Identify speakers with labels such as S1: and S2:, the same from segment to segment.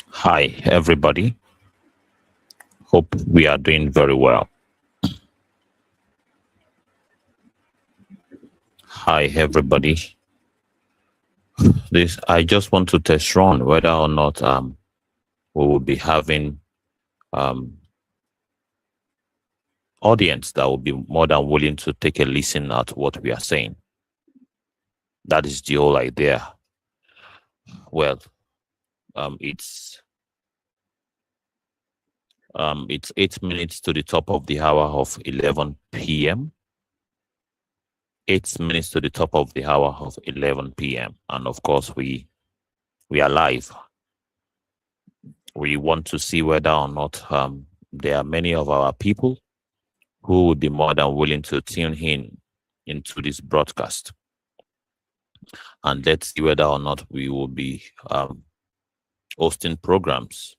S1: Hi, everybody. Hope we are doing very well. Hi, everybody. This I just want to test run whether or not we will be having um audience that will be more than willing to take a listen at what we are saying. That is the whole idea. Well, it's 8 minutes to the top of the hour of 11 p.m. 8 minutes to the top of the hour of 11 p.m. And of course, we are live. We want to see whether or not there are many of our people who would be more than willing to tune in into this broadcast. And let's see whether or not we will be hosting programs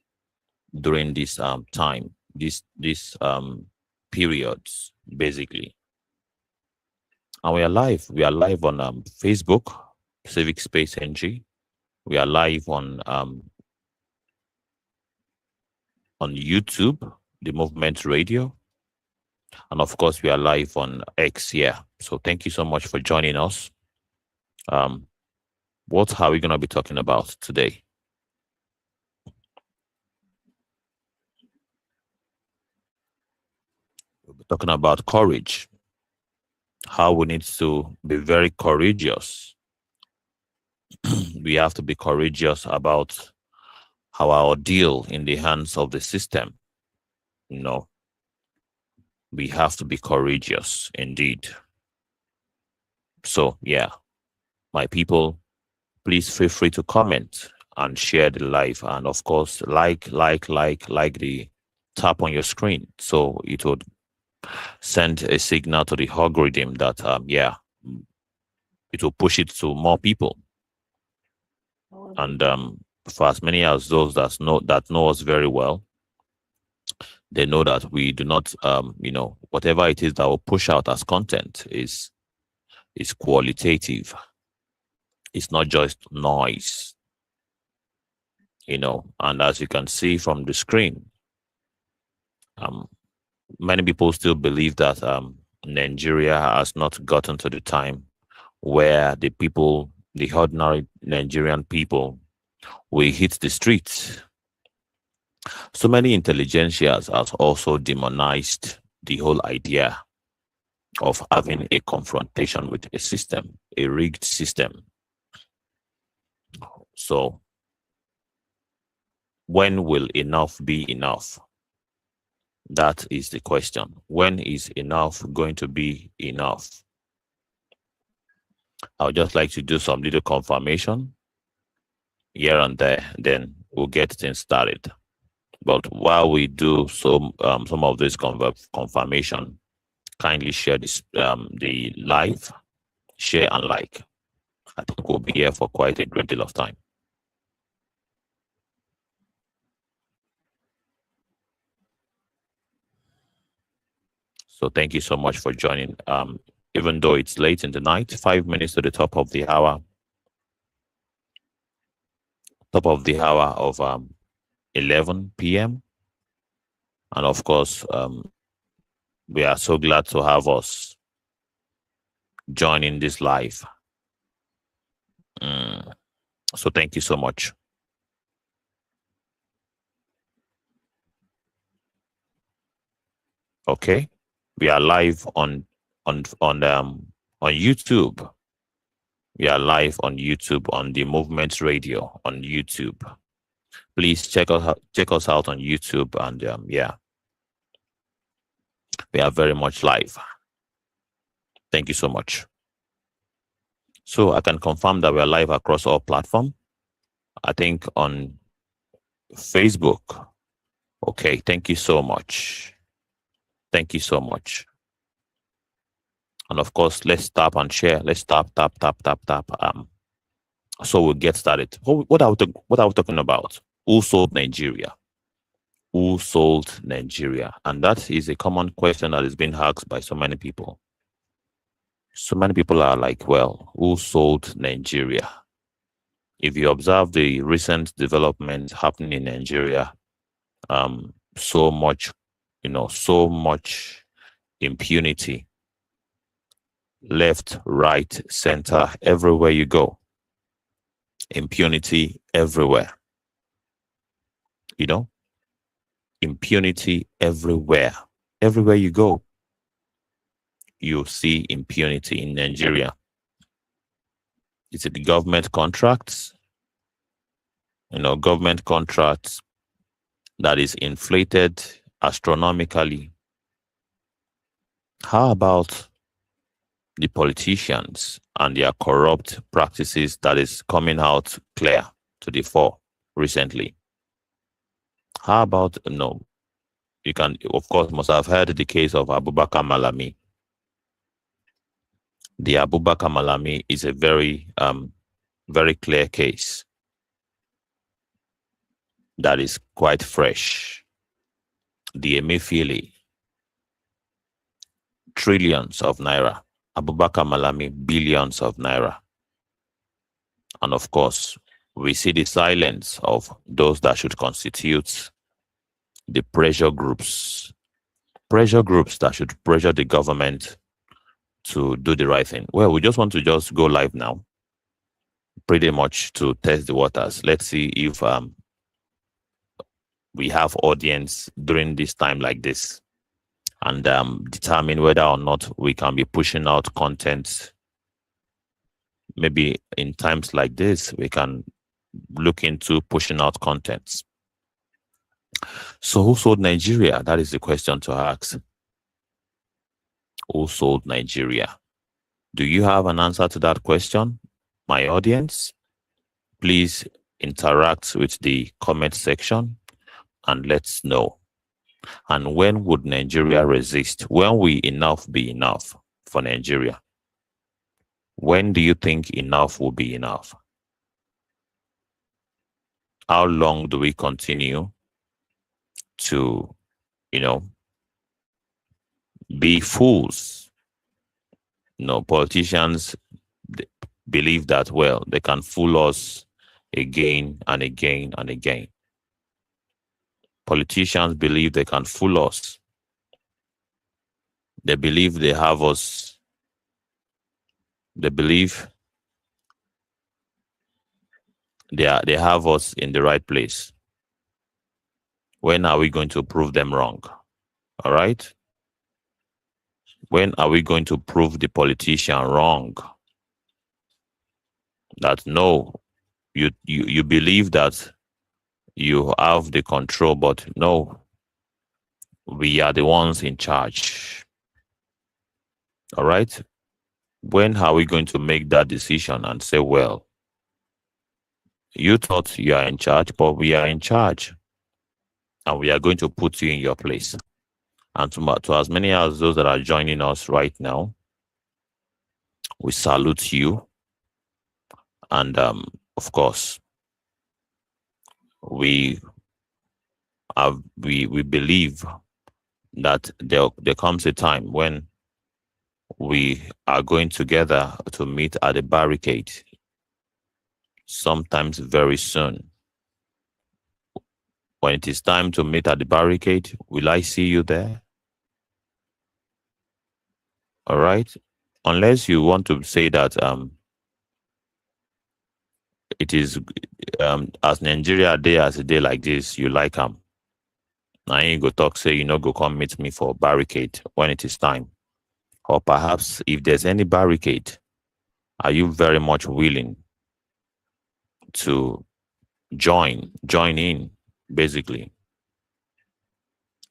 S1: during this time, this periods, basically. And we are live. We are live on Facebook, Civic Space NG. We are live on YouTube, the Movement Radio. And of course, we are live on X here. So thank you so much for joining us. What are we going to be talking about today? We'll be talking about courage, how we need to be very courageous. We have to be courageous about our ordeal in the hands of the system. We have to be courageous indeed. So, yeah, my people, please feel free to comment and share the live. And of course, like the tap on your screen. So it would send a signal to the algorithm that, it will push it to more people. And for as many as those that know us very well, they know that we do not, whatever it is that will push out as content is qualitative. It's not just noise, and as you can see from the screen, many people still believe that Nigeria has not gotten to the time where the ordinary Nigerian people, will hit the streets. So many intelligentsias has also demonized the whole idea of having a confrontation with a system, a rigged system. So when will enough be enough? That is the question. When is enough going to be enough? I would just like to do some little confirmation here and there, then we'll get things started. But while we do some of this confirmation, kindly share this the live, share and like. I think we'll be here for quite a great deal of time. So thank you so much for joining. Even though it's late in the night, 5 minutes to the top of the hour. Top of the hour of 11 p.m. And of course, we are so glad to have us joining this live. So thank you so much. Okay, we are live on YouTube. We are live on YouTube on the Movement Radio on YouTube. Please check us out on YouTube, and we are very much live. Thank you so much. So I can confirm that we are live across all platforms. I think on Facebook. Okay, thank you so much. Thank you so much. And of course, let's tap and share. Let's tap. So we'll get started. What are we talking about? Who sold Nigeria? Who sold Nigeria? And that is a common question that is being asked by so many people. So many people are like, well, who sold Nigeria? if you observe the recent developments happening in Nigeria, so much, so much impunity, left, right, center, everywhere you go, impunity everywhere, impunity everywhere. Everywhere you go, you see impunity in Nigeria. Is it the government contracts? Government contracts that is inflated astronomically. How about the politicians and their corrupt practices that is coming out clear to the fore recently? How about, you can, of course, must have heard the case of Abubakar Malami. The Abubakar Malami is a very, very clear case that is quite fresh. The Emefiele, trillions of naira. Abubakar Malami, billions of naira. And of course, we see the silence of those that should constitute the pressure groups that should pressure the government to do the right thing. Well, we just want to just go live now, pretty much to test the waters. Let's see if we have audience during this time like this, and determine whether or not we can be pushing out content. Maybe in times like this, we can look into pushing out contents. So who sold Nigeria? That is the question to ask. Who sold Nigeria? Do you have an answer to that question, my audience? Please interact with the comment section and let's know. And when would Nigeria resist? When will enough be enough for Nigeria? When do you think enough will be enough? How long do we continue to, be fools? Politicians believe that, well, they can fool us again and again and again. Politicians believe they can fool us. They believe they have us. They believe they have us in the right place. When are we going to prove them wrong? All right? When are we going to prove the politician wrong? That no, you believe that you have the control, but no, we are the ones in charge. All right? When are we going to make that decision and say, well, you thought you are in charge, but we are in charge, and we are going to put you in your place? And to as many as those that are joining us right now, we salute you. And of course, we believe that there comes a time when we are going together to meet at the barricade, sometimes very soon. When it is time to meet at the barricade, will I see you there? All right? Unless you want to say that it is as Nigeria day as a day like this, you like them. Now you go talk, say, go come meet me for barricade when it is time. Or perhaps if there's any barricade, are you very much willing to join in, basically?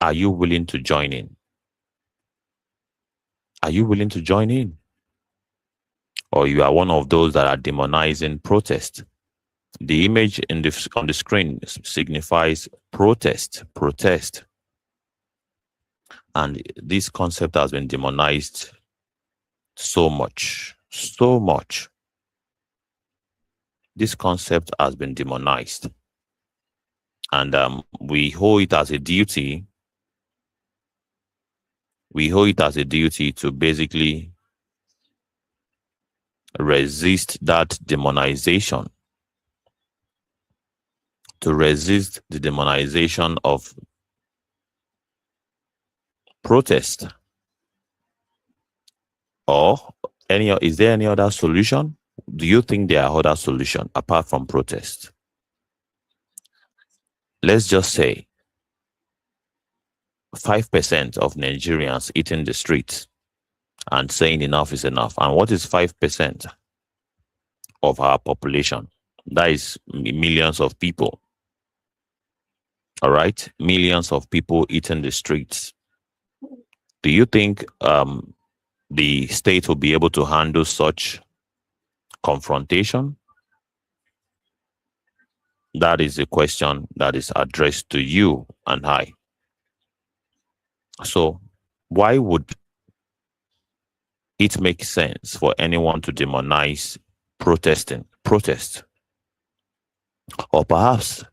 S1: Are you willing to join in? Are you willing to join in? Or you are one of those that are demonizing protest? The image on the screen signifies protest. And this concept has been demonized so much. This concept has been demonized. And we hold it as a duty. We hold it as a duty to basically resist that demonization. to resist the demonization of protest? Or is there any other solution? Do you think there are other solutions apart from protest? Let's just say 5% of Nigerians eating the streets and saying enough is enough. And what is 5% of our population? That is millions of people. All right? Millions of people eating the streets. Do you think the state will be able to handle such confrontation? That is a question that is addressed to you and I. So, why would it make sense for anyone to demonize protest? Or perhaps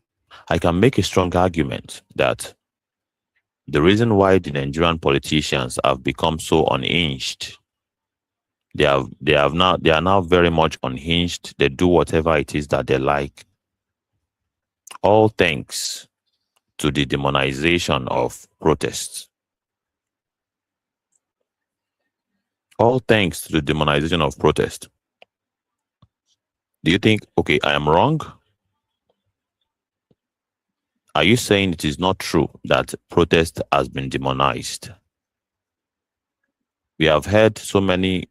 S1: I can make a strong argument that the reason why the Nigerian politicians have become so unhinged, they are now very much unhinged. They do whatever it is that they like, all thanks to the demonization of protests. All thanks to the demonization of protest. Do you think, okay, I am wrong? Are you saying it is not true that protest has been demonized? We have heard so many,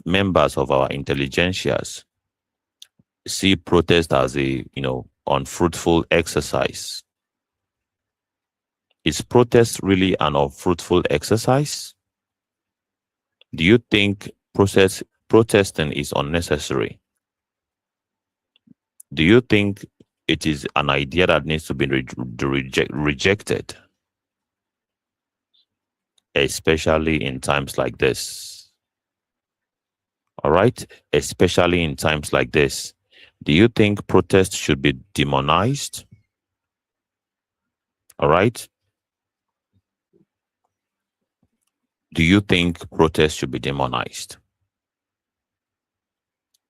S1: members of our intelligentsias see protest as a, unfruitful exercise. Is protest really an unfruitful exercise? Do you think protesting is unnecessary? Do you think it is an idea that needs to be rejected, especially in times like this? All right, especially in times like this. Do you think protest should be demonized? All right. Do you think protest should be demonized?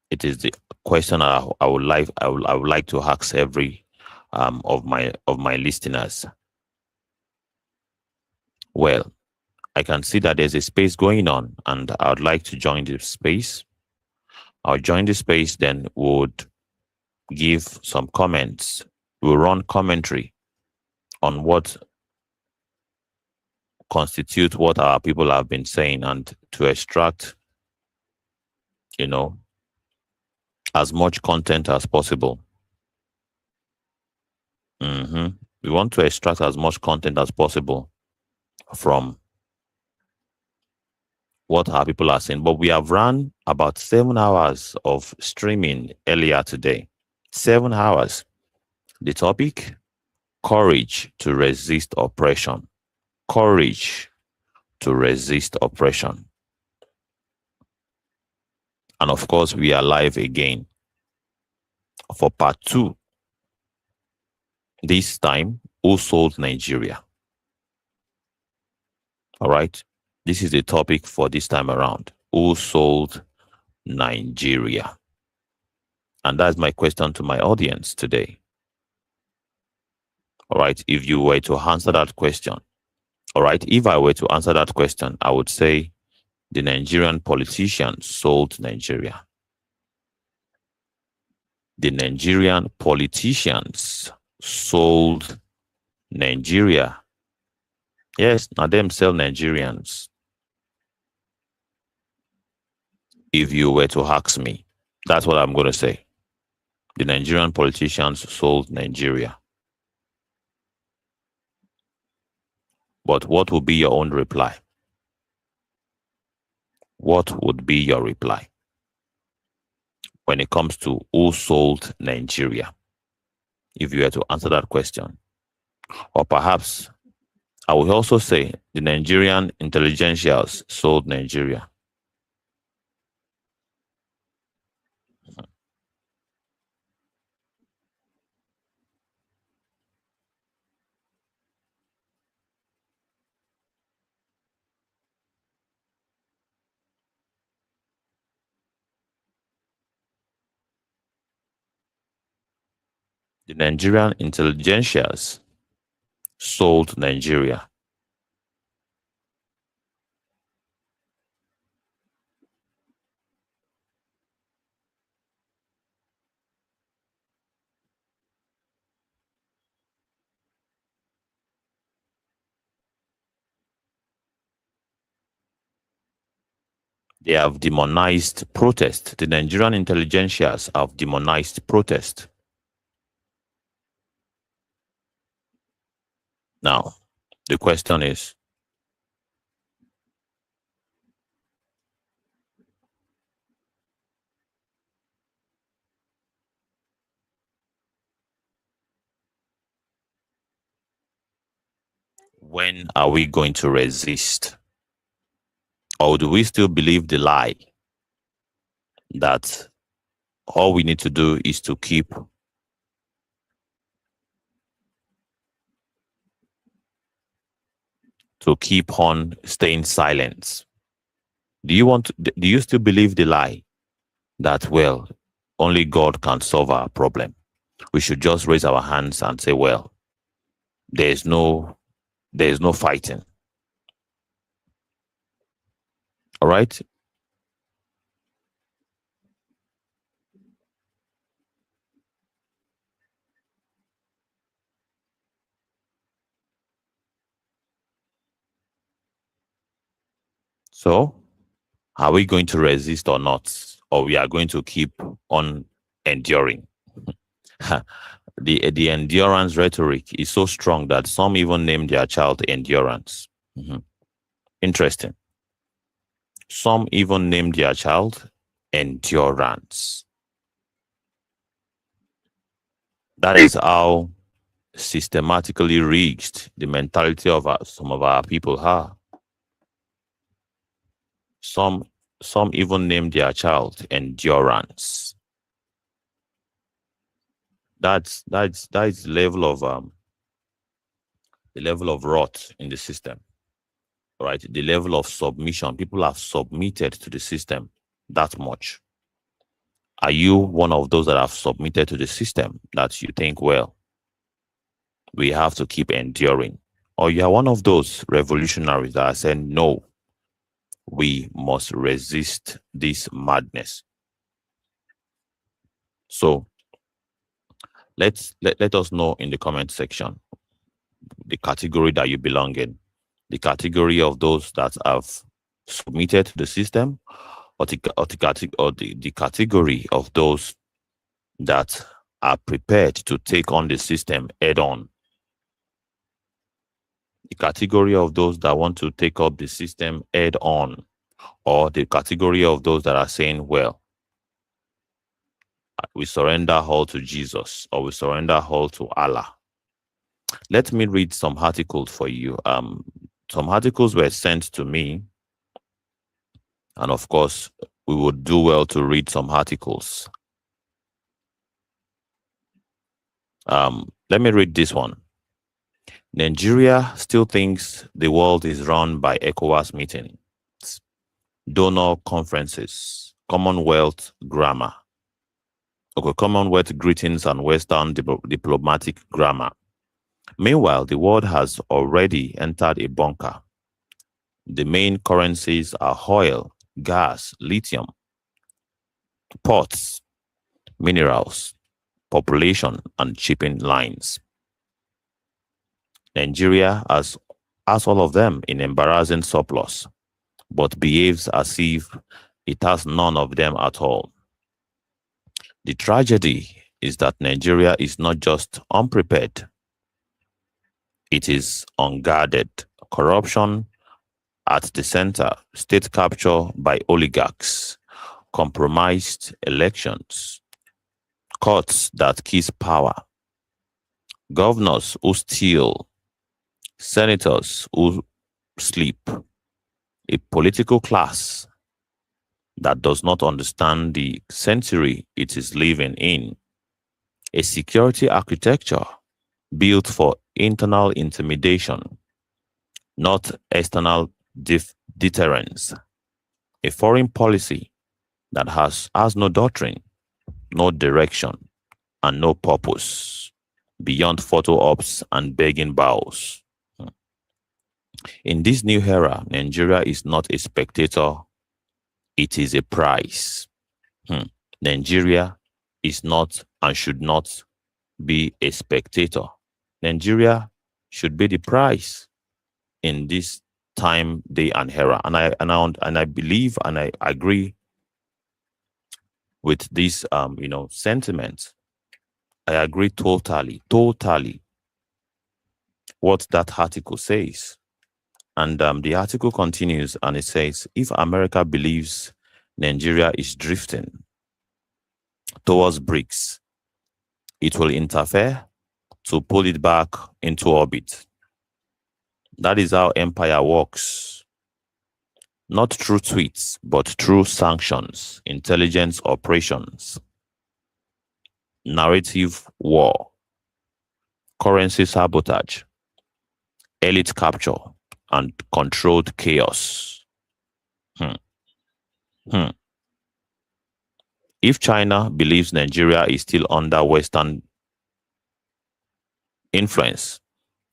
S1: It is the question I would like to ask every of my listeners. Well, I can see that there's a space going on, and I would like to join the space. I'll join the space, then would give some comments. We'll run commentary on what constitute what our people have been saying, and to extract, as much content as possible. We want to extract as much content as possible from what our people are saying. But we have run about 7 hours of streaming earlier today. 7 hours. The topic: courage to resist oppression. Courage to resist oppression. And of course, we are live again for part 2. This time, who sold Nigeria? All right. This is the topic for this time around. Who sold Nigeria? And that's my question to my audience today. All right. If you were to answer that question, all right. If I were to answer that question, I would say the Nigerian politicians sold Nigeria. The Nigerian politicians sold Nigeria. Yes, now them sell Nigerians. If you were to ask me, that's what I'm going to say. The Nigerian politicians sold Nigeria. But what would be your own reply? What would be your reply when it comes to who sold Nigeria? If you were to answer that question. Or perhaps I would also say the Nigerian intelligentials sold Nigeria. The Nigerian intelligentsias sold Nigeria. They have demonized protest. The Nigerian intelligentsias have demonized protest. Now, the question is, when are we going to resist? Or do we still believe the lie that all we need to do is to keep on staying silent? Do you still believe the lie that, well, only God can solve our problem? We should just raise our hands and say, well, there's no fighting. All right? So, are we going to resist or not? Or we are going to keep on enduring? The endurance rhetoric is so strong that some even name their child Endurance. Interesting. Some even name their child Endurance. That is how systematically rigged the mentality of some of our people are. Some even name their child Endurance. That's the level of rot in the system, right? The level of submission. People have submitted to the system that much. Are you one of those that have submitted to the system that you think, well, we have to keep enduring? Or you are one of those revolutionaries that are saying, no, we must resist this madness? So let us know in the comment section the category that you belong in, the category of those that have submitted to the system, or the category of those that are prepared to take on the system head on. The category of those that want to take up the system head on, or the category of those that are saying, well, we surrender all to Jesus, or we surrender all to Allah. Let me read some articles for you. Some articles were sent to me, and of course, we would do well to read some articles. Let me read this one. Nigeria still thinks the world is run by ECOWAS meetings, donor conferences, Commonwealth grammar. Okay, Commonwealth greetings and Western diplomatic grammar. Meanwhile, the world has already entered a bunker. The main currencies are oil, gas, lithium, ports, minerals, population, and shipping lines. Nigeria has all of them in embarrassing surplus, but behaves as if it has none of them at all. The tragedy is that Nigeria is not just unprepared, it is unguarded. Corruption at the center, state capture by oligarchs, compromised elections, courts that kiss power, governors who steal, senators who sleep, a political class that does not understand the century it is living in, a security architecture built for internal intimidation, not external deterrence, a foreign policy that has no doctrine, no direction, and no purpose. beyond photo ops and begging bows. In this new era, Nigeria is not a spectator, it is a prize. Nigeria is not and should not be a spectator. Nigeria should be the prize in this time, day, and era. And I believe and I agree with this sentiment. I agree totally what that article says. And the article continues and it says, if America believes Nigeria is drifting towards BRICS, it will interfere to pull it back into orbit. That is how empire works. Not through tweets, but through sanctions, intelligence operations, narrative war, currency sabotage, elite capture, and controlled chaos. If China believes Nigeria is still under Western influence,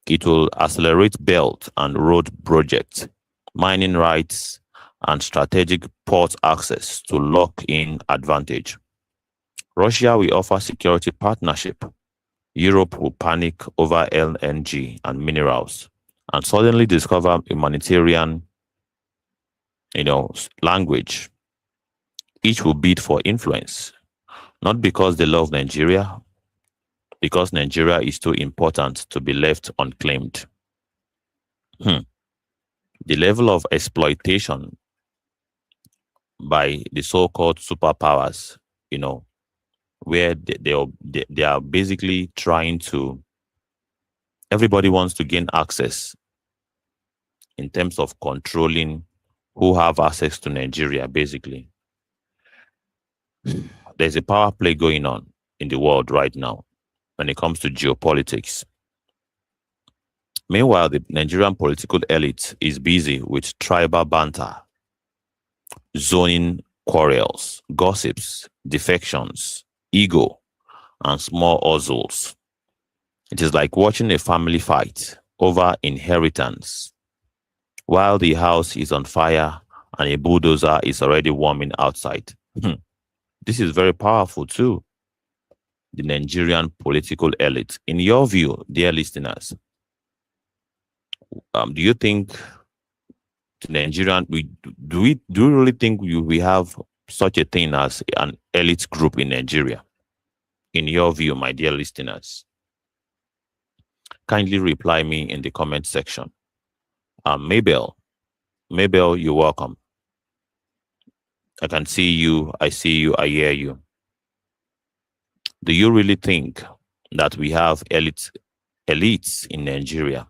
S1: it will accelerate Belt and Road projects, mining rights, and strategic port access to lock in advantage. Russia will offer security partnership. Europe will panic over LNG and minerals and suddenly discover humanitarian, language. Each will bid for influence, not because they love Nigeria, because Nigeria is too important to be left unclaimed. The level of exploitation by the so-called superpowers, where they are basically trying to, everybody wants to gain access in terms of controlling who have access to Nigeria, basically. There's a power play going on in the world right now when it comes to geopolitics. Meanwhile, the Nigerian political elite is busy with tribal banter, zoning quarrels, gossips, defections, ego, and small hustles. It is like watching a family fight over inheritance while the house is on fire and a bulldozer is already warming outside. This is very powerful too. The Nigerian political elite. In your view, dear listeners, do you think the Nigerian, do you really think we have such a thing as an elite group in Nigeria? In your view, my dear listeners, kindly reply me in the comment section. Mabel, you're welcome. I can see you, I see you, I hear you. Do you really think that we have elites in Nigeria?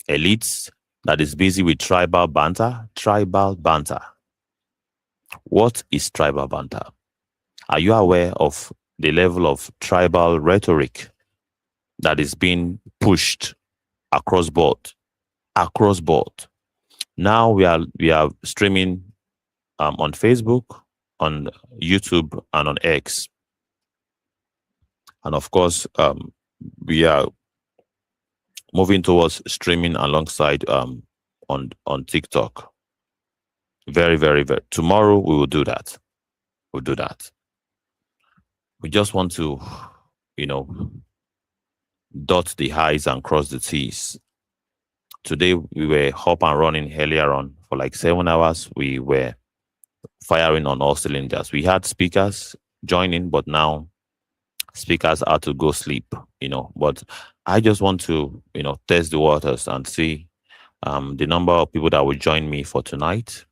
S1: Elites that is busy with tribal banter? Tribal banter. What is tribal banter? Are you aware of the level of tribal rhetoric that is being pushed across board? Across board. Now we are streaming on Facebook, on YouTube, and on X, and of course we are moving towards streaming alongside on TikTok. Very, very, very. Tomorrow we will do that. We'll do that. We just want to, dot the I's and cross the T's. Today we were up and running earlier on for like 7 hours. We were firing on all cylinders. We had speakers joining, but now speakers had to go sleep, But I just want to, test the waters and see the number of people that will join me for tonight.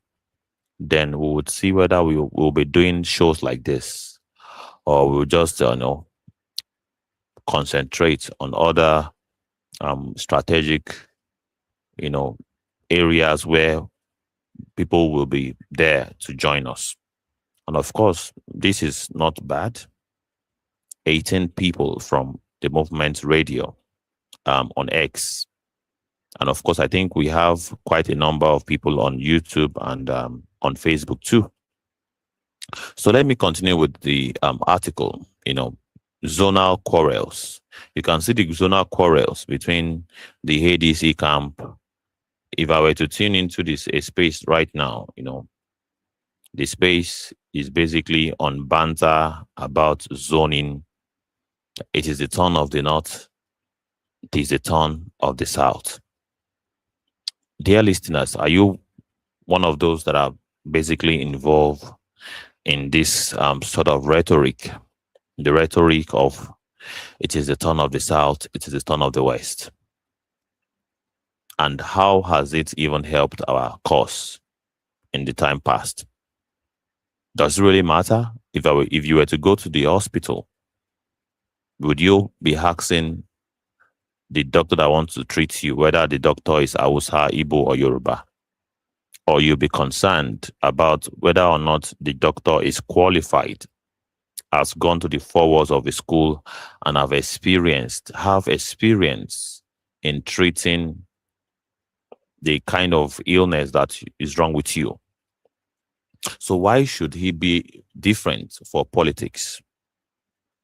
S1: Then we would see whether we will be doing shows like this, or we'll just, concentrate on other strategic, areas where people will be there to join us. And of course, this is not bad. 18 people from the Movement Radio on X. And of course, I think we have quite a number of people on YouTube and on Facebook too. So let me continue with the article. zonal quarrels. You can see the zonal quarrels between the ADC camp. If I were to tune into this a space right now, the space is basically on banter about zoning. It is the turn of the north. It is the turn of the south. Dear listeners, are you one of those that are basically involved in this sort of rhetoric? The rhetoric of it is the turn of the south, it is the turn of the west. And how has it even helped our cause in the time past? Does it really matter? If you were to go to the hospital, would you be asking the doctor that wants to treat you whether the doctor is Hausa, Igbo, or Yoruba? Or you'll be concerned about whether or not the doctor is qualified, has gone to the four walls of a school, and have experience in treating the kind of illness that is wrong with you. So why should he be different for politics?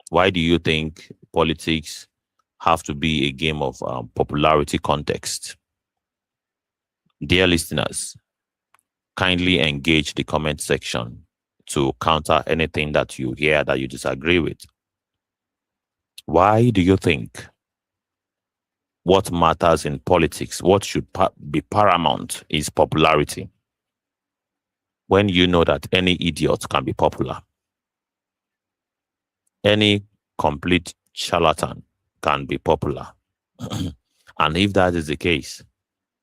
S1: Why do you think politics have to be a game of popularity context? Dear listeners, kindly engage the comment section to counter anything that you hear that you disagree with. Why do you think what matters in politics, what should be paramount, is popularity? When you know that any idiot can be popular, any complete charlatan can be popular. And if that is the case,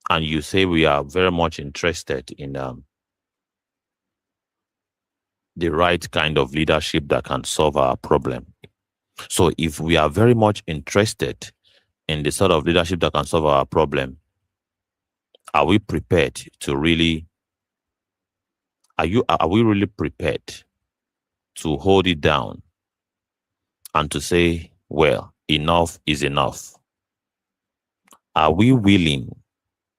S1: and you say we are very much interested in the right kind of leadership that can solve our problem. So if we are very much interested in the sort of leadership that can solve our problem, are we prepared to really, are we really prepared to hold it down and to say, well, enough is enough? Are we willing,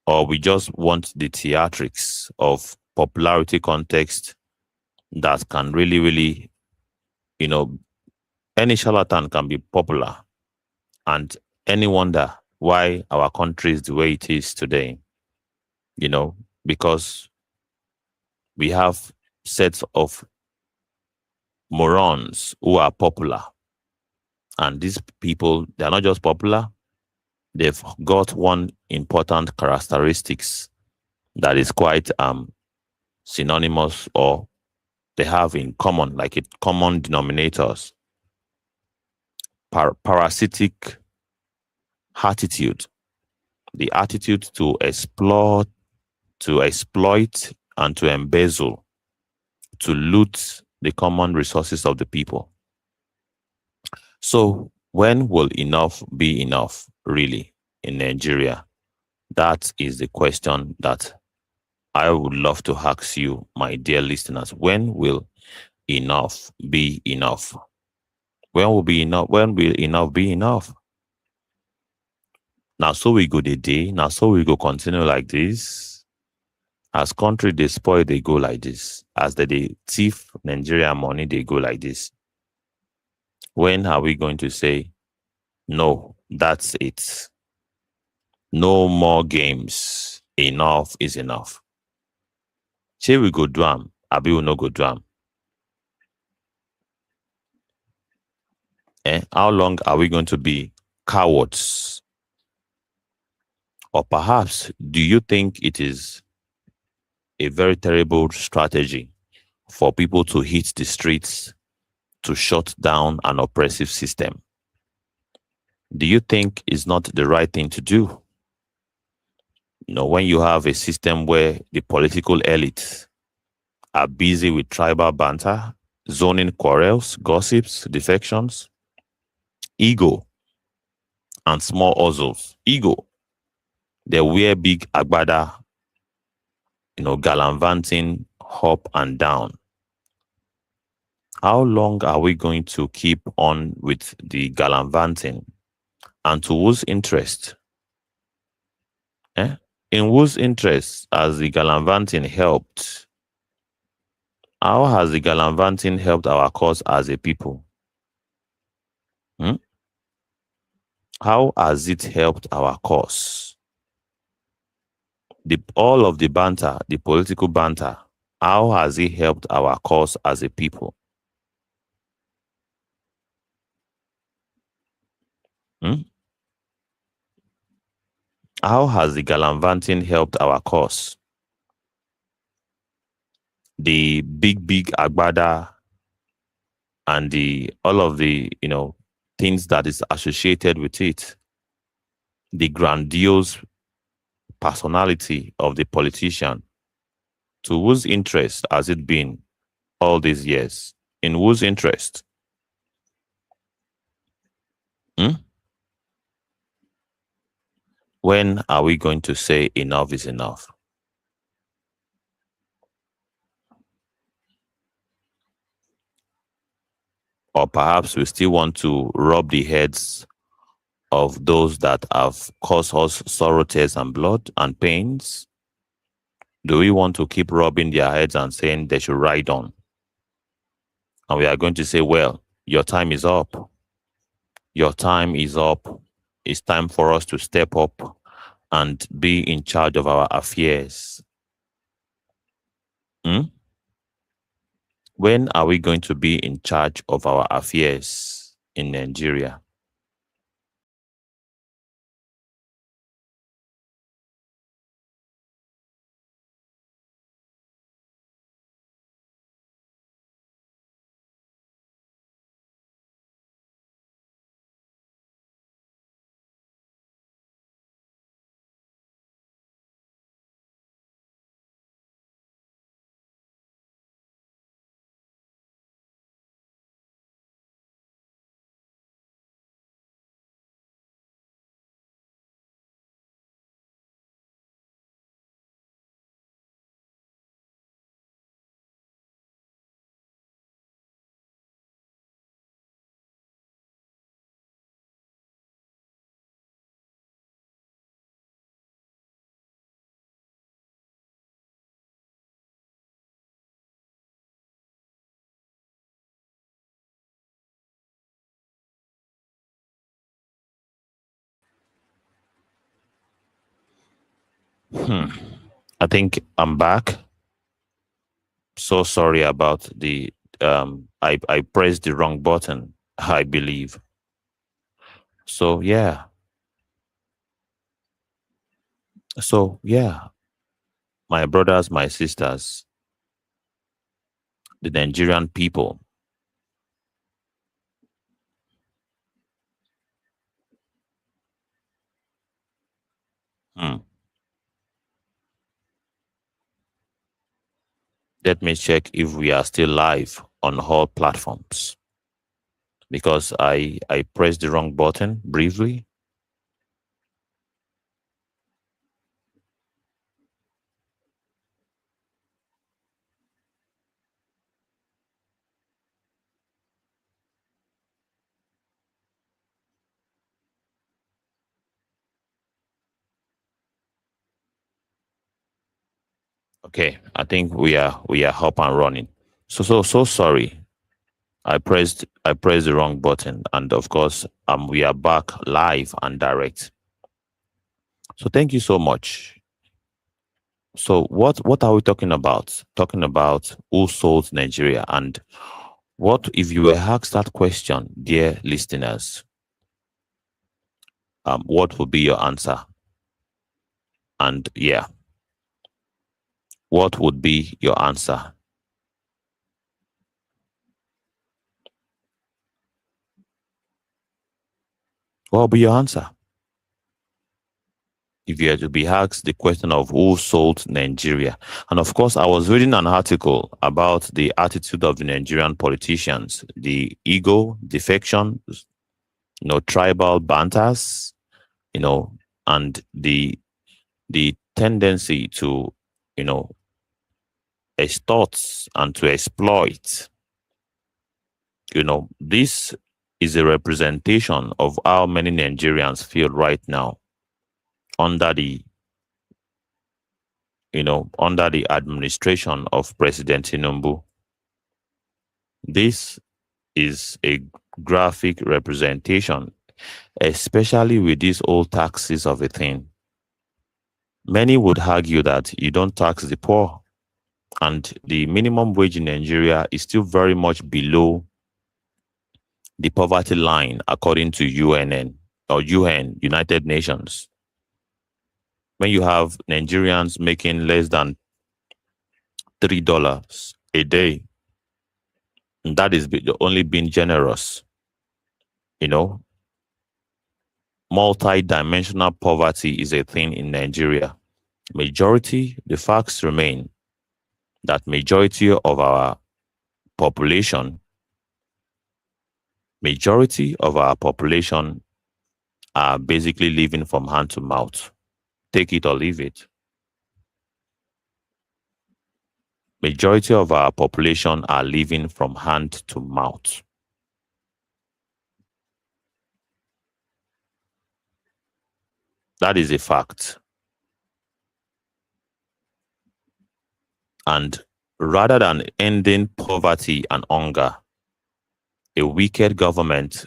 S1: or we just want the theatrics of popularity context that can really, any charlatan can be popular, and any wonder why our country is the way it is today, because we have sets of morons who are popular. And these people, they're not just popular, they've got one important characteristics that is quite synonymous, or they have in common, like common denominators. Parasitic attitude, the attitude to exploit, and to embezzle, to loot the common resources of the people. So when will enough be enough, really, in Nigeria? That is the question that I would love to ask you, my dear listeners. When will enough be enough? When will enough be enough? Now so we go the day, now so we go continue like this. As country they spoil, they go like this. As they thief Nigeria money, they go like this. When are we going to say, no, that's it? No more games. Enough is enough. Say we go do am, abi we no go do am. How long are we going to be cowards? Or perhaps, do you think it is a very terrible strategy for people to hit the streets to shut down an oppressive system? Do you think it's not the right thing to do? When you have a system where the political elites are busy with tribal banter, zoning quarrels, gossips, defections, ego, and small hustles. Ego. They wear big agbada, gallivanting up and down. How long are we going to keep on with the gallivanting? And to whose interest? In whose interest has the gallivanting helped? How has the gallivanting helped our cause as a people? Hmm? How has it helped our cause? All of the banter, the political banter, how has it helped our cause as a people? Hmm? How has the gallivanting helped our cause? The big agbada and the all of the things that is associated with it, the grandiose personality of the politician, to whose interest has it been all these years? In whose interest? Hmm? When are we going to say enough is enough? Or perhaps we still want to rub the heads of those that have caused us sorrow, tears, and blood and pains? Do we want to keep rubbing their heads and saying they should ride on? And we are going to say, well, your time is up. Your time is up. It's time for us to step up and be in charge of our affairs. Hmm? When are we going to be in charge of our affairs in Nigeria? Hmm. I think I'm back. So sorry about the I pressed the wrong button, I believe. So yeah. So yeah, my brothers, my sisters, the Nigerian people. Hmm. Let me check if we are still live on all platforms because I pressed the wrong button briefly. Okay, I think we are up and running. So sorry. I pressed the wrong button, and of course, we are back live and direct. So thank you so much. So what are we talking about? Talking about who sold Nigeria, and what if you were asked that question, dear listeners? What would be your answer? And yeah, what would be your answer? What would be your answer? If you had to be asked the question of who sold Nigeria. And of course, I was reading an article about the attitude of the Nigerian politicians, the ego, defection, tribal banters, you know, and the tendency to, you know, extort and to exploit. This is a representation of how many Nigerians feel right now under the administration of President Tinubu. This is a graphic representation, especially with these old taxes of a thing. Many would argue that you don't tax the poor, and the minimum wage in Nigeria is still very much below the poverty line according to UNN or UN, United Nations. When you have Nigerians making less than $3 a day, that is only being generous. You know, multi-dimensional poverty is a thing in Nigeria. The facts remain that majority of our population are basically living from hand to mouth. Take it or leave it. Majority of our population are living from hand to mouth. That is a fact. And rather than ending poverty and hunger, a wicked government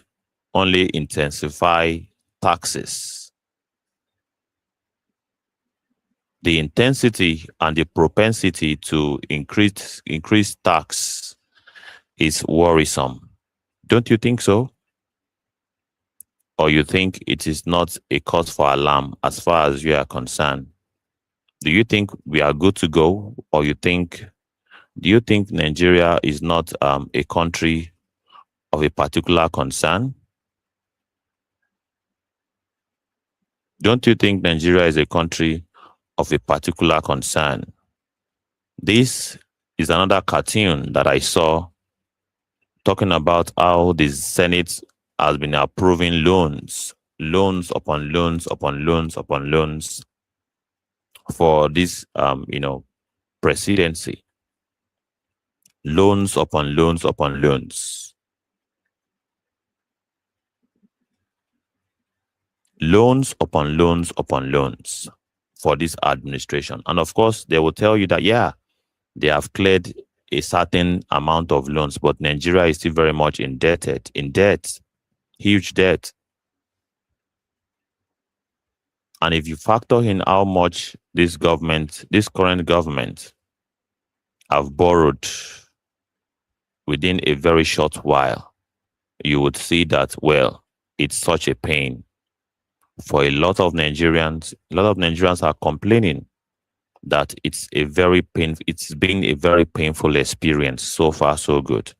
S1: only intensify taxes. The intensity and the propensity to increase tax is worrisome. Don't you think so? Or you think it is not a cause for alarm as far as you are concerned? Do you think we are good to go? Or do you think Nigeria is not a country of a particular concern? Don't you think Nigeria is a country of a particular concern? This is another cartoon that I saw talking about how the Senate has been approving loans upon loans upon loans upon loans for this, presidency. Loans upon loans upon loans. Loans upon loans upon loans for this administration. And of course, they will tell you that, yeah, they have cleared a certain amount of loans, but Nigeria is still very much in debt, huge debt. And if you factor in how much this current government, have borrowed within a very short while, you would see that, well, it's such a pain for a lot of Nigerians. A lot of Nigerians are complaining that it's been a very painful experience. So far, so good.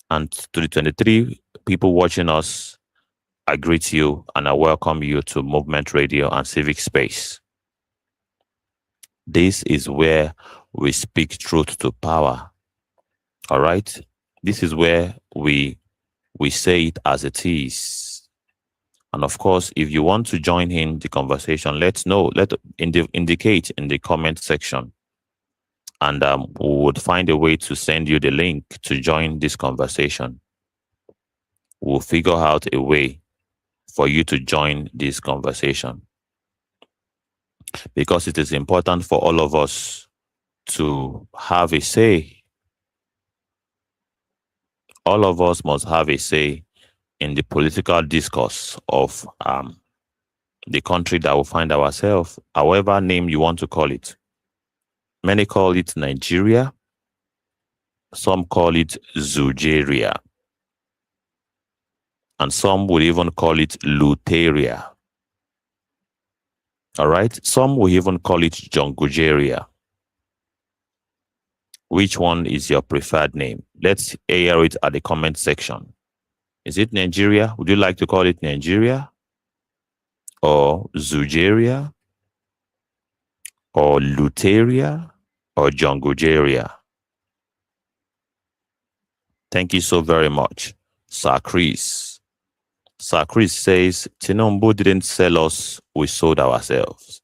S1: And to the 23 people watching us, I greet you and I welcome you to Movement Radio and Civic Space. This is where we speak truth to power. All right? This is where we say it as it is. And of course, if you want to join in the conversation, indicate in the comment section. And we would find a way to send you the link to join this conversation. We'll figure out a way for you to join this conversation. Because it is important for all of us to have a say. All of us must have a say in the political discourse of the country that we find ourselves, however name you want to call it. Many call it Nigeria. Some call it Zugeria. And some would even call it Luteria. All right? Some will even call it Jongujeria. Which one is your preferred name? Let's air it at the comment section. Is it Nigeria? Would you like to call it Nigeria? Or Zugeria? Or Luteria? Or Jongujeria? Thank you so very much. Sir Chris. Sir Chris says, Tinubu didn't sell us, we sold ourselves.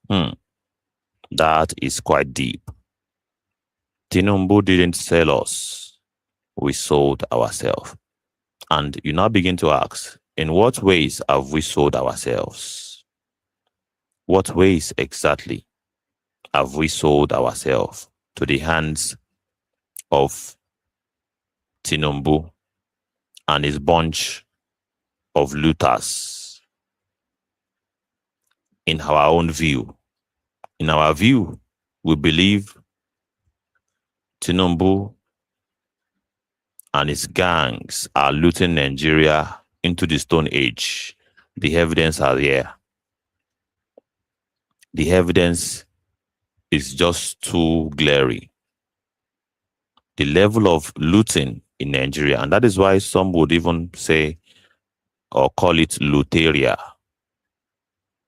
S1: That is quite deep. Tinubu didn't sell us, we sold ourselves. And you now begin to ask, in what ways have we sold ourselves? What ways exactly have we sold ourselves to the hands of Tinubu and his bunch of looters, in our own view. In our view, we believe Tinubu and his gangs are looting Nigeria into the Stone Age. The evidence are there. The evidence is just too glaring. The level of looting in Nigeria, and that is why some would even say or call it looteria,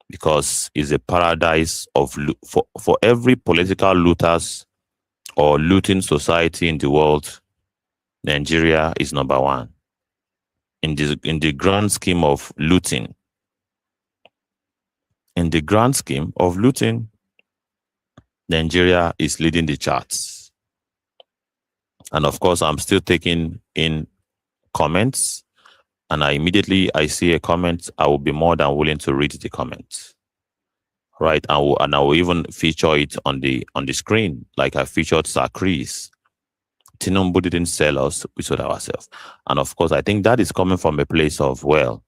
S1: because it's a paradise of for every political looters or looting society in the world. Nigeria is number one in the grand scheme of looting. In the grand scheme of looting, Nigeria is leading the charts. And of course, I'm still taking in comments, and I see a comment, I will be more than willing to read the comment. Right, and I will even feature it on the screen, like I featured Sir Chris. Tinubu didn't sell us, we sold ourselves. And of course, I think that is coming from a place of, well,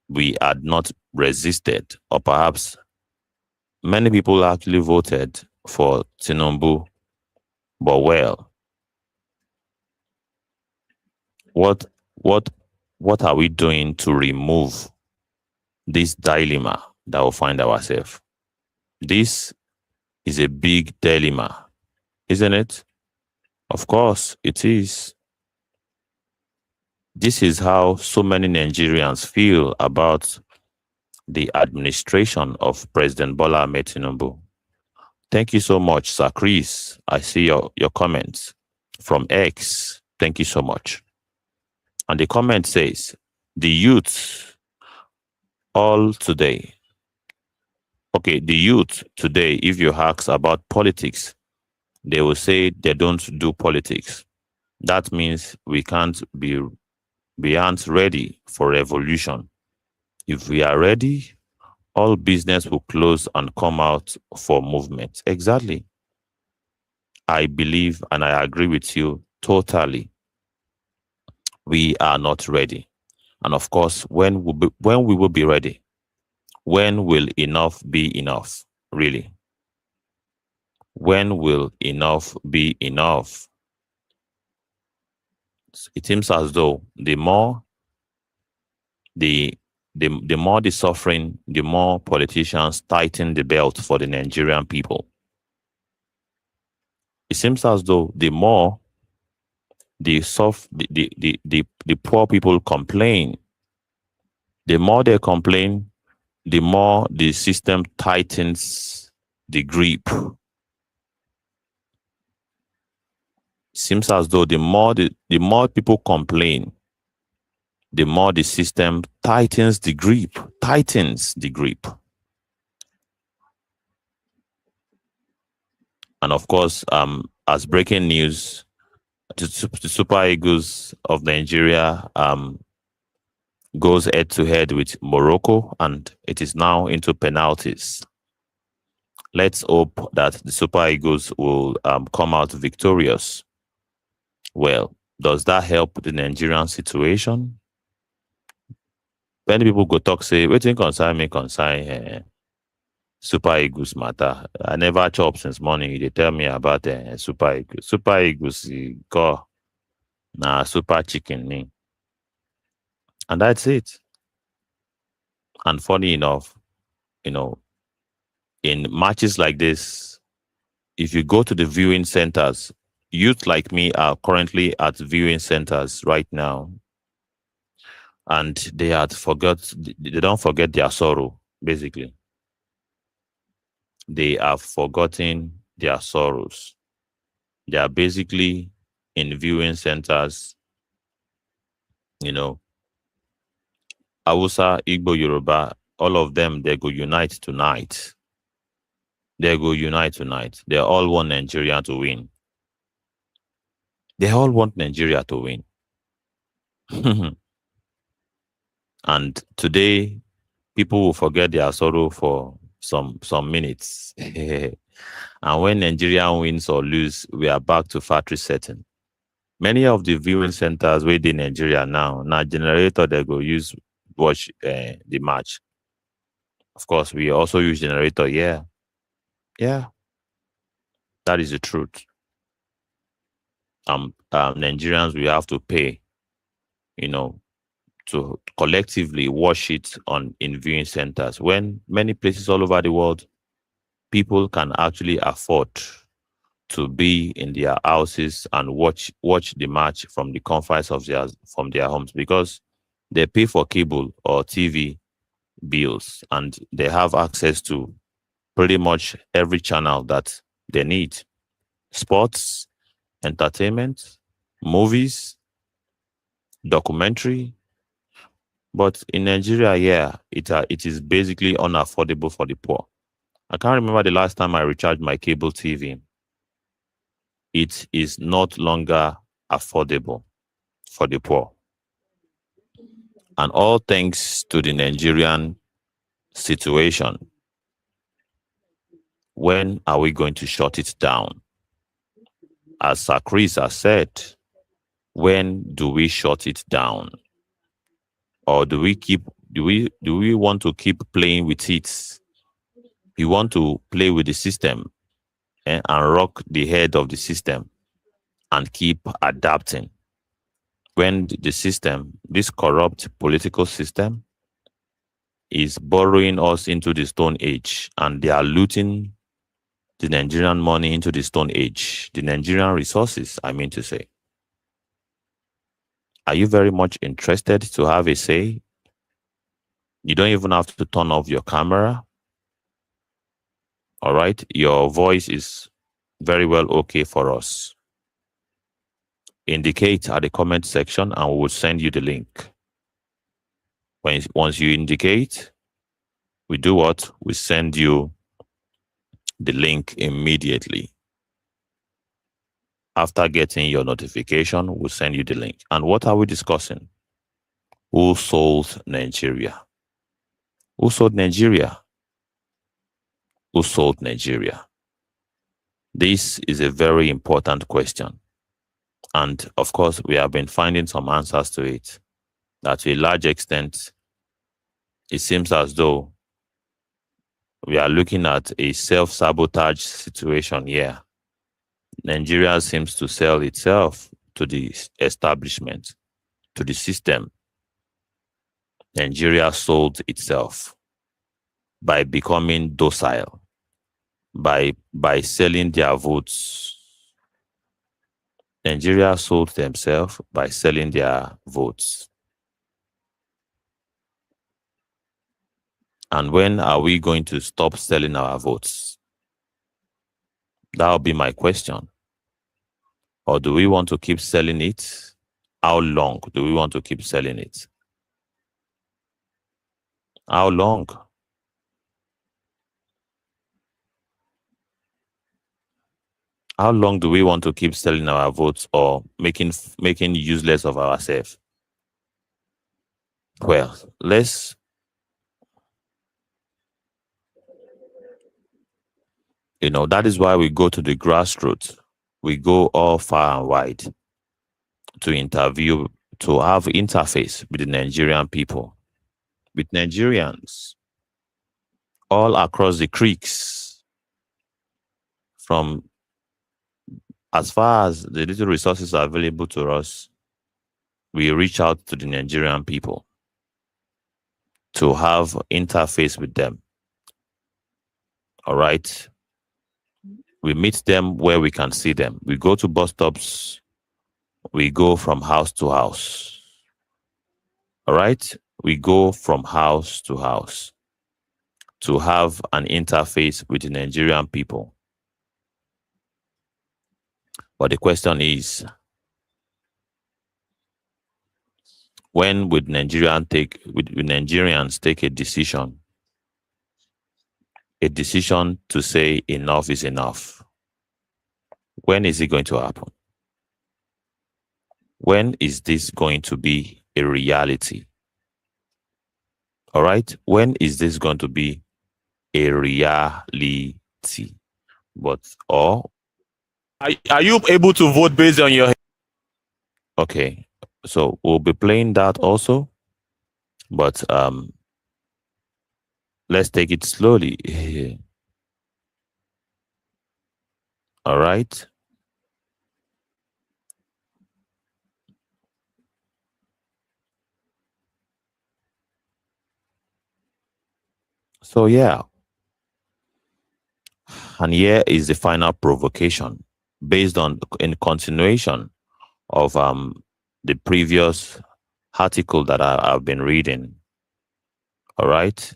S1: we had not resisted, or perhaps many people actually voted for Tinubu, but well, what are we doing to remove this dilemma that we'll find ourselves? This is a big dilemma, isn't it? Of course, it is. This is how so many Nigerians feel about the administration of President Bola Ahmed Tinubu. Thank you so much, Sir Chris. I see your comments from X. Thank you so much. And the comment says, the youth all today. Okay, the youth today, if you ask about politics, they will say they don't do politics. That means we aren't ready for revolution. If we are ready, all business will close and come out for movement. Exactly. I believe and I agree with you totally. We are not ready. And of course, when we will be ready? When will enough be enough? Really? When will enough be enough? It seems as though the more the suffering, the more politicians tighten the belt for the Nigerian people. It seems as though the more the poor people complain, the more they complain, the more the system tightens the grip. Seems as though the more people complain, the more the system tightens the grip. And of course, as breaking news, the Super Eagles of Nigeria goes head-to-head with Morocco, and it is now into penalties. Let's hope that the Super Eagles will come out victorious. Well, does that help the Nigerian situation? Many people go talk, say, wetin concern me concern Super Eagles matter. I never chop since morning. They tell me about Super Eagles. Super Eagles go na super chicken me. And that's it. And funny enough, in matches like this, if you go to the viewing centers, youth like me are currently at viewing centers right now, and they don't forget their sorrow, basically. They have forgotten their sorrows. They are basically in viewing centers, Hausa, Igbo, Yoruba, all of them, they go unite tonight. They all want Nigeria to win. They all want Nigeria to win. And today, people will forget their sorrow for some minutes. And when Nigeria wins or lose, we are back to factory setting. Many of the viewing centers within Nigeria now generator they go use watch the match. Of course, we also use generator. Yeah, yeah, that is the truth. Nigerians, we have to pay, you know, to collectively watch it on in viewing centers. When many places all over the world, people can actually afford to be in their houses and watch the match from the comforts of their homes, because they pay for cable or TV bills and they have access to pretty much every channel that they need: sports, entertainment, movies, documentary. But in Nigeria, yeah, it is basically unaffordable for the poor. I can't remember the last time I recharged my cable TV. It is not longer affordable for the poor. And all thanks to the Nigerian situation. When are we going to shut it down? As Sir Chris has said, when do we shut it down? Or do we want to keep playing with it? We want to play with the system, and rock the head of the system and keep adapting. When the system, this corrupt political system, is borrowing us into the Stone Age, and they are looting the Nigerian money into the Stone Age, the Nigerian resources, I mean to say. Are you very much interested to have a say? You don't even have to turn off your camera. All right. Your voice is very well okay for us. Indicate at the comment section and we will send you the link. Once you indicate, we do what? We send you the link immediately. After getting your notification, we'll send you the link. And what are we discussing? Who sold Nigeria? Who sold Nigeria? Who sold Nigeria? This is a very important question. And of course, we have been finding some answers to it. That to a large extent, it seems as though we are looking at a self-sabotage situation here. Nigeria seems to sell itself to the establishment, to the system. Nigeria sold itself by becoming docile, by selling their votes. Nigeria sold themselves by selling their votes. And when are we going to stop selling our votes? That'll be my question. Or do we want to keep selling it? How long do we want to keep selling it? How long? How long do we want to keep selling our votes or making useless of ourselves? Well, that is why we go to the grassroots. We go all far and wide to interview, to have interface with the Nigerian people, with Nigerians all across the creeks, from as far as the little resources are available to us. We reach out to the Nigerian people to have interface with them. All right. We meet them where we can see them. We go to bus stops. We go from house to house. All right. We go from house to house to have an interface with the Nigerian people. But the question is, when would Nigerians take a decision to say enough is enough? When is it going to happen? When is this going to be a reality? All right. When is this going to be a reality? But are you able to vote based on your Okay, so we'll be playing that also, but let's take it slowly. All right. So yeah, and here is the final provocation based on in continuation of the previous article that I've been reading. All right.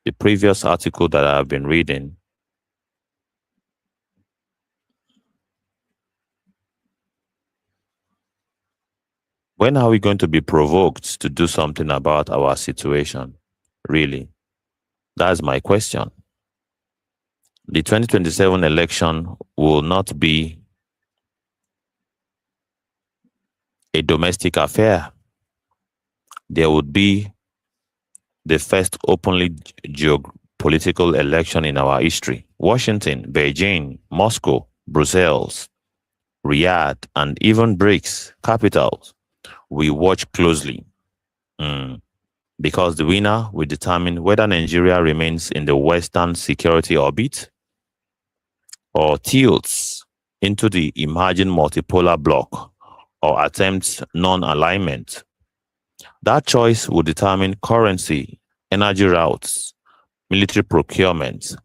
S1: The previous article that I've been reading. When are we going to be provoked to do something about our situation? Really? That's my question. The 2027 election will not be a domestic affair. There would be the first openly geopolitical election in our history. Washington, Beijing, Moscow, Brussels, Riyadh, and even BRICS capitals we watch closely. Mm. Because the winner will determine whether Nigeria remains in the Western security orbit or tilts into the emerging multipolar bloc or attempts non-alignment. That choice will determine currency, energy routes, military procurement,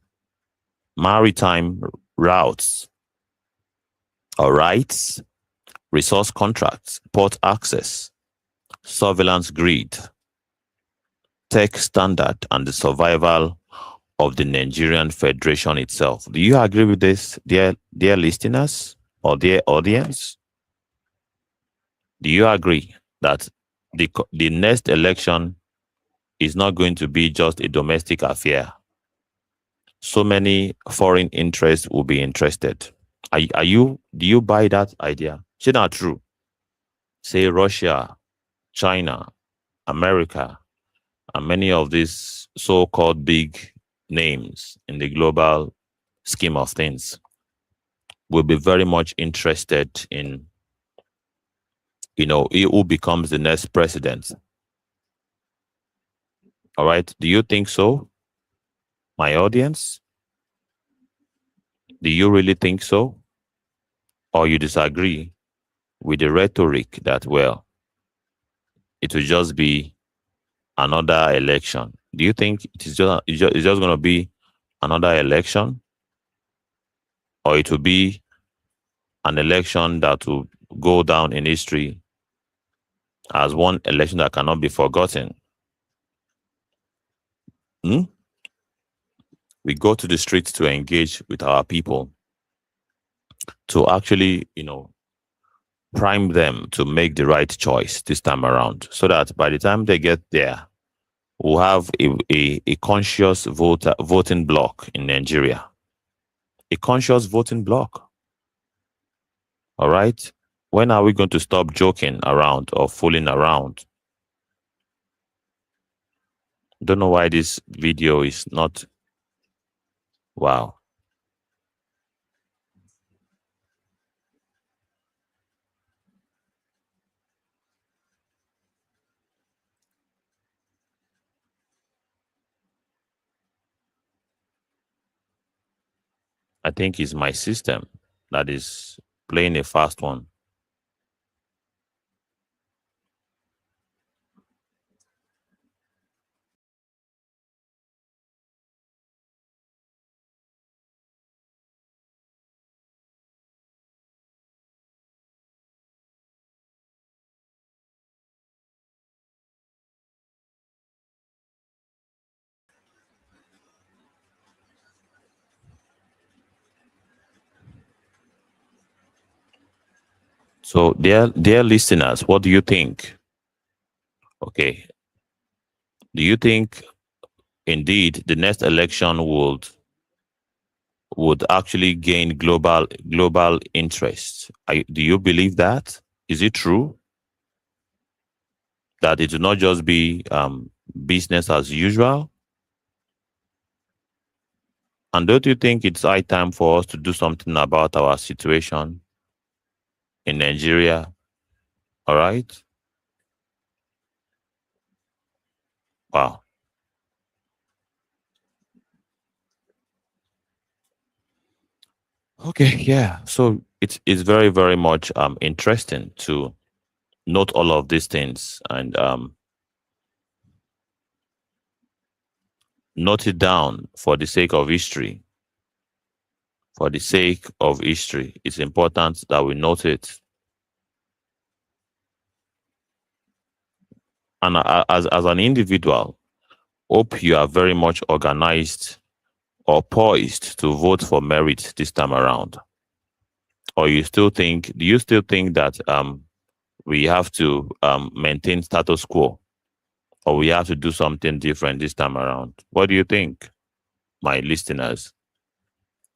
S1: maritime routes or rights, resource contracts, port access, surveillance grid, tech standard, and the survival of the Nigerian Federation itself. Do you agree with this, dear listeners or dear audience? Do you agree that the next election is not going to be just a domestic affair? So many foreign interests will be interested. Do you buy that idea? Is it not true? Say Russia, China, America, and many of these so-called big names in the global scheme of things will be very much interested in, who becomes the next president. All right. Do you think so, my audience? Do you really think so? Or you disagree with the rhetoric that, well, it will just be another election? Do you think it's just going to be another election? Or it will be an election that will go down in history as one election that cannot be forgotten? Hmm? We go to the streets to engage with our people, to actually, prime them to make the right choice this time around, so that by the time they get there, we'll have a conscious voting block in Nigeria. A conscious voting block. All right? When are we going to stop joking around or fooling around? Don't know why this video is not. Wow. I think it's my system that is playing a fast one. So, dear listeners, what do you think? Okay. Do you think indeed the next election would actually gain global interest? Do you believe that? Is it true that it will not just be business as usual? And don't you think it's high time for us to do something about our situation in Nigeria? All right. Wow. Okay. Yeah. So it's very, very much interesting to note all of these things and note it down for the sake of history. For the sake of history, it's important that we note it. And as an individual, hope you are very much organized or poised to vote for merit this time around. Or do you still think that we have to maintain status quo, or we have to do something different this time around? What do you think, my listeners?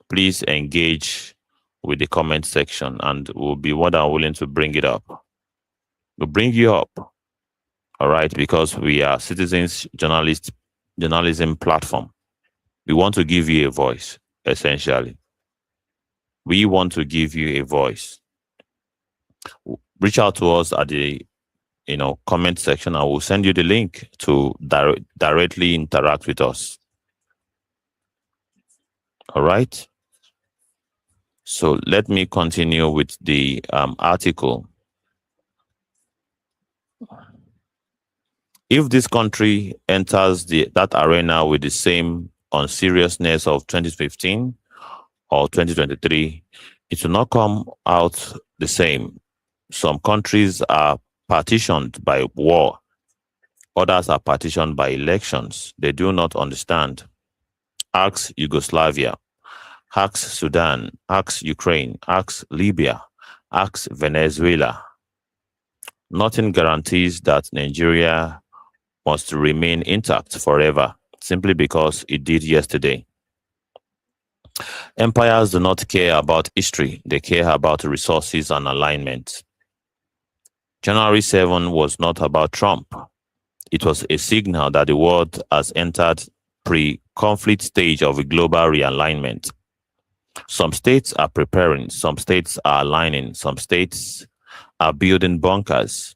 S1: Please engage with the comment section and we'll be more than willing to bring it up. We'll bring you up, all right, because we are citizens journalism platform. We want to give you a voice, essentially. We want to give you a voice. Reach out to us at the comment section. I will send you the link to directly interact with us. All right. So let me continue with the article. If this country enters that arena with the same unseriousness of 2015 or 2023, it will not come out the same. Some countries are partitioned by war. Others are partitioned by elections. They do not understand. Ask Yugoslavia, ask Sudan, ask Ukraine, ask Libya, ask Venezuela. Nothing guarantees that Nigeria must remain intact forever, simply because it did yesterday. Empires do not care about history, they care about resources and alignment. January 7 was not about Trump. It was a signal that the world has entered pre-conflict stage of a global realignment. Some states are preparing, some states are aligning, some states are building bunkers.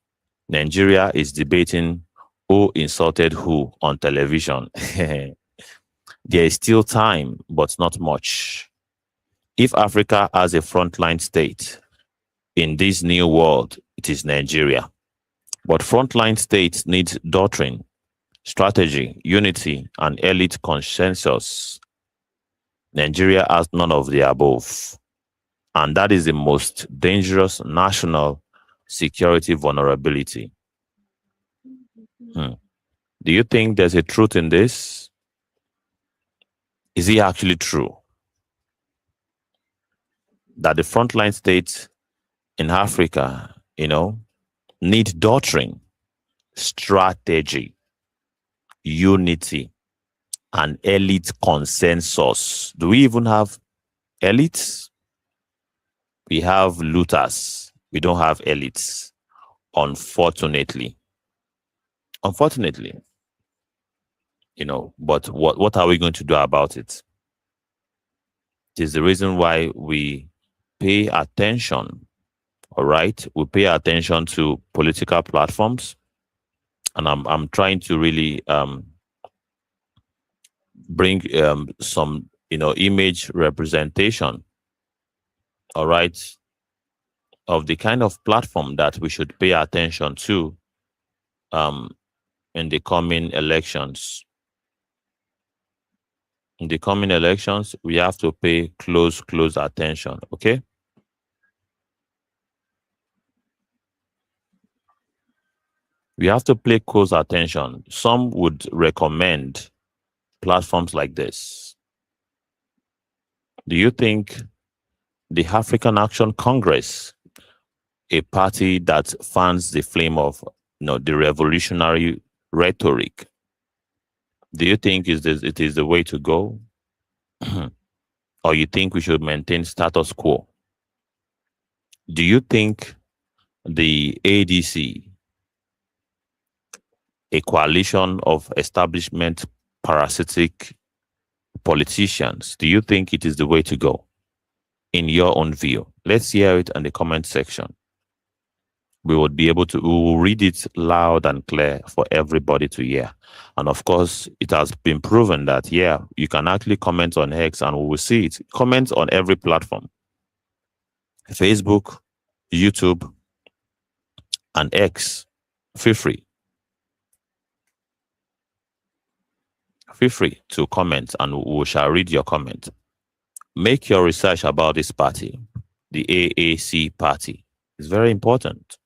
S1: Nigeria is debating who insulted who on television. There is still time, but not much. If Africa has a frontline state in this new world, it is Nigeria. But frontline states need doctrine, strategy, unity, and elite consensus. Nigeria has none of the above. And that is the most dangerous national security vulnerability. Do you think there's a truth in this? Is it actually true that the frontline states in Africa, need doctrine, strategy, unity, and elite consensus? Do we even have elites? We have looters. We don't have elites, unfortunately. Unfortunately. But what are we going to do about it? It is the reason why we pay attention, all right? We pay attention to political platforms. And I'm trying to really bring some image representation, all right, of the kind of platform that we should pay attention to in the coming elections. In the coming elections, we have to pay close attention, okay? We have to pay close attention. Some would recommend platforms like this. Do you think the African Action Congress, a party that fans the flame of the revolutionary rhetoric, do you think it is the way to go? Or you think we should maintain status quo? Do you think the ADC, a coalition of establishment parasitic politicians, do you think it is the way to go in your own view? Let's hear it in the comment section. We will read it loud and clear for everybody to hear. And of course, it has been proven that, yeah, you can actually comment on X and we will see it. Comment on every platform: Facebook, YouTube, and X. Feel free. Feel free to comment and we shall read your comment. Make your research about this party, the AAC party. It's very important.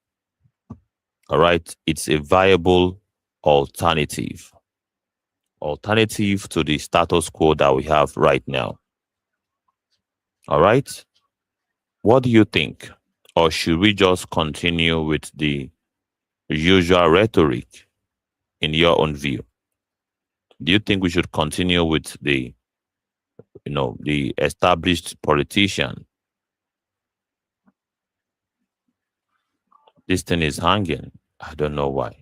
S1: All right. It's a viable alternative to the status quo that we have right now. All right. What do you think? Or should we just continue with the usual rhetoric in your own view? Do you think we should continue with the established politician? This thing is hanging. I don't know why.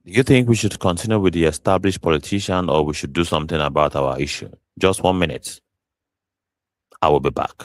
S1: Do you think we should continue with the established politician or we should do something about our issue? Just 1 minute. I will be back.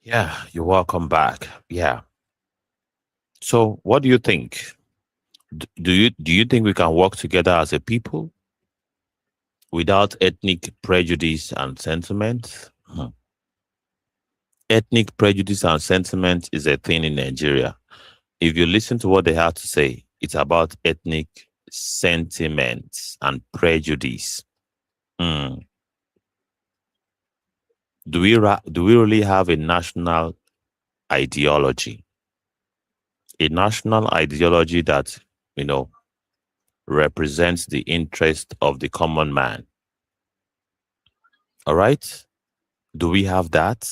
S1: Yeah, you're welcome back. Yeah. So, what do you think? Do you think we can work together as a people without ethnic prejudice and sentiment? Ethnic prejudice and sentiment is a thing in Nigeria. If you listen to what they have to say, it's about ethnic sentiments and prejudice. Hmm. Do we really have a national ideology? A national ideology that, represents the interest of the common man. All right? Do we have that?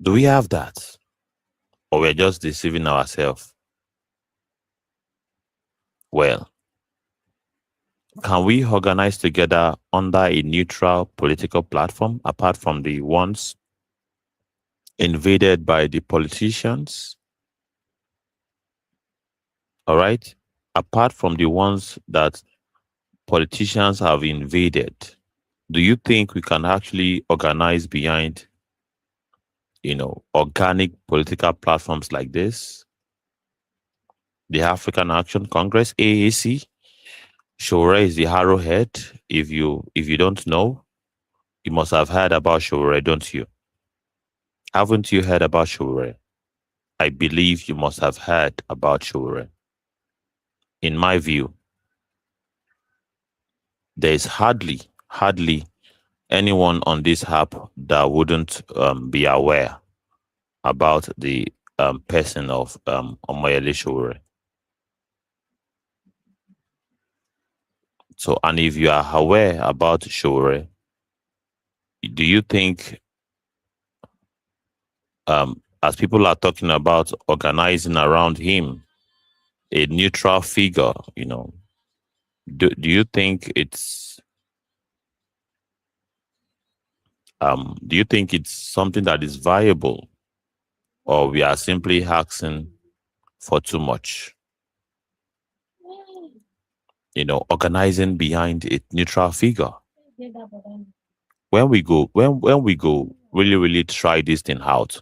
S1: Do we have that? Or we're just deceiving ourselves? Well, can we organize together under a neutral political platform apart from the ones invaded by the politicians? All right? Apart from the ones that politicians have invaded, do you think we can actually organize behind, organic political platforms like this? The African Action Congress, AAC, Showore is the arrowhead. If you don't know, you must have heard about Showore, don't you? Haven't you heard about Showore? I believe you must have heard about Showore. In my view, there is hardly anyone on this app that wouldn't be aware about the person of Omoyele Showore. So, and if you are aware about Showore, do you think, as people are talking about organizing around him, a neutral figure, do you think it's something that is viable, or we are simply asking for too much? Organizing behind a neutral figure. When we go really, really try this thing out,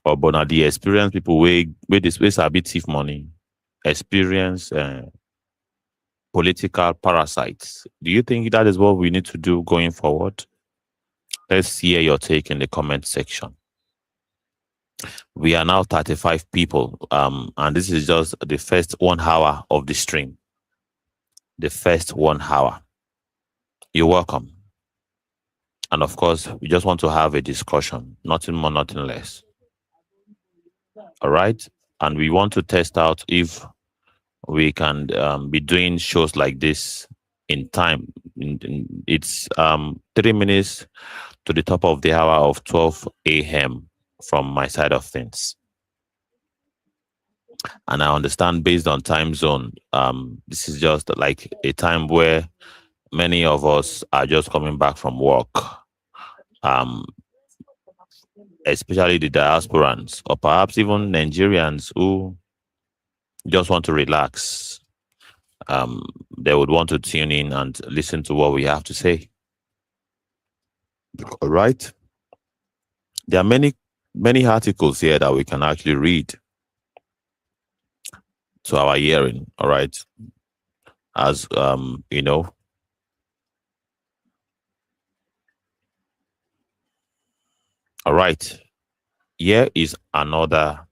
S1: or but the experienced people where this place a bit thief money, experience political parasites. Do you think that is what we need to do going forward? Let's hear your take in the comment section. We are now 35 people, and this is just the first 1 hour of the stream. the first 1 hour. You're welcome. And of course, we just want to have a discussion, nothing more, nothing less. All right. And we want to test out if we can be doing shows like this in time. It's 3 minutes to the top of the hour of 12 a.m. from my side of things. And I understand based on time zone, this is just like a time where many of us are just coming back from work, especially the diasporans or perhaps even Nigerians who just want to relax. They would want to tune in and listen to what we have to say. All right. There are many articles here that we can actually read to our hearing. All right. As you know. All right. Here is another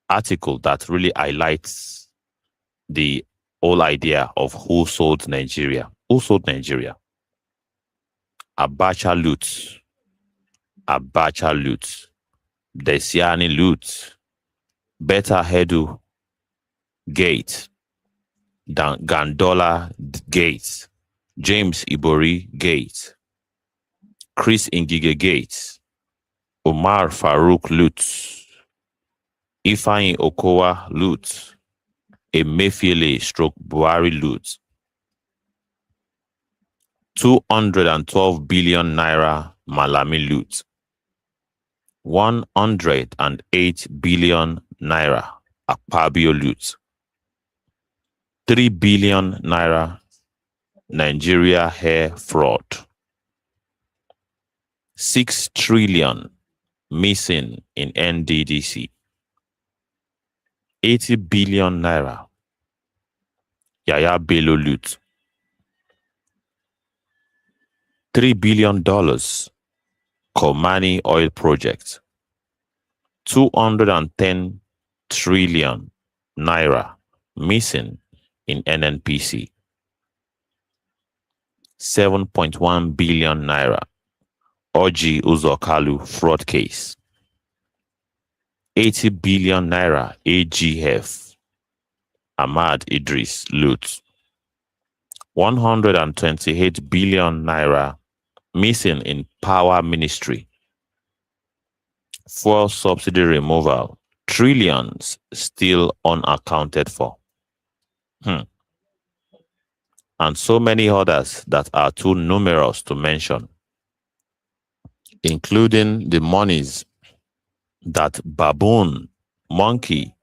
S1: article that really highlights the whole idea of who sold Nigeria. Who sold Nigeria? Abacha loot. Abacha loot. Desiani loot. Beta Hedu gate. Gandola gate. James Ibori gate. Chris Ngige gate. Omar Farouk loot. Ifeanyi Okowa loot. Emefiele stroke Buhari loot. 212 billion naira Malami loot. 108 billion naira Akpabio loot. 3 billion naira Nigeria hair fraud. 6 trillion missing in NDDC. 80 billion naira Yaya Bello loot. $3 billion Komani oil project. 210 trillion naira missing in NNPC. 7.1 billion naira Oji Uzokalu fraud case. 80 billion naira AGF Ahmad Idris loot. 128 billion naira missing in power ministry. Fuel subsidy removal. Trillions still unaccounted for. And so many others that are too numerous to mention, including the monies that baboon, monkey,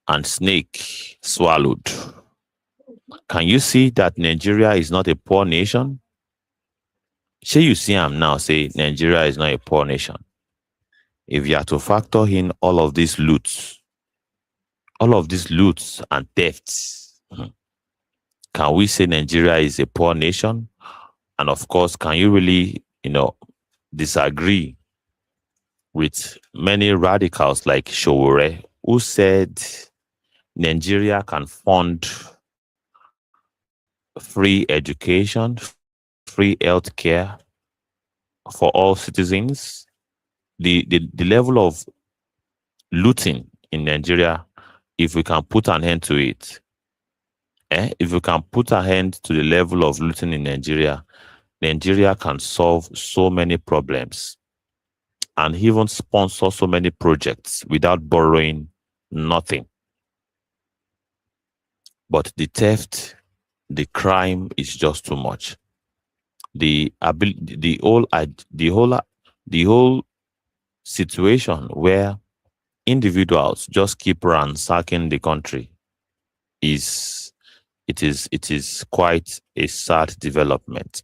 S1: and snake swallowed. Can you see that Nigeria is not a poor nation? Shall you see him now say Nigeria is not a poor nation? If you are to factor in all of these loots and thefts, can we say Nigeria is a poor nation? And of course, can you really, disagree with many radicals like Showore, who said Nigeria can fund free education, free health care for all citizens? The level of looting in Nigeria, if we can put an end to it, if we can put an end to the level of looting in Nigeria, Nigeria can solve so many problems and even sponsor so many projects without borrowing nothing. But the theft, the crime is just too much. The whole situation where individuals just keep ransacking the country is quite a sad development.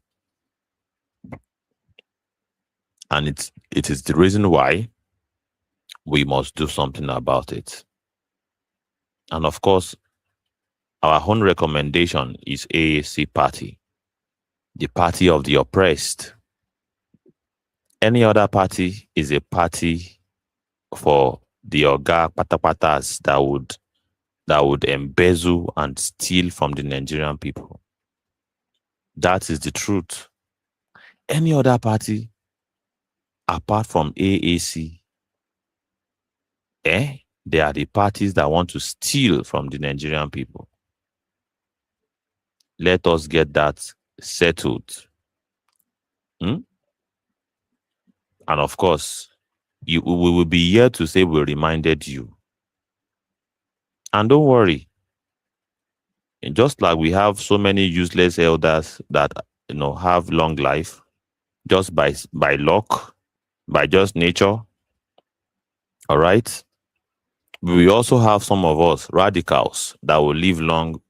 S1: And it is the reason why we must do something about it. And of course, our own recommendation is AAC Party, the party of the oppressed. Any other party is a party for the Oga Patapatas that would embezzle and steal from the Nigerian people. That is the truth. Any other party apart from AAC, they are the parties that want to steal from the Nigerian people. Let us get that settled. Hmm? And of course, we will be here to say we reminded you. And don't worry, just like we have so many useless elders that have long life, just by luck, by just nature. All right. We also have some of us radicals that will live long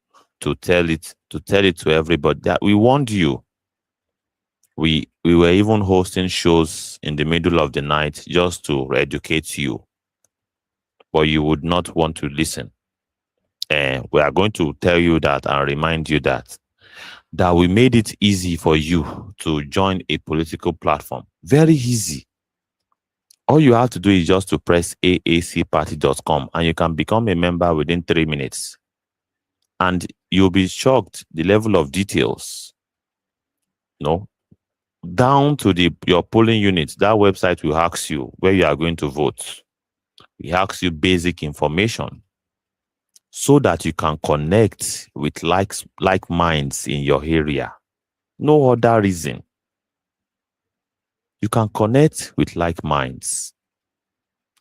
S1: to tell it to everybody that we warned you. We were even hosting shows in the middle of the night just to educate you, but you would not want to listen. And we are going to tell you that and remind you that we made it easy for you to join a political platform. Very easy. All you have to do is just to press aacparty.com and you can become a member within 3 minutes. And you'll be shocked the level of details, down to your polling unit. That website will ask you where you are going to vote. It asks you basic information so that you can connect with like minds in your area. No other reason. You can connect with like minds.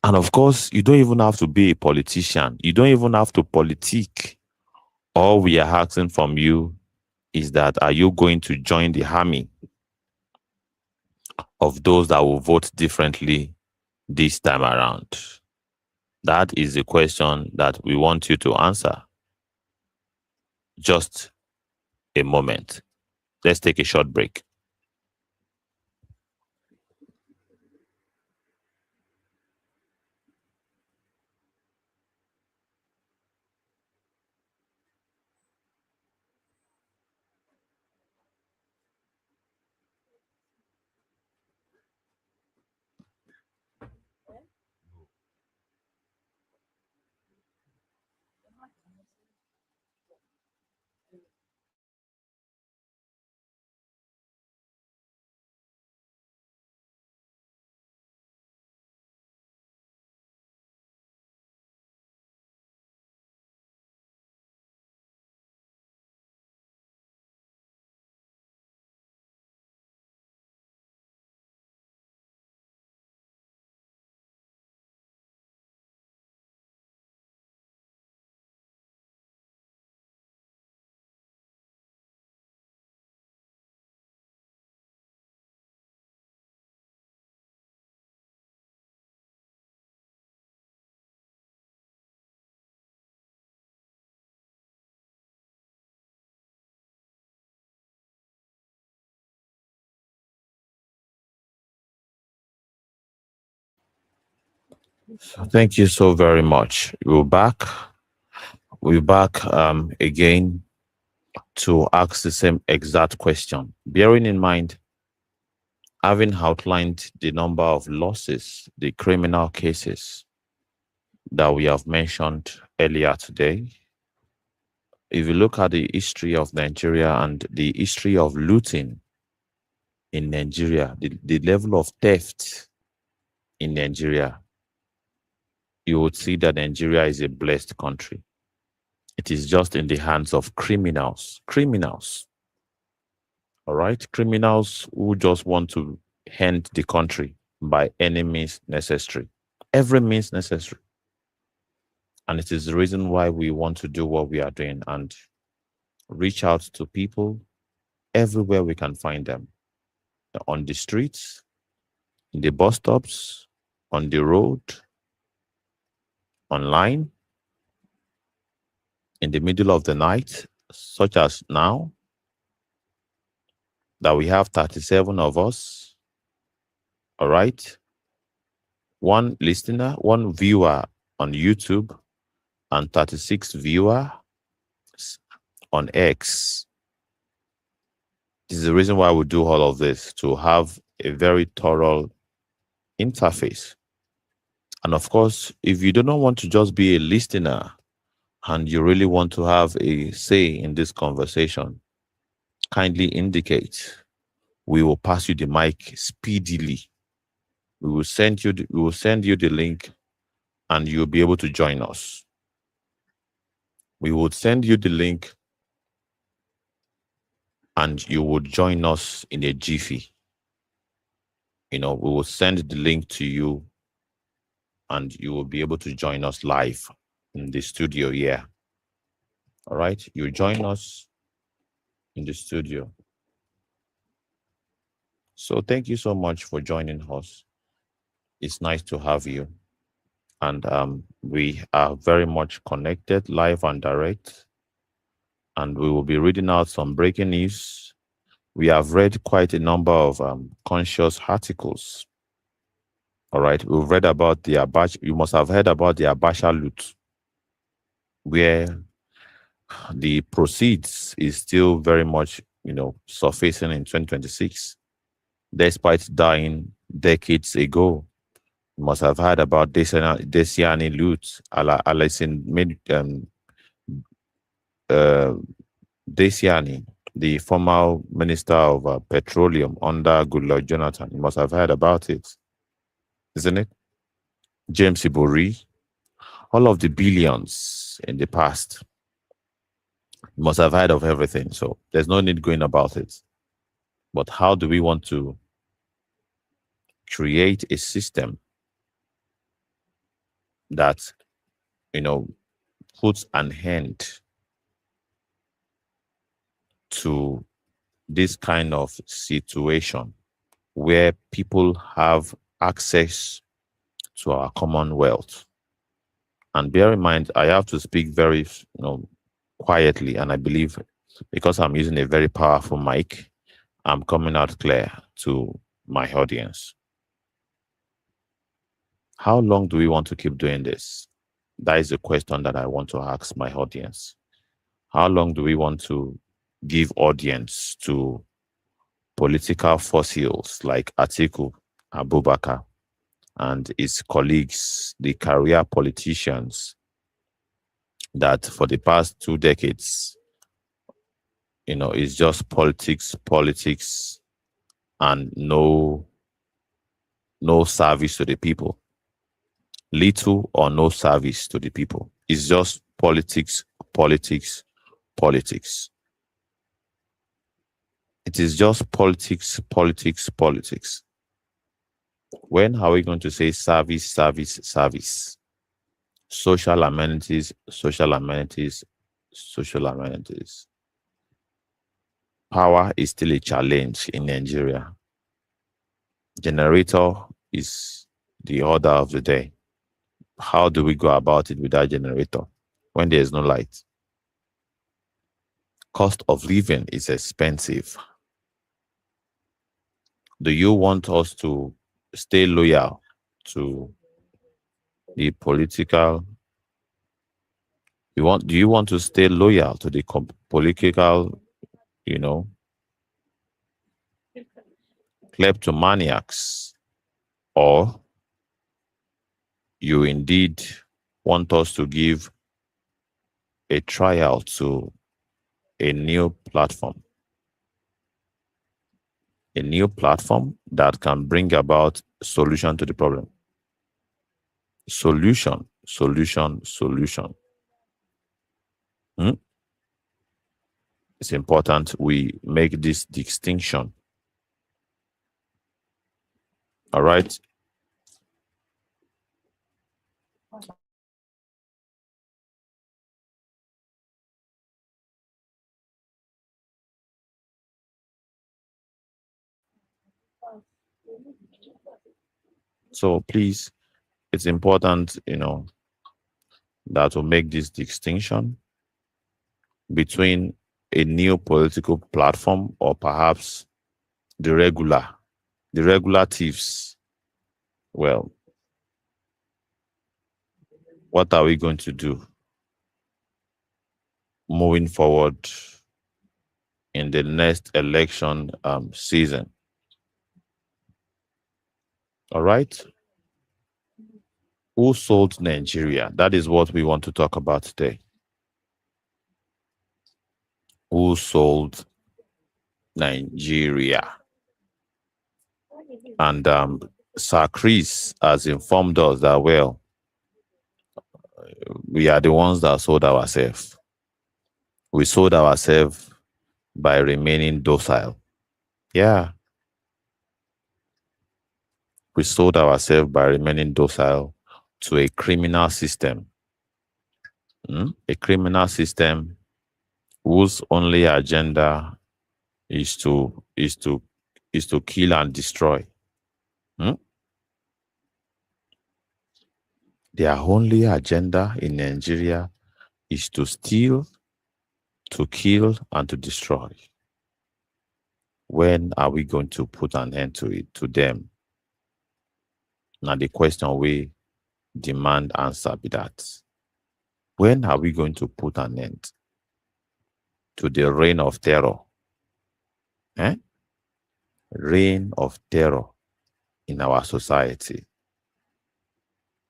S1: And of course, you don't even have to be a politician. You don't even have to politique. All we are asking from you is that, are you going to join the army of those that will vote differently this time around? That is the question that we want you to answer. Just a moment. Let's take a short break. So thank you so very much. We're back again to ask the same exact question. Bearing in mind, having outlined the number of losses, the criminal cases that we have mentioned earlier today, if you look at the history of Nigeria and the history of looting in Nigeria, the level of theft in Nigeria, you would see that Nigeria is a blessed country. It is just in the hands of criminals. Criminals. All right? Criminals who just want to end the country by any means necessary. Every means necessary. And it is the reason why we want to do what we are doing and reach out to people everywhere we can find them. On the streets, in the bus stops, on the road, online, in the middle of the night, such as now, that we have 37 of us. All right. One listener, one viewer on YouTube, and 36 viewers on X. This is the reason why we do all of this, to have a very thorough interface. And of course, if you do not want to just be a listener and you really want to have a say in this conversation, kindly indicate. We will pass you the mic speedily. We will send you the link and you'll be able to join us. We would send you the link and you would join us in a jiffy. We will send the link to you and you will be able to join us live in the studio here. All right. You join us in the studio. So thank you so much for joining us. It's nice to have you. And we are very much connected, live and direct. And we will be reading out some breaking news. We have read quite a number of conscious articles. All right. We've read about the Abacha. You must have heard about the Abacha loot, where the proceeds is still very much, surfacing in 2026, despite dying decades ago. You must have heard about Desiani loot. Alison made Desiani, the former minister of petroleum under Goodluck Jonathan. You must have heard about it, isn't it? James Ibori, all of the billions in the past. You must have heard of everything. So there's no need going about it. But how do we want to create a system that, puts an end to this kind of situation where people have access to our commonwealth? And bear in mind, I have to speak very, quietly, and I believe because I'm using a very powerful mic, I'm coming out clear to my audience. How long do we want to keep doing this? That is a question that I want to ask my audience. How long do we want to give audience to political fossils like Atiku Abubakar and his colleagues, the career politicians that for the past 2 decades, it's just politics, and no service to the people, little or no service to the people. It's just politics. It is just politics. When are we going to say service? Social amenities. Power is still a challenge in Nigeria. Generator is the order of the day. How do we go about it without generator when there is no light? Cost of living is expensive. Do you want us to stay loyal to the political? Do you want to stay loyal to the political, kleptomaniacs, or you indeed want us to give a trial to a new platform? A new platform that can bring about solution to the problem. Solution. It's important we make this distinction. All right. So please, it's important, that we make this distinction between a new political platform or perhaps the regular thieves. Well, what are we going to do moving forward in the next election season? All right. Who sold Nigeria? That is what we want to talk about today. Who sold Nigeria. And Sir Chris has informed us that, well, we are the ones that sold ourselves. We sold ourselves by remaining docile. Yeah. We sold ourselves by remaining docile to a criminal system. A criminal system whose only agenda is to kill and destroy. Their only agenda in Nigeria is to steal, to kill, and to destroy. When are we going to put an end to it, to them? Now the question we demand answer be that. When are we going to put an end to the reign of terror? Reign of terror in our society?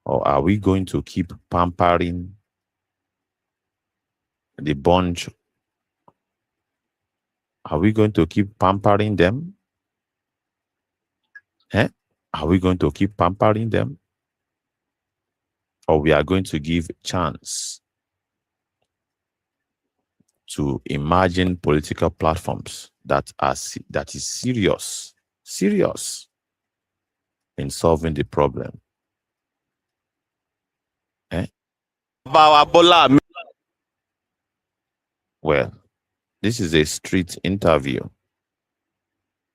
S1: Or are we going to keep pampering the bunch? Are we going to keep pampering them? Are we going to keep pampering them? Or we are going to give chance to emerging political platforms that is serious in solving the problem? Well, this is a street interview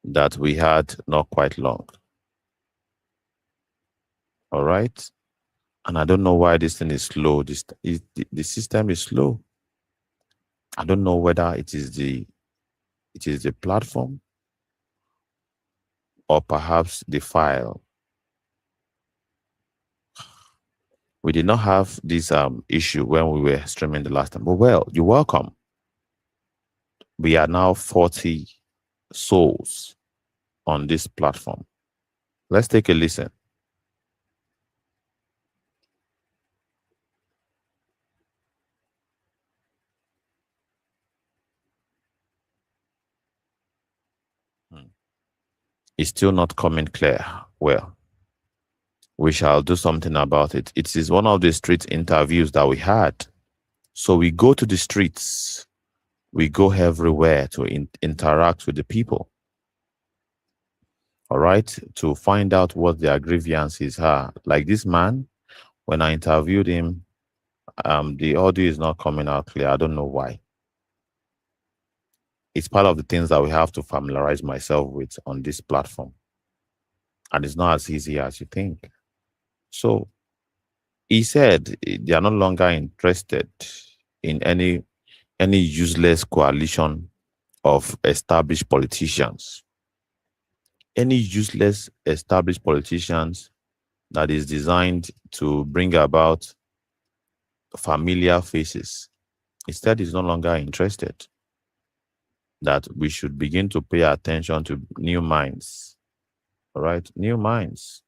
S1: that we had not quite long. All right. And I don't know why this thing is slow. The system is slow. I don't know whether it is the platform or perhaps the file. We did not have this issue when we were streaming the last time. But well, you're welcome. We are now 40 souls on this platform. Let's take a listen. It's still not coming clear. Well, we shall do something about it. It is one of the street interviews that we had. So we go to the streets. We go everywhere to interact with the people. All right, to find out what their grievances are. Like this man, when I interviewed him, the audio is not coming out clear. I don't know why. It's part of the things that we have to familiarize myself with on this platform. And it's not as easy as you think. So he said they are no longer interested in any useless coalition of established politicians. Any useless established politicians that is designed to bring about familiar faces. Instead, he's no longer interested. That we should begin to pay attention to new minds. All right, new minds.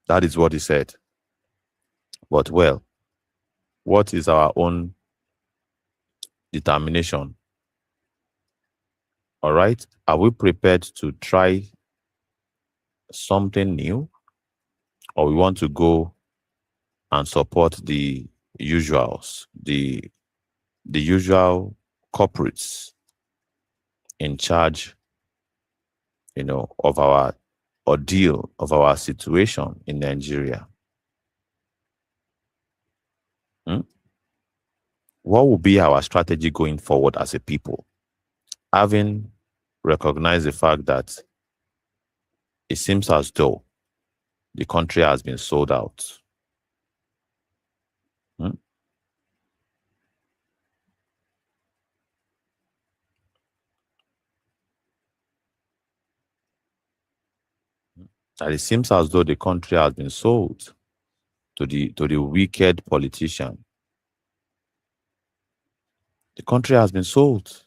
S1: That is what he said. But well, what is our own determination? All right, are we prepared to try something new, or we want to go and support the usuals, the usual corporates in charge, of our ordeal, of our situation in Nigeria? What will be our strategy going forward as a people, having recognized the fact that it seems as though the country has been sold out? That it seems as though the country has been sold to the wicked politician. The country has been sold.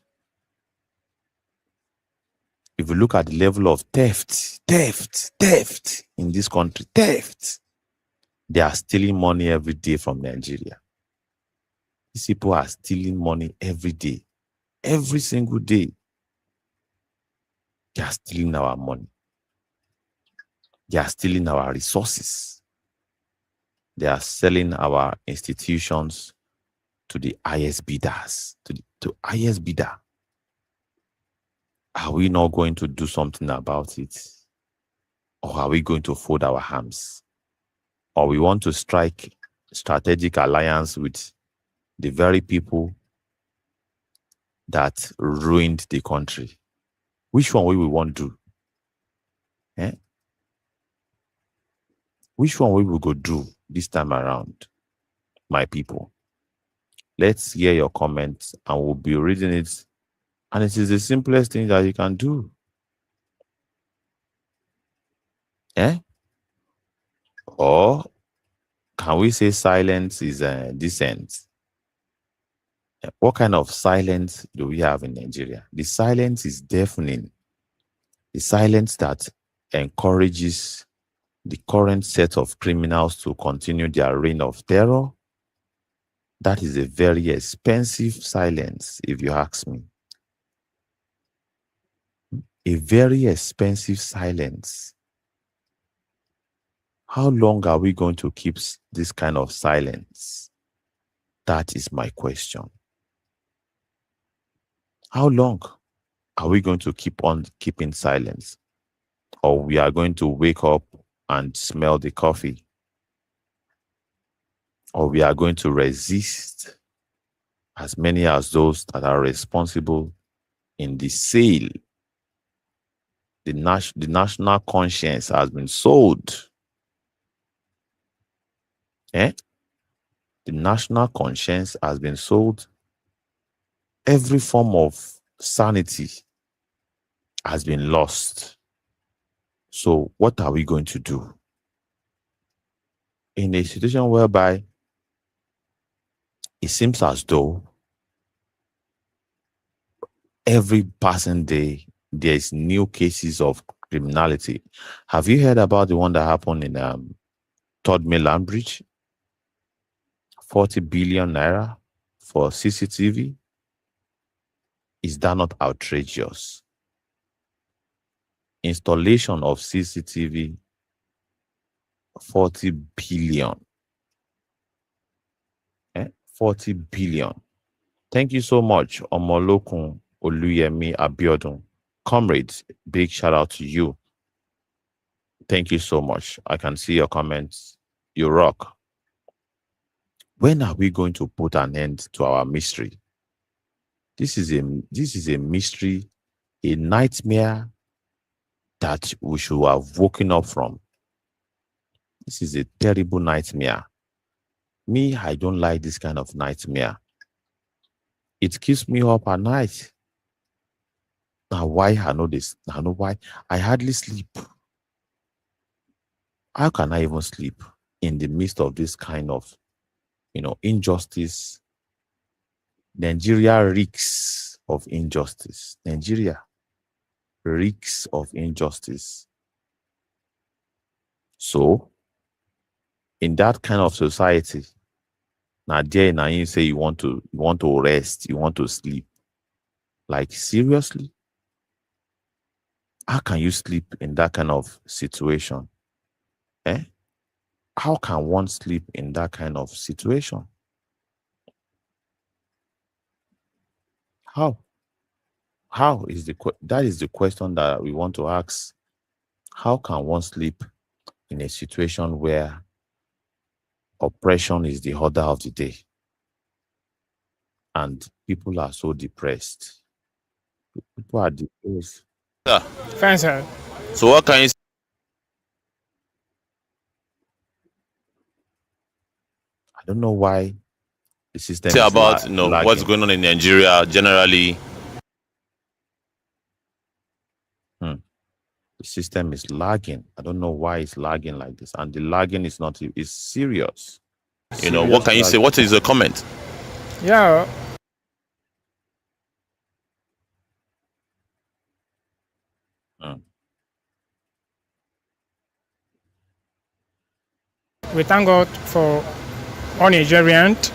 S1: If you look at the level of theft in this country, they are stealing money every day from Nigeria. These people are stealing money every day. Every single day. They are stealing our money. They are stealing our resources. They are selling our institutions to the highest bidders, to highest bidder. Are we not going to do something about it? Or are we going to fold our arms? Or we want to strike strategic alliance with the very people that ruined the country? Which one we will want to do? Eh? Which one we will go do this time around, my people? Let's hear your comments and we'll be reading it. And it is the simplest thing that you can do. Eh? Or can we say silence is dissent? What kind of silence do we have in Nigeria? The silence is deafening. The silence that encourages the current set of criminals to continue their reign of terror. That is a very expensive silence, if you ask me. A very expensive silence. How long are we going to keep this kind of silence? That is my question. How long are we going to keep on keeping silence? Or we are going to wake up and smell the coffee? Or we are going to resist as many as those that are responsible in the sale? The national conscience has been sold. The national conscience has been sold. Every form of sanity has been lost. So what are we going to do? In a situation whereby it seems as though every passing day there's new cases of criminality. Have you heard about the one that happened in Third Mainland Bridge? 40 billion naira for CCTV? Is that not outrageous? Installation of CCTV, 40 billion. 40 billion. Thank you so much, Omolokun Oluyemi Abiodun. Comrades, big shout out to you. Thank you so much. I can see your comments. You rock. When are we going to put an end to our mystery? This is a mystery, a nightmare that we should have woken up from. This is a terrible nightmare. Me, I don't like this kind of nightmare. It keeps me up at night. Now, why I know this? I know why. I hardly sleep. How can I even sleep in the midst of this kind of, injustice? Nigeria reeks of injustice. Nigeria reeks of injustice. So, in that kind of society, now you say you want to rest, you want to sleep. Like, seriously? How can you sleep in that kind of situation? How can one sleep in that kind of situation? How? That is the question that we want to ask. How can one sleep in a situation where oppression is the order of the day and people are so depressed? People are depressed.
S2: Yeah.
S3: Fine, sir.
S2: So what can you
S1: I don't know why the system
S2: say
S1: is
S2: about what's
S1: lagging.
S2: going on in Nigeria generally?
S1: The system is lagging. I don't know why it's lagging like this. And the lagging is not, it's serious.
S2: What can you say? What is the comment?
S3: Yeah, we thank God for all Nigerians.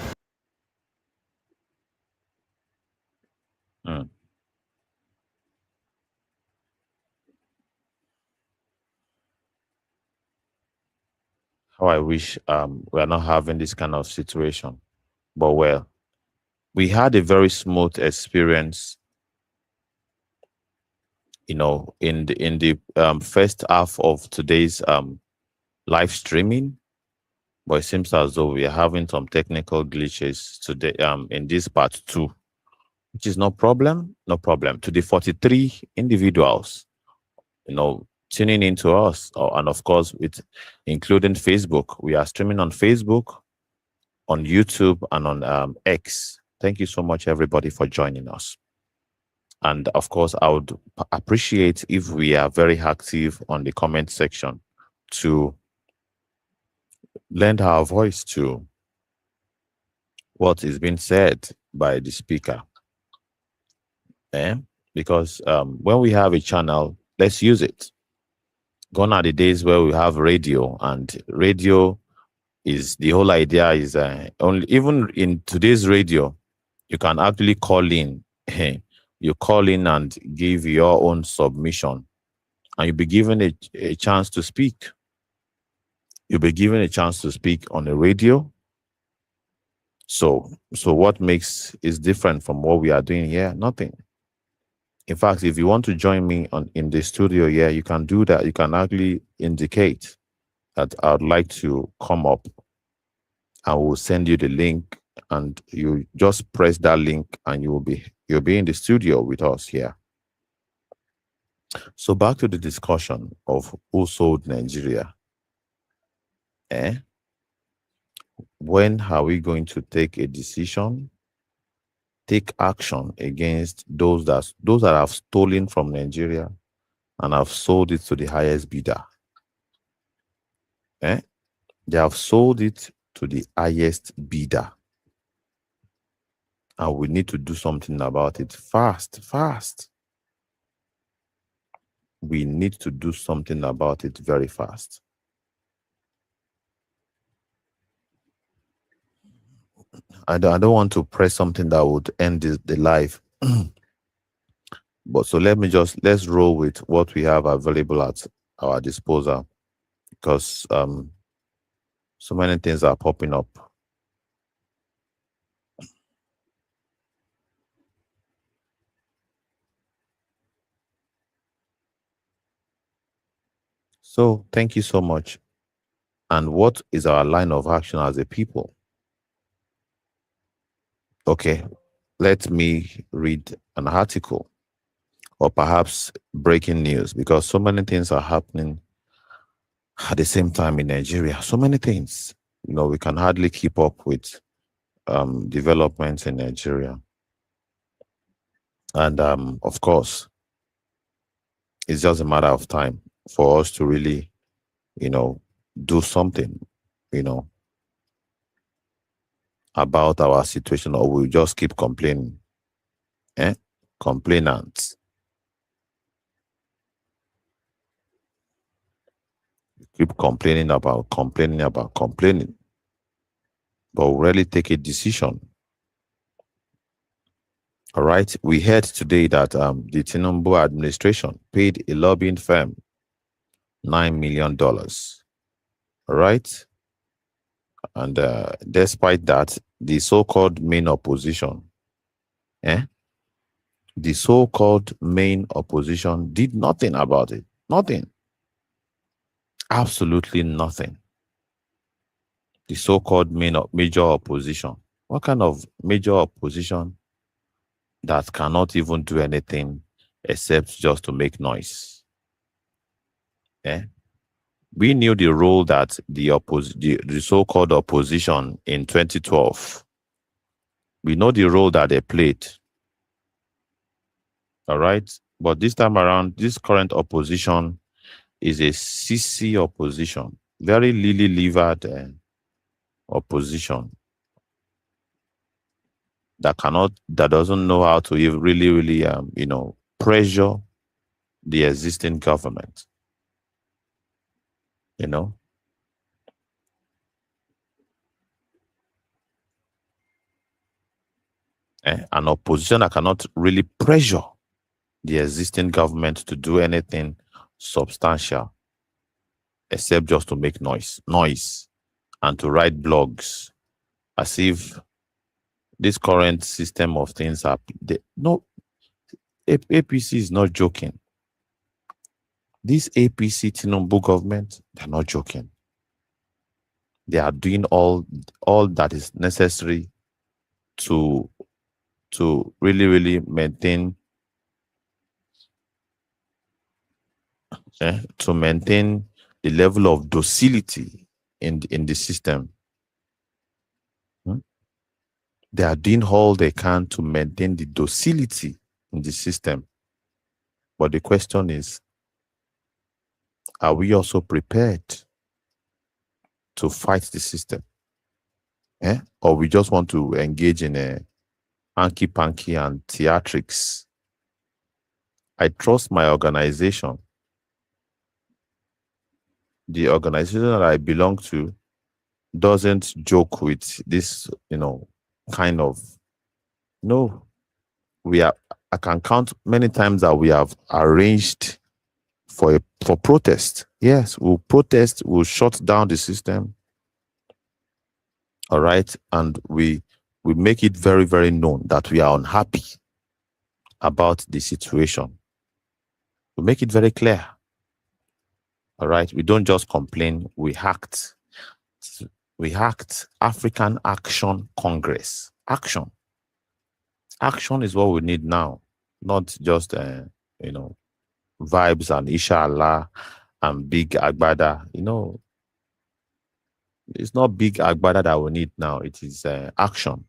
S1: how I wish we are not having this kind of situation. But well, we had a very smooth experience, in the first half of today's live streaming. But it seems as though we are having some technical glitches today in this part 2, which is no problem. To the 43 individuals, tuning into us, and of course, with including Facebook. We are streaming on Facebook, on YouTube, and on X. Thank you so much, everybody, for joining us. And of course, I would appreciate if we are very active on the comment section to lend our voice to what is being said by the speaker. Because when we have a channel, let's use it. Gone are the days where we have radio, and radio is the whole idea is only, even in today's radio, you can actually call in. You call in and give your own submission, and you'll be given a chance to speak. You'll be given a chance to speak on the radio. So what makes is different from what we are doing here? Nothing. In fact, if you want to join me in the studio here, you can do that. You can actually indicate that I would like to come up. I will send you the link, and you just press that link, and you'll be in the studio with us here. So back to the discussion of who sold Nigeria. When are we going to take a decision, take action against those that have stolen from Nigeria and have sold it to the highest bidder? They have sold it to the highest bidder, and we need to do something about it fast. We need to do something about it very fast. I don't want to press something that would end the live. But so let's roll with what we have available at our disposal, because so many things are popping up. So thank you so much. And what is our line of action as a people? Okay, let me read an article, or perhaps breaking news, because so many things are happening at the same time in Nigeria. So many things, we can hardly keep up with developments in Nigeria. And of course, it's just a matter of time for us to really, do something, about our situation, or we'll just keep complaining. Complainants. Keep complaining, but we'll really take a decision. All right. We heard today that the Tinubu administration paid a lobbying firm $9 million. All right. And despite that, the so-called main opposition, the so-called main opposition did nothing about it. Nothing. Absolutely nothing. The so-called major opposition. What kind of major opposition that cannot even do anything except just to make noise? We knew the role that the so-called opposition in 2012. We know the role that they played. All right. But this time around, this current opposition is a sissy opposition, very lily-livered opposition that doesn't know how to really, pressure the existing government. An opposition that cannot really pressure the existing government to do anything substantial except just to make noise. and to write blogs as if this current system of things are no. APC is not joking. This APC Tinubu government, they're not joking. They are doing all that is necessary to really maintain to maintain the level of docility in the system. They are doing all they can to maintain the docility in the system. But the question is, are we also prepared to fight the system? Or we just want to engage in a hanky-panky and theatrics? I trust my organization. The organization that I belong to doesn't joke with this, kind of, no. I can count many times that we have arranged for protest. Yes, we'll protest, we'll shut down the system. All right. And we make it very, very known that we are unhappy about the situation. We make it very clear. All right. We don't just complain, we act. We act. African Action Congress. Action. Action is what we need now, not just, vibes and inshallah and big agbada. It's not big agbada that we need now. It is action.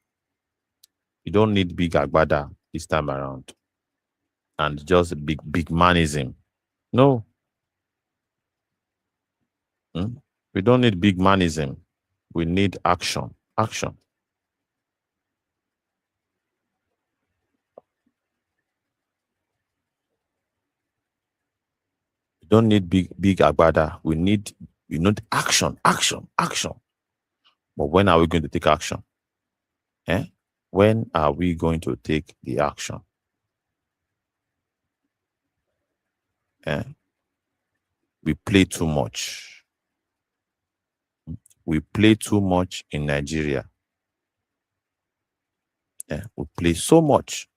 S1: You don't need big agbada this time around and just big manism. No. We don't need big manism. We need action. Action. We don't need big agbada. We need action. But when are we going to take action? When are we going to take the action? We play too much. We play too much in Nigeria. We play so much.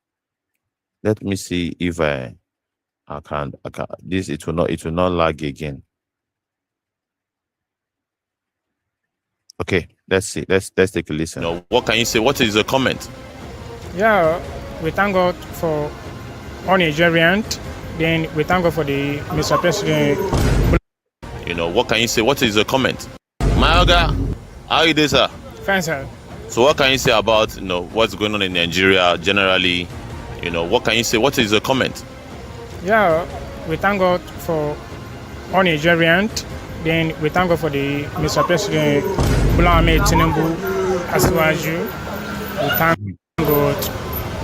S1: Let me see if I can. This it will not lag again. Okay, let's see. Let's take a listen.
S2: What can you say? What is the comment?
S3: Yeah, we thank God for all Nigerians. Then we thank God for the Mr. President.
S2: What can you say? What is the comment? Mayoga, how are you doing, sir?
S3: Fine, sir.
S2: So what can you say about what's going on in Nigeria generally? What can you say? What is the comment?
S3: Yeah, we thank God for all Nigerians. Then we thank God for the Mr. President Bola Ahmed Tinubu as well as you. We thank God.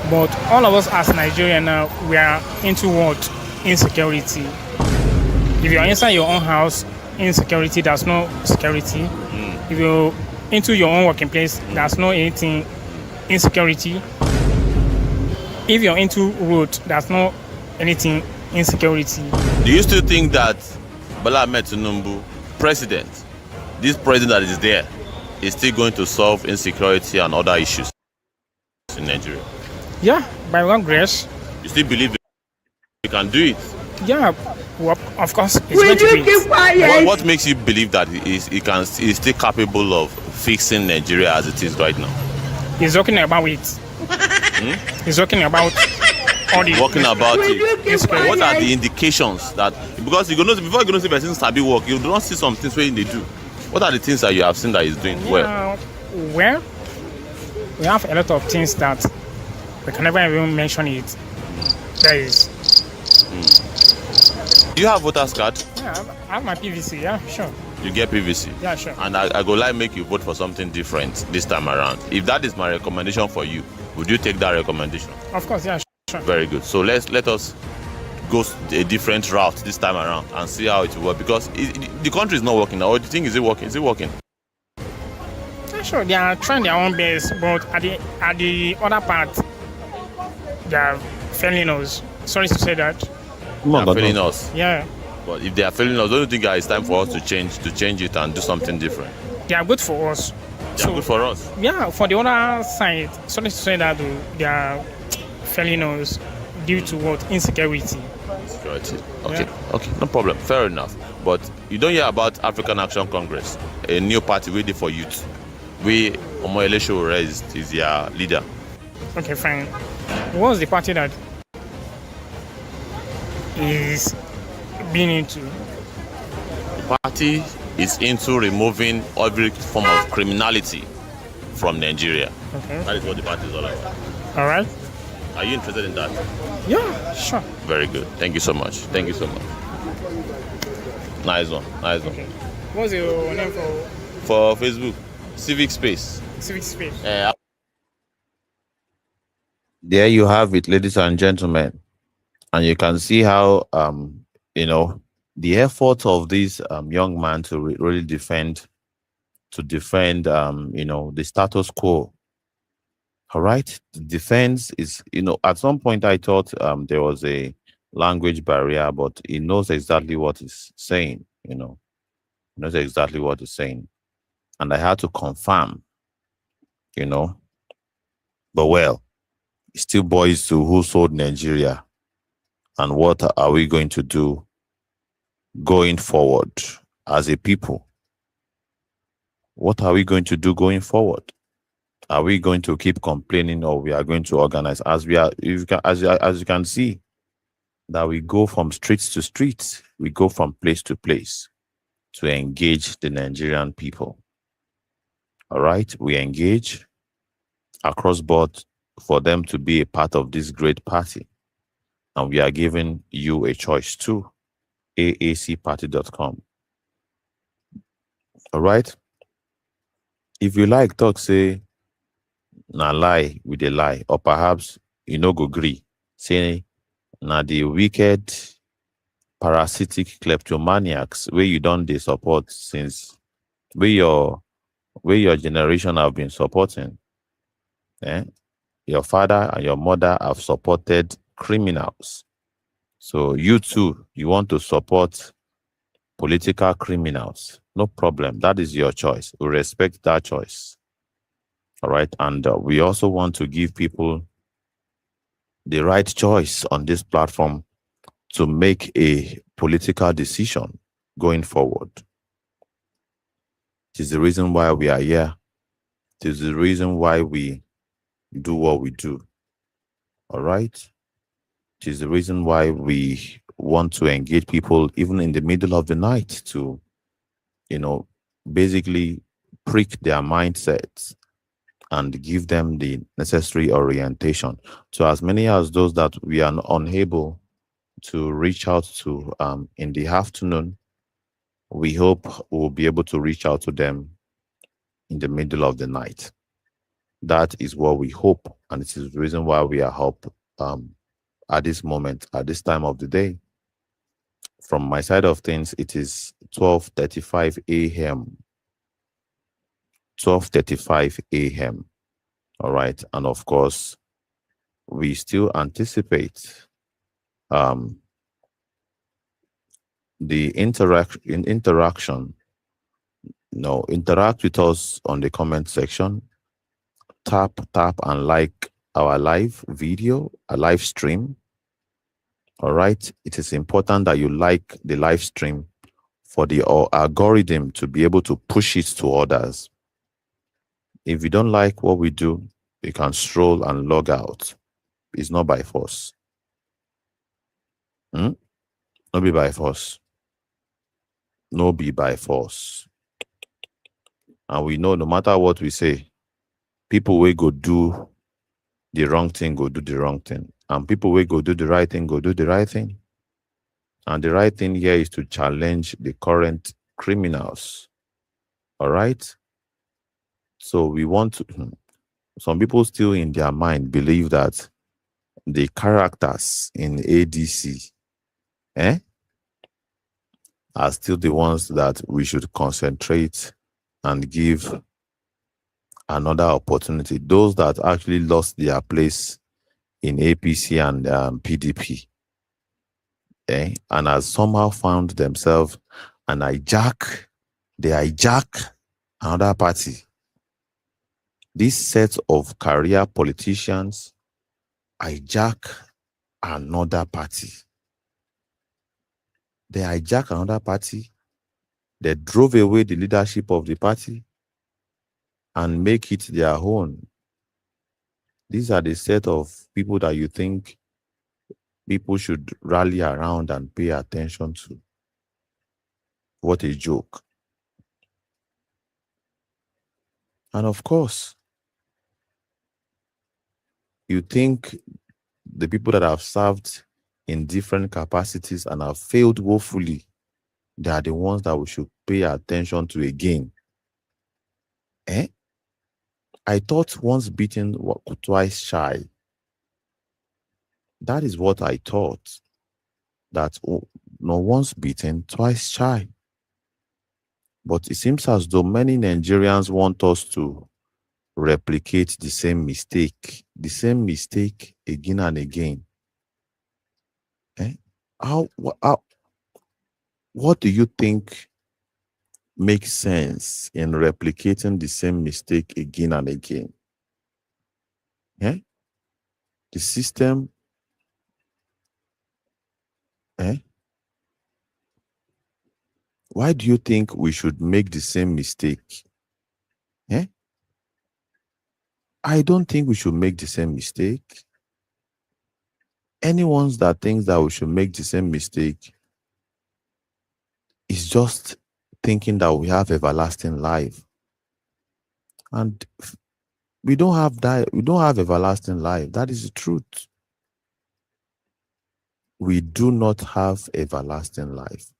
S3: But all of us as Nigerians now, we are into what? Insecurity. If you are inside your own house, insecurity, there's no security. If you're into your own working place, there's no anything insecurity. If you're into road, there's no anything insecurity.
S2: Do you still think that Bola Ahmed Tinubu, this president that is there, is still going to solve insecurity and other issues in Nigeria?
S3: Yeah, by God's grace.
S2: You still believe he can do it?
S3: Yeah, well, of course.
S2: What makes you believe that he's still capable of fixing Nigeria as it is right now?
S3: He's talking about it. He's talking about all the.
S2: Talking about it. What are the indications that because before you're going to see person sabi work, you don't see some things where they do. What are the things that you have seen that he's doing well?
S3: Well, we have a lot of things that we can never even mention it. There is.
S2: Do you have voter's card?
S3: Yeah, I have my PVC. Yeah, sure.
S2: You get PVC?
S3: Yeah, sure.
S2: And I go make you vote for something different this time around. If that is my recommendation for you, would you take that recommendation?
S3: Of course, yeah, sure.
S2: Very good. So let us go a different route this time around and see how it will work because the country is not working now. Or do you think is it working? Is it working?
S3: Yeah, sure. They are trying their own best, but at the other part, they are failing us. Sorry to say that.
S2: They are failing us.
S3: Yeah.
S2: But if they are failing us, don't you think it's time for us to change it and do something different?
S3: they are good for us.
S2: They are good for us.
S3: Yeah, for the other side, sorry to say that they are failing us due to what? Insecurity.
S2: Security. Okay, okay, no problem. Fair enough. But you don't hear about African Action Congress, a new party waiting for youth. We Omoyele Sowore is their leader.
S3: Okay, fine. What's the party that is being into?
S2: The party is into removing every form of criminality from Nigeria.
S3: Okay.
S2: That is what the party is all about.
S3: All right.
S2: Are you interested in that?
S3: Yeah, sure.
S2: Very good. Thank you so much. Thank you so much. Nice one. Nice one.
S3: Okay. What's your name
S2: For Facebook, Civic Space.
S3: Civic Space?
S1: There you have it, ladies and gentlemen, and you can see how the effort of this young man to really defend the status quo. All right, the defense is, at some point I thought there was a language barrier, but he knows exactly what he's saying. He knows exactly what he's saying, and I had to confirm. But well, it still boils to who sold Nigeria, and what are we going to do going forward as a people? What are we going to do going forward? Are we going to keep complaining, or we are going to organize? As you can see, that we go from streets to streets, we go from place to place to engage the Nigerian people. All right, we engage across board for them to be a part of this great party, and we are giving you a choice too. aacparty.com. All right. If you like talk, say na lie with a lie, or perhaps you no go agree, say na the wicked parasitic kleptomaniacs where you don't they support since where your generation have been supporting. Your father and your mother have supported criminals. So you too, you want to support political criminals. No problem. That is your choice. We respect that choice. All right. And we also want to give people the right choice on this platform to make a political decision going forward. It is the reason why we are here. It is the reason why we do what we do. All right. It is the reason why we want to engage people even in the middle of the night to, basically prick their mindsets and give them the necessary orientation. So as many as those that we are unable to reach out to in the afternoon, we hope we'll be able to reach out to them in the middle of the night. That is what we hope, and it is the reason why we are up at this moment, at this time of the day. From my side of things, it is 12:35 a.m. 12:35 a.m. All right, and of course, we still anticipate the interaction. Interact with us on the comment section. Tap and like our live video, a live stream. All right, it is important that you like the live stream for the algorithm to be able to push it to others. If you don't like what we do, you can stroll and log out. It's not by force. Not be by force. No be by force. And we know no matter what we say, people will go do the wrong thing, go do the wrong thing. And people will go do the right thing, go do the right thing. And the right thing here is to challenge the current criminals. All right? So we want to, some people still in their mind believe that the characters in ADC are still the ones that we should concentrate and give another opportunity. Those that actually lost their place in APC and PDP, and has somehow found themselves and they hijack another party. This set of career politicians hijack another party. They hijack another party. They drove away the leadership of the party and make it their own. These are the set of people that you think people should rally around and pay attention to. What a joke. And of course, you think the people that have served in different capacities and have failed woefully, they are the ones that we should pay attention to again. I thought once beaten, twice shy. That is what I thought. That once beaten, twice shy. But it seems as though many Nigerians want us to replicate the same mistake again and again. What do you think makes sense in replicating the same mistake again and again? The system. Why do you think we should make the same mistake? I don't think we should make the same mistake. Anyone that thinks that we should make the same mistake is just thinking that we have everlasting life. And we don't have that. We don't have everlasting life. That is the truth. We do not have everlasting life.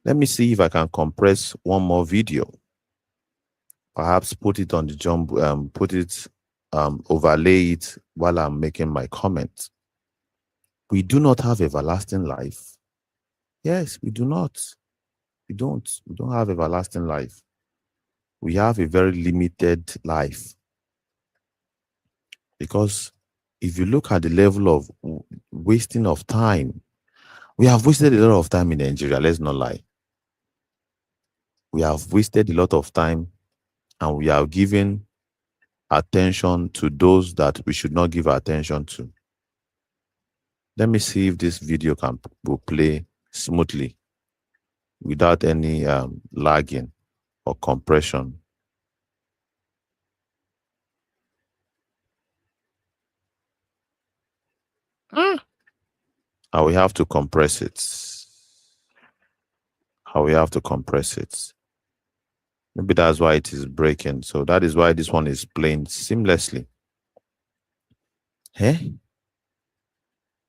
S1: Let me see if I can compress one more video. Perhaps put it on the jump, overlay it while I'm making my comment. We do not have everlasting life. Yes, we do not. We don't have everlasting life. We have a very limited life. Because if you look at the level of wasting of time, we have wasted a lot of time in Nigeria, let's not lie. We have wasted a lot of time and we are giving attention to those that we should not give attention to. Let me see if this video will play smoothly without any lagging or compression. And we have to compress it. Maybe that's why it is breaking. So that is why this one is playing seamlessly.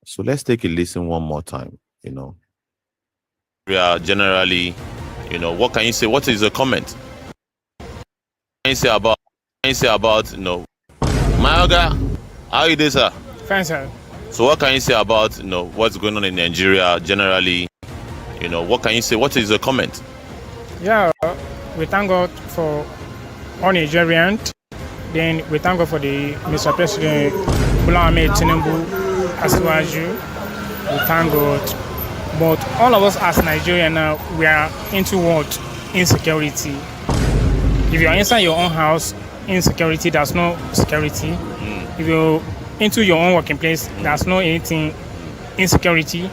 S1: So let's take a listen one more time,
S2: We are generally, what can you say? What is the comment? What can you say about, Mayoga, how are you doing, sir?
S3: Fine, sir.
S2: So what can you say about, what's going on in Nigeria generally? What can you say? What is the comment?
S3: Yeah, we thank God for all Nigerians. Then we thank God for the Mr. President Bola Ahmed Tinubu Asiwaju. We thank God. But all of us as Nigerians now, we are into what? Insecurity. If you are inside your own house, insecurity, there's no security. If you're into your own working place, there's no anything insecurity.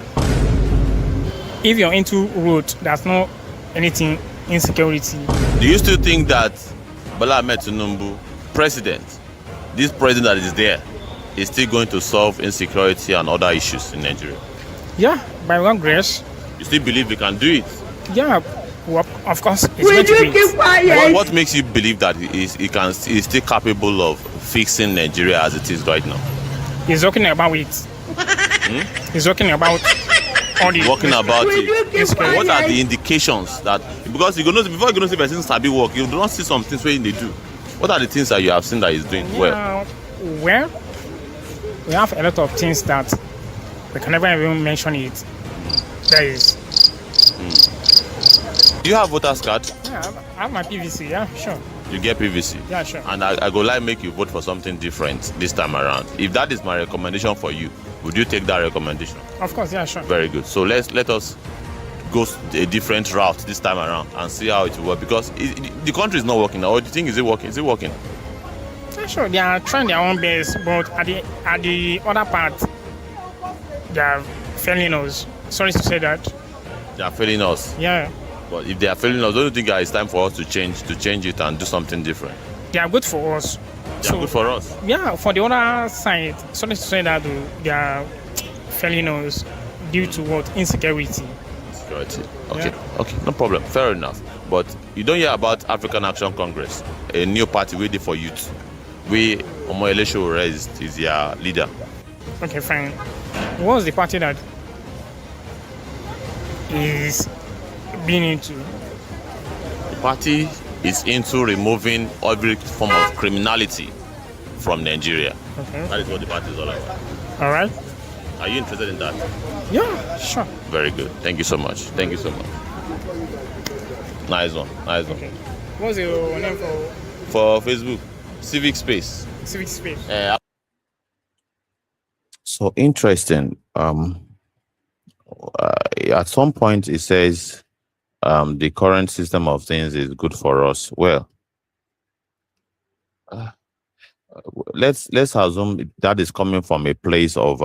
S3: If you're into road, there's no anything insecurity.
S2: Do you still think that Bola Ahmed Tinubu, this president that is there, is still going to solve insecurity and other issues in Nigeria?
S3: Yeah, by God's grace.
S2: You still believe we can do it?
S3: Yeah, well, of course, it's going to be.
S2: What makes you believe that he's still capable of fixing Nigeria as it is right now?
S3: He's talking about it. He's talking about all the.
S2: Talking about it. What are the indications that, because before you're going to see person sabi work, you do not see some things where they do. What are the things that you have seen that he's doing well?
S3: Well, we have a lot of things that we can never even mention it. There is.
S2: Do you have voter's card?
S3: Yeah, I have my PVC. Yeah, sure.
S2: You get PVC?
S3: Yeah, sure.
S2: And I go like make you vote for something different this time around. If that is my recommendation for you, would you take that recommendation?
S3: Of course, yeah, sure.
S2: Very good. So let us goes a different route this time around and see how it will work, because the country is not working now. Or do you think is it working? Is it working?
S3: Yeah, sure, they are trying their own best, but at the other part, they are failing us. Sorry to say that.
S2: They are failing us.
S3: Yeah,
S2: But if they are failing us, don't you think it's time for us to change it and do something different?
S3: they are good for us.
S2: They are good for us.
S3: Yeah, for the other side, sorry to say that they are failing us due to what? Insecurity.
S2: Security. Okay.
S3: Yeah.
S2: Okay. No problem. Fair enough. But you don't hear about African Action Congress, a new party waiting for youth. We Omoyele Sowore is their leader.
S3: Okay, fine. What's the party that is being into?
S2: The party is into removing every form of criminality from Nigeria.
S3: Okay.
S2: That is what the party is all about.
S3: All right.
S2: Are you interested in that?
S3: Yeah, sure.
S2: Very good. Thank you so much. Thank you so much. Nice one. Nice one.
S3: Okay. What's your name
S2: For
S3: for
S2: Facebook, Civic Space.
S3: Civic Space?
S1: So interesting. At some point it says the current system of things is good for us. Well, let's assume that is coming from a place of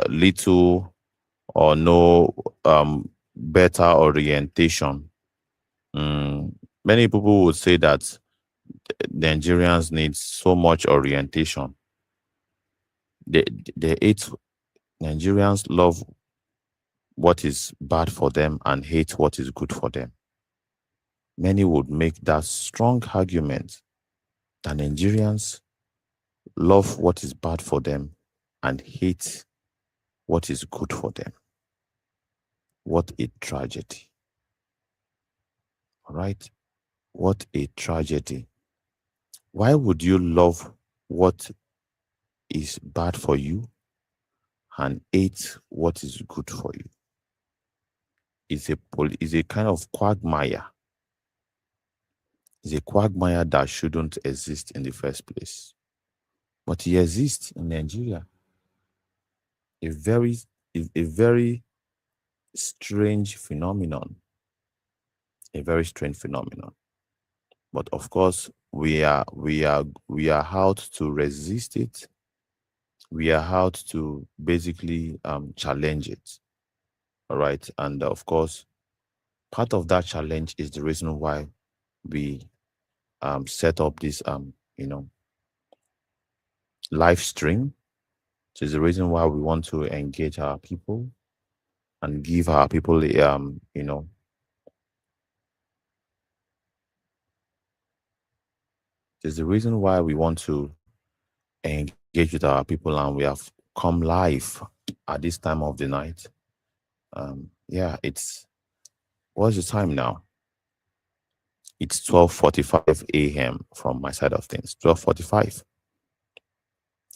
S1: little or no better orientation. Many people would say that Nigerians need so much orientation. Nigerians love what is bad for them and hate what is good for them. Many would make that strong argument that Nigerians love what is bad for them and hate what is good for them. What a tragedy. All right? What a tragedy. Why would you love what is bad for you and hate what is good for you? It's a kind of quagmire. It's a quagmire that shouldn't exist in the first place. But it exists in Nigeria. A very strange phenomenon. A very strange phenomenon. But of course, we are out to resist it. We are out to basically challenge it. All right. And of course, part of that challenge is the reason why we set up this live stream. So it's the reason why we want to engage our people and give our people there's the reason why we want to engage with our people, and we have come live at this time of the night. What's the time now? It's 12:45 a.m. from my side of things. 12:45.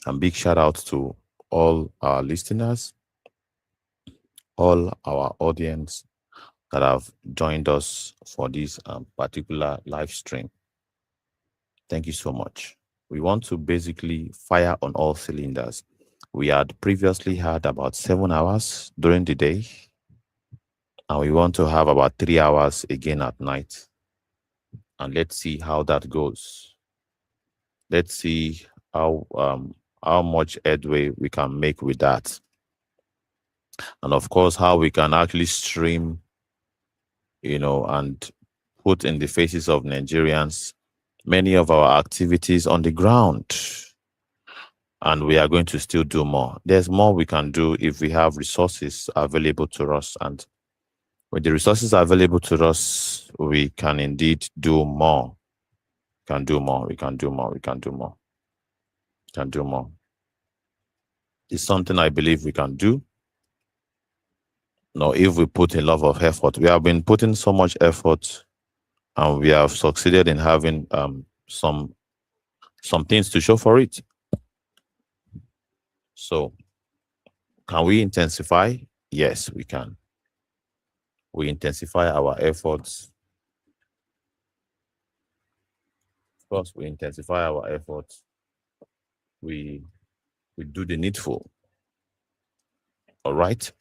S1: And big shout out to all our listeners, all our audience that have joined us for this particular live stream. Thank you so much. We want to basically fire on all cylinders. We had previously had about 7 hours during the day, and we want to have about 3 hours again at night. And let's see how that goes. Let's see how much headway we can make with that. And of course, how we can actually stream, and put in the faces of Nigerians many of our activities on the ground. And we are going to still do more. There's more we can do if we have resources available to us. And with the resources available to us, we can indeed do more. We can do more. It's something I believe we can do. Now, if we put a lot of effort, we have been putting so much effort, and we have succeeded in having some things to show for it. So, can we intensify? Yes, we can. We intensify our efforts. Of course, we intensify our efforts. We do the needful. All right.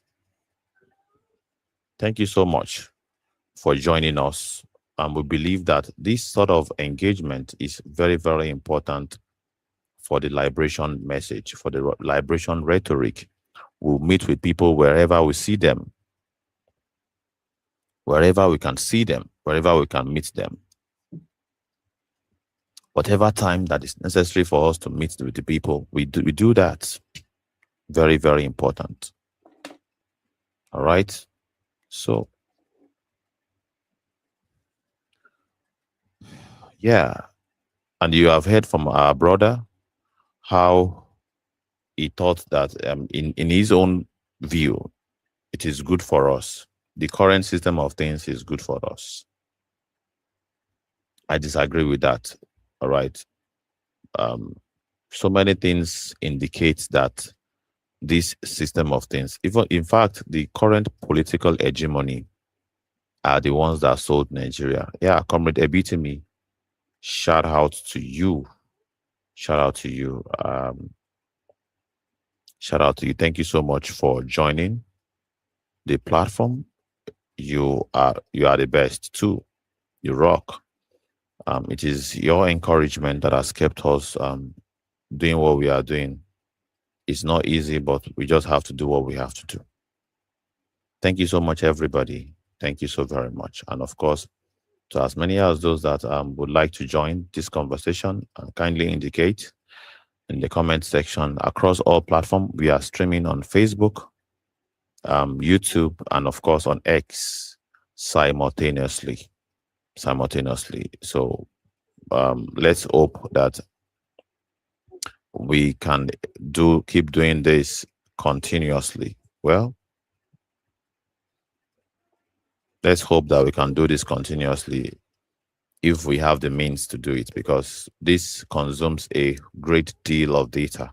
S1: Thank you so much for joining us. And we believe that this sort of engagement is very, very important for the liberation message, for the liberation rhetoric. We'll meet with people wherever we see them, wherever we can see them, wherever we can meet them. Whatever time that is necessary for us to meet with the people, we do that. Very, very important. All right. So, yeah. And you have heard from our brother how he thought that in his own view, it is good for us. The current system of things is good for us. I disagree with that. All right. So many things indicate that this system of things, even in fact, the current political hegemony are the ones that sold Nigeria. Yeah, Comrade Ebitimi, shout out to you. Shout out to you. Shout out to you. Thank you so much for joining the platform. You are the best too. You rock. It is your encouragement that has kept us doing what we are doing. It's not easy, but we just have to do what we have to do. Thank you so much, everybody. Thank you so very much. And of course, to as many as those that would like to join this conversation, kindly indicate in the comment section. Across all platforms, we are streaming on Facebook, YouTube, and of course on X simultaneously. So let's hope that we can keep doing this continuously. Well, let's hope that we can do this continuously if we have the means to do it, because this consumes a great deal of data.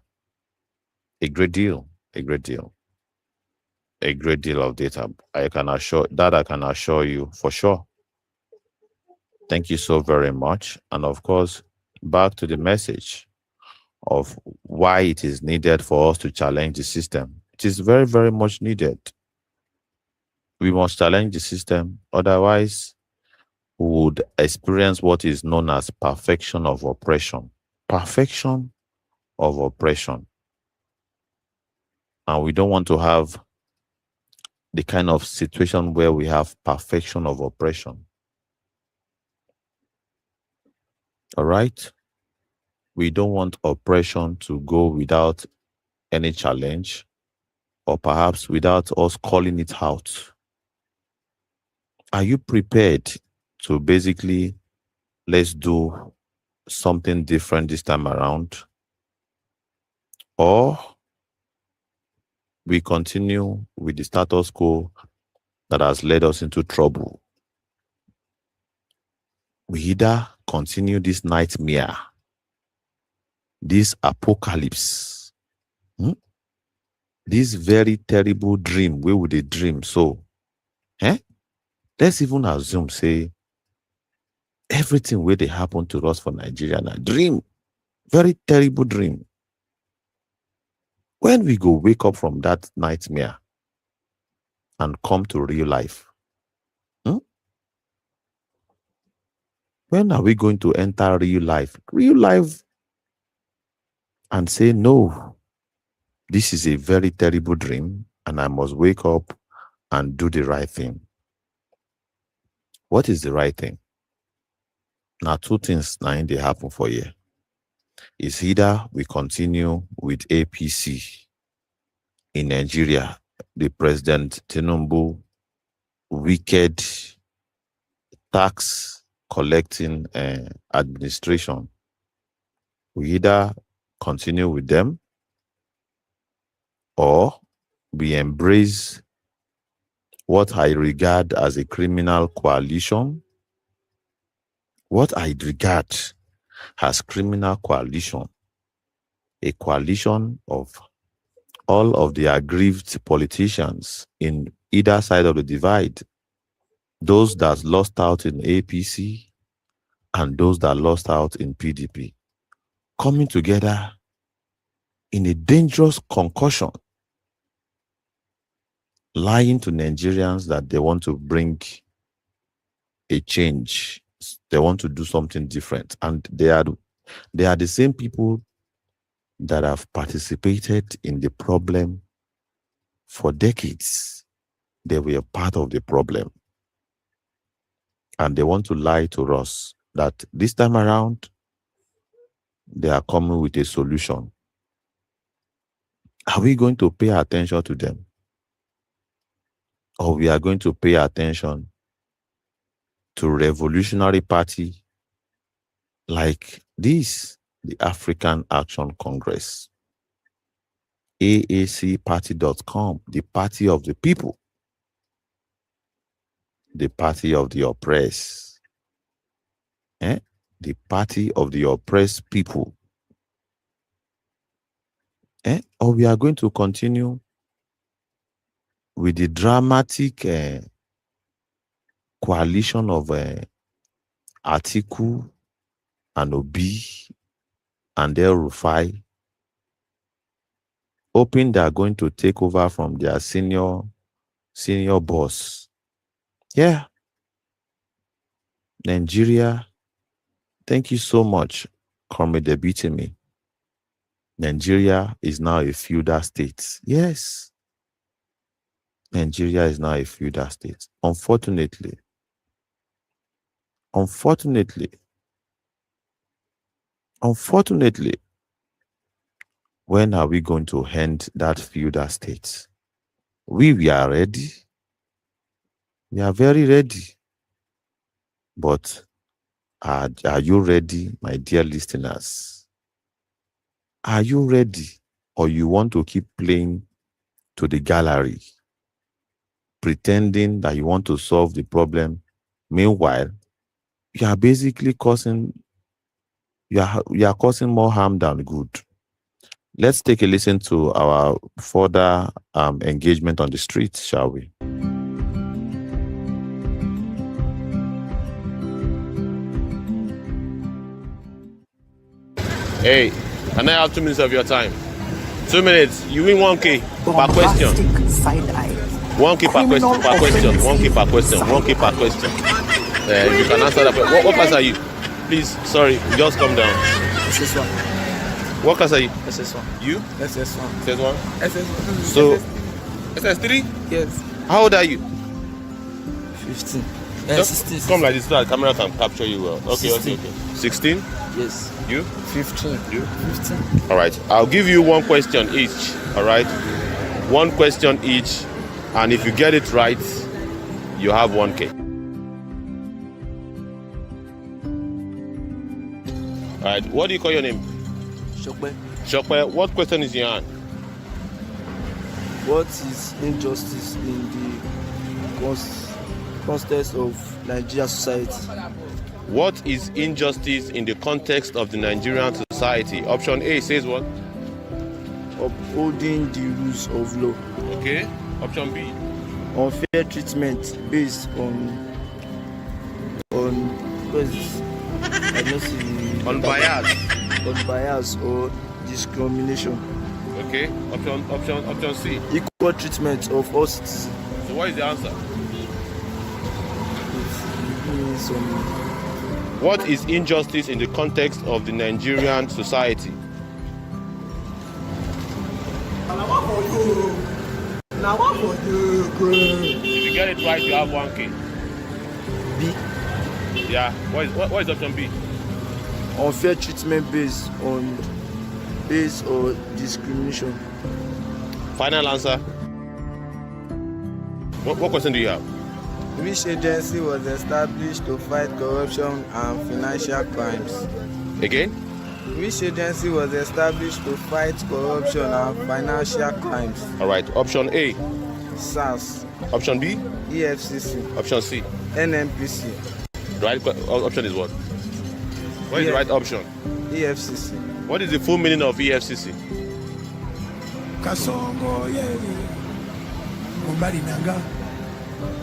S1: A great deal of data. I can assure you for sure. Thank you so very much. And of course, back to the message of why it is needed for us to challenge the system. It is very, very much needed. We must challenge the system. Otherwise, we would experience what is known as perfection of oppression. Perfection of oppression. And we don't want to have the kind of situation where we have perfection of oppression. All right? We don't want oppression to go without any challenge, or perhaps without us calling it out. Are you prepared to basically, let's do something different this time around? Or we continue with the status quo that has led us into trouble? We either continue this nightmare, this apocalypse, this very terrible dream. Where would they dream? So, let's even assume, say, everything where they happen to us for Nigeria now, dream, very terrible dream. When we go wake up from that nightmare and come to real life, when are we going to enter real life? Real life, and say, no, this is a very terrible dream, and I must wake up and do the right thing. What is the right thing? Now, two things now they happen for you. It's either we continue with APC in Nigeria, the President Tinubu wicked tax collecting administration. We either continue with them, or we embrace what I regard as a criminal coalition. What I regard as criminal coalition, a coalition of all of the aggrieved politicians in either side of the divide, those that lost out in APC and those that lost out in PDP, coming together in a dangerous concussion, lying to Nigerians that they want to bring a change. They want to do something different. And they are the same people that have participated in the problem for decades. They were part of the problem. And they want to lie to us that this time around, they are coming with a solution. Are we going to pay attention to them? Or we are going to pay attention to Revolutionary Party like this, the African Action Congress, AACparty.com, the party of the people, the party of the oppressed, the party of the oppressed people. Or we are going to continue with the dramatic coalition of Atiku and Obi and El Rufai, hoping they are going to take over from their senior boss. Yeah. Nigeria, thank you so much, Comrade Debitimi. Nigeria is now a feudal state. Yes. Nigeria is now a feudal state. Unfortunately, when are we going to end that feudal state? We are ready. We are very ready. But are you ready, my dear listeners? Are you ready? Or you want to keep playing to the gallery, pretending that you want to solve the problem? Meanwhile, you are basically causing more harm than good. Let's take a listen to our further engagement on the streets, shall we?
S2: Hey, can I have 2 minutes of your time? 2 minutes. You win 1K per question.
S4: Side eye.
S2: 1K per question. 1K per question. 1K per question. You can answer that. What class are you? Please, sorry, just come down.
S4: SS1.
S2: What class are you?
S4: SS1.
S2: You?
S4: SS1.
S2: SS1?
S4: SS1.
S2: So, SS3?
S4: Yes.
S2: How old are you?
S4: 15.
S2: Just
S4: 16.
S2: come like this so that the camera can capture you well. Okay,
S4: 16.
S2: okay. 16?
S4: Yes.
S2: You?
S4: 15.
S2: You?
S4: 15.
S2: All right. I'll give you one question each. All right. One question each. And if you get it right, you have 1K. All right. What do you call your name?
S4: Shokwe.
S2: Shokwe. What question is in your hand?
S4: What is injustice in the context of Nigerian society?
S2: What is injustice in the context of the Nigerian society? Option A says what?
S4: Upholding the rules of law.
S2: Okay. Option B.
S4: Unfair treatment based on what is this? I don't see.
S2: On bias.
S4: On bias or discrimination.
S2: Okay. Option C.
S4: Equal treatment of all citizens.
S2: So what is the answer? What is injustice in the context of the Nigerian society? If you get it right, you have 1K.
S4: B.
S2: Yeah. What is option B?
S4: Unfair treatment based on discrimination.
S2: Final answer. What question do you have?
S5: Which agency was established to fight corruption and financial crimes?
S2: Again?
S5: Which agency was established to fight corruption and financial crimes?
S2: All right. Option A.
S5: SARS,
S2: Option B.
S5: EFCC,
S2: Option C.
S5: NNPC,
S2: The right option is what? What is the right option?
S5: EFCC.
S2: What is the full meaning of EFCC?
S6: Kasongo yewe Mbali nanga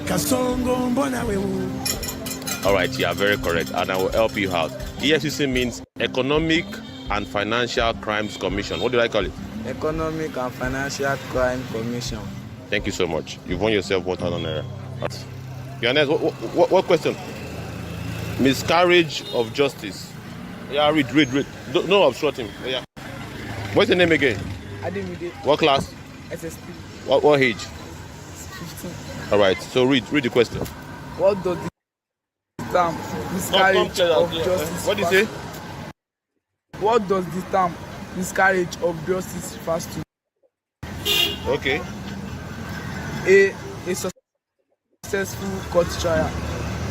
S6: Kasongo mbona wewe.
S2: All right, you are very correct, and I will help you out. EFCC means Economic and Financial Crimes Commission. What do I call it?
S5: Economic and Financial Crime Commission.
S2: Thank you so much. You've won yourself 1,000 naira. Right. Your next, what question? Miscarriage of justice. Yeah, read. No obstructing. Yeah. What's your name again?
S5: Ademide,
S2: What class?
S5: SSP,
S2: What age?
S5: 15.
S2: All right. So read the question.
S5: What does the term miscarriage of justice
S2: What do you say?
S5: What does the term miscarriage of justice refers to?
S2: Okay.
S5: A successful court trial.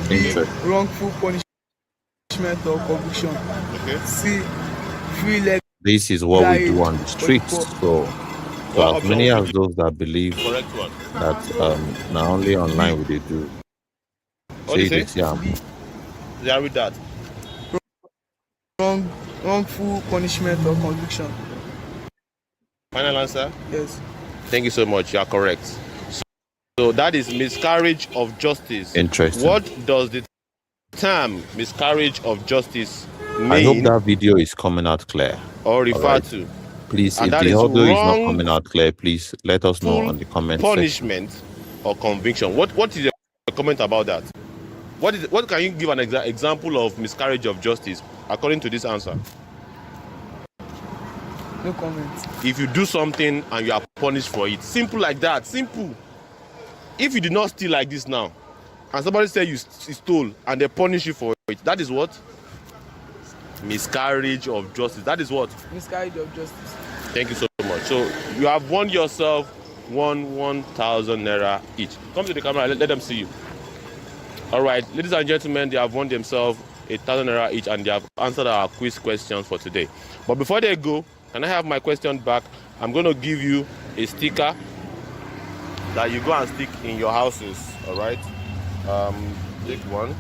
S5: B. Wrongful punishment or conviction.
S2: Okay.
S5: C. Free legal.
S1: This is what we do on the streets. So
S2: What
S1: as many
S2: option
S1: as those that believe
S2: Correct one.
S1: that not only online we dey do.
S2: What do you say?
S1: This, yeah.
S2: Yeah, read that.
S5: Wrongful punishment or conviction.
S2: Final answer.
S5: Yes.
S2: Thank you so much. You are correct. So that is miscarriage of justice.
S1: Interesting.
S2: What does the term miscarriage of justice mean
S1: I hope that video is coming out clear.
S2: or refer
S1: Alright.
S2: to?
S1: Please,
S2: And
S1: if
S2: that
S1: the
S2: is
S1: audio is not
S2: wrong
S1: coming out clear, please let us know on the comment section.
S2: Punishment or conviction. What is your comment about that? What can you give an example of miscarriage of justice according to this answer?
S5: No comment.
S2: If you do something and you are punished for it, simple like that. Simple. If you did not steal like this now, and somebody said you stole and they punish you for it, that is what? Miscarriage of justice. That is what?
S5: Miscarriage of justice.
S2: Thank you so much. So you have won yourself 1,000 naira each. Come to the camera, let them see you. All right, ladies and gentlemen, they have won themselves 1,000 naira each and they have answered our quiz questions for today. But before they go, can I have my question back? I'm going to give you a sticker that you go and stick in your houses. All right. Take one.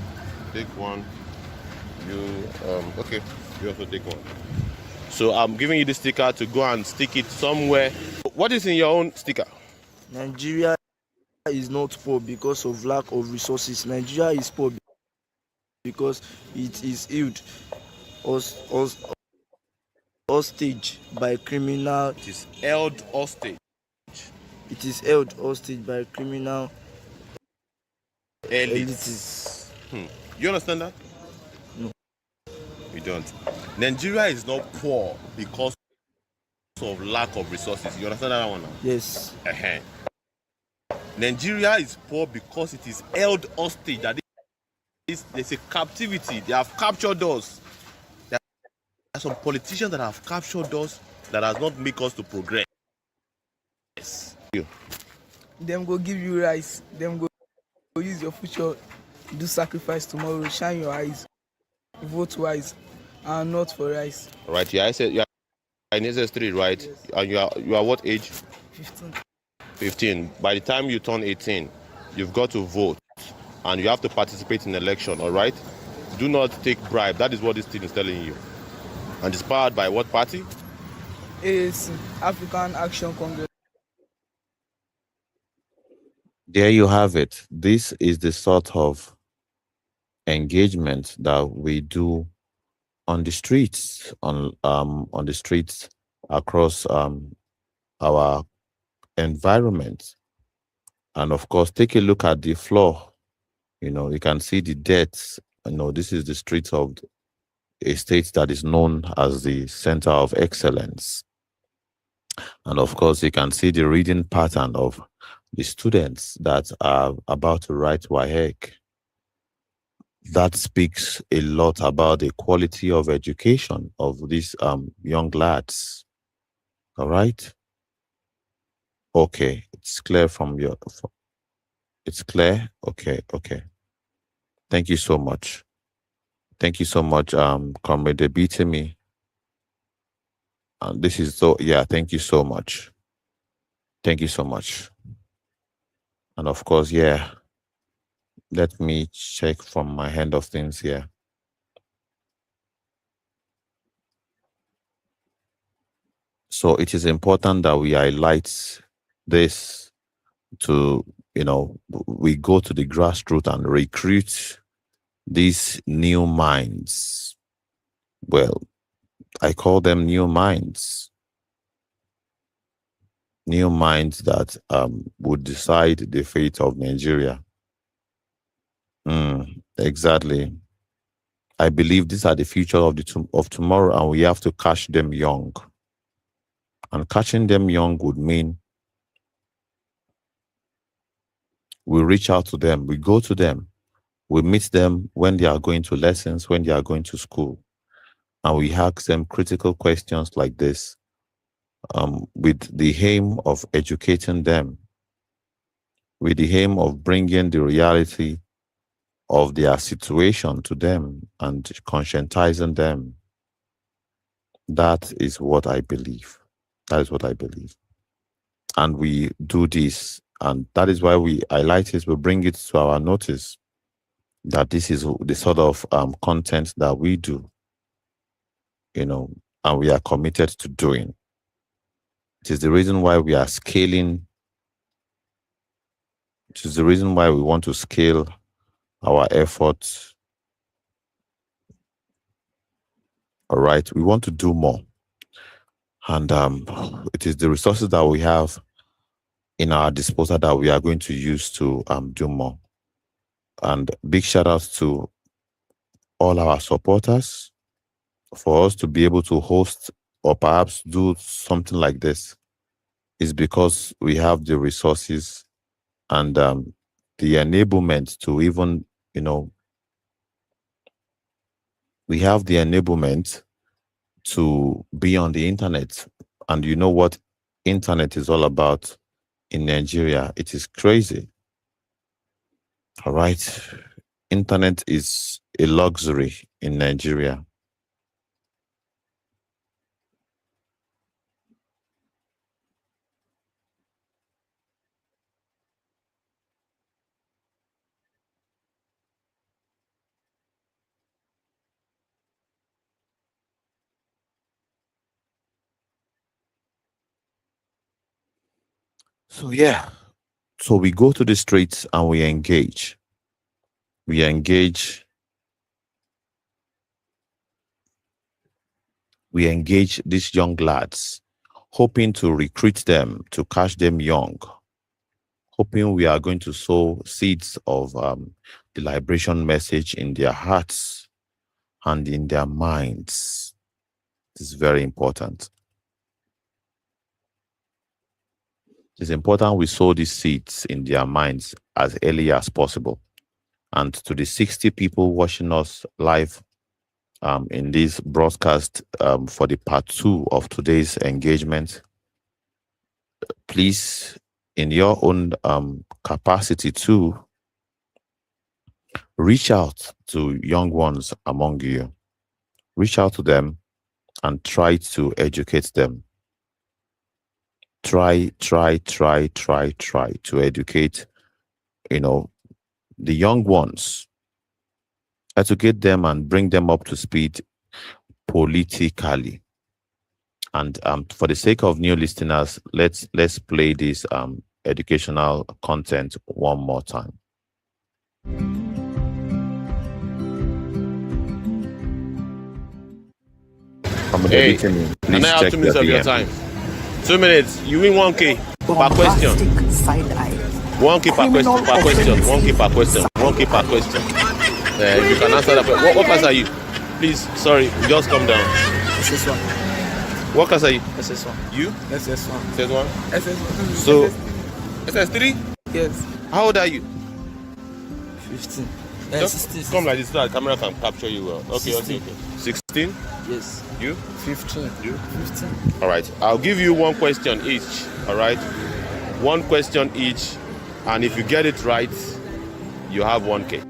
S2: Okay. You also take one. So I'm giving you the sticker to go and stick it somewhere. What is in your own sticker?
S4: Nigeria is not poor because of lack of resources. Nigeria is poor because it is held hostage by criminal.
S2: It is held hostage.
S4: It is held hostage by criminal
S2: Elites. You understand that?
S4: No.
S2: You don't. Nigeria is not poor because of lack of resources. You understand that one now?
S4: Yes.
S2: Nigeria is poor because it is held hostage. That there's a captivity. They have captured us. There are some politicians that have captured us that has not make us to progress.
S5: Them go give you rice. Them go use your future, do sacrifice tomorrow. Shine your eyes, vote wise, and not for rice.
S2: Right. Yeah, I said you are in SS3, right?
S5: Yes.
S2: And you are what age?
S5: 15.
S2: 15. By the time you turn 18, you've got to vote and you have to participate in election. All right. Do not take bribe. That is what this thing is telling you. And it's powered by what party?
S5: AAC, African Action Congress.
S1: There you have it. This is the sort of engagement that we do on the streets, on the streets across our environment. And of course, take a look at the floor. You know, you can see the deaths. You know, this is the streets of a state that is known as the center of excellence. And of course, you can see the reading pattern of the students that are about to write WAEC. That speaks a lot about the quality of education of these young lads. All right? Okay, it's clear from your... It's clear? Okay. Thank you so much. Thank you so much, Comrade Debitemi. This is so... Yeah, thank you so much. Thank you so much. And of course, yeah, let me check from my end of things here. So it is important that we highlight this to, you know, we go to the grassroots and recruit these new minds. Well, I call them new minds. new minds that would decide the fate of Nigeria. Exactly. I believe these are the future of tomorrow, and we have to catch them young. And catching them young would mean we reach out to them, we go to them, we meet them when they are going to lessons, when they are going to school, and we ask them critical questions like this, with the aim of educating them, with the aim of bringing the reality of their situation to them and conscientizing them. That is what I believe. That is what I believe. And we do this, and that is why we highlight it, we bring it to our notice that this is the sort of content that we do, and we are committed to doing. It is the reason why we are scaling. It is the reason why we want to scale our efforts. All right, we want to do more. And it is the resources that we have in our disposal that we are going to use to do more. And big shout out to all our supporters. For us to be able to host or perhaps do something like this is because we have the resources and the enablement to even, we have the enablement to be on the internet. And you know what internet is all about in Nigeria? It is crazy. All right. Internet is a luxury in Nigeria. So yeah, so we go to the streets and we engage. We engage these young lads, hoping to recruit them, to catch them young, hoping we are going to sow seeds of the liberation message in their hearts and in their minds. This is very important. It's important we sow these seeds in their minds as early as possible. And to the 60 people watching us live in this broadcast for the part 2 of today's engagement, please, in your own capacity too, reach out to young ones among you. Reach out to them and try to educate them. Try to educate, the young ones. Educate them and bring them up to speed politically. And for the sake of new listeners, let's play this educational content one more time.
S2: Hey, can I have 2 minutes of your time? 2 minutes. You win 1K per question. 1K per question. 1K per question. 1K per question. If you can answer that. What class are you? Please, sorry, just come down.
S5: SS1.
S2: What class are you?
S5: SS1.
S2: You?
S5: SS1.
S2: SS1?
S5: SS1.
S2: So, SS3?
S5: Yes.
S2: How old are you?
S5: 15.
S2: Just
S5: 16.
S2: come like this so that the camera can capture you well. Okay,
S5: 16.
S2: okay. 16?
S5: Yes.
S2: You?
S5: 15.
S2: You?
S5: 15.
S2: All right. I'll give you 1 question each. All right? 1 question each. And if you get it right, you have 1K.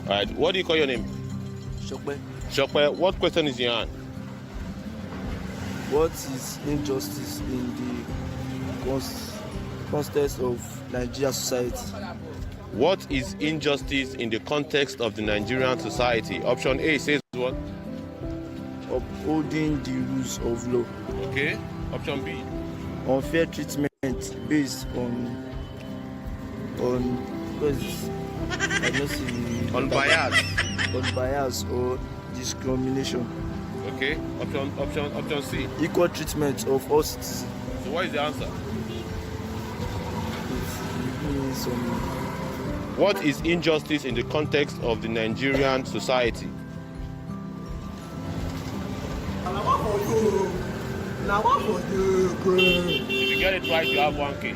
S2: All right. What do you call your name?
S4: Shokpe,
S2: Shokwe. What question is in your hand?
S4: what is injustice in the context of Nigerian society?
S2: What is injustice in the context of the Nigerian society? Option A says what?
S4: Upholding the rules of law.
S2: Okay. Option B.
S4: Unfair treatment based on what is this? I don't see
S2: On bias.
S4: on bias or discrimination.
S2: Okay. Option C.
S4: Equal treatment of all citizens.
S2: So what is the answer?
S4: Give me some.
S2: What is injustice in the context of the Nigerian society? If you get it right, you have 1K.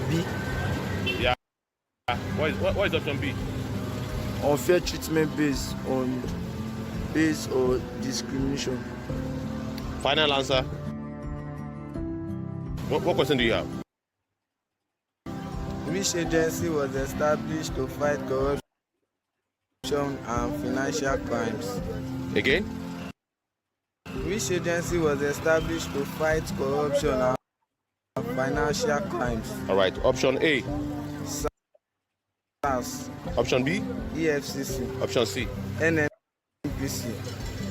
S4: B.
S2: Yeah. What is option B?
S4: Unfair treatment based on discrimination.
S2: Final answer. What question do you have?
S5: Which agency was established to fight corruption and financial crimes?
S2: Again?
S5: Which agency was established to fight corruption and financial crimes?
S2: All right. Option A.
S5: SARS,
S2: Option B.
S5: EFCC,
S2: Option C.
S5: NNPC,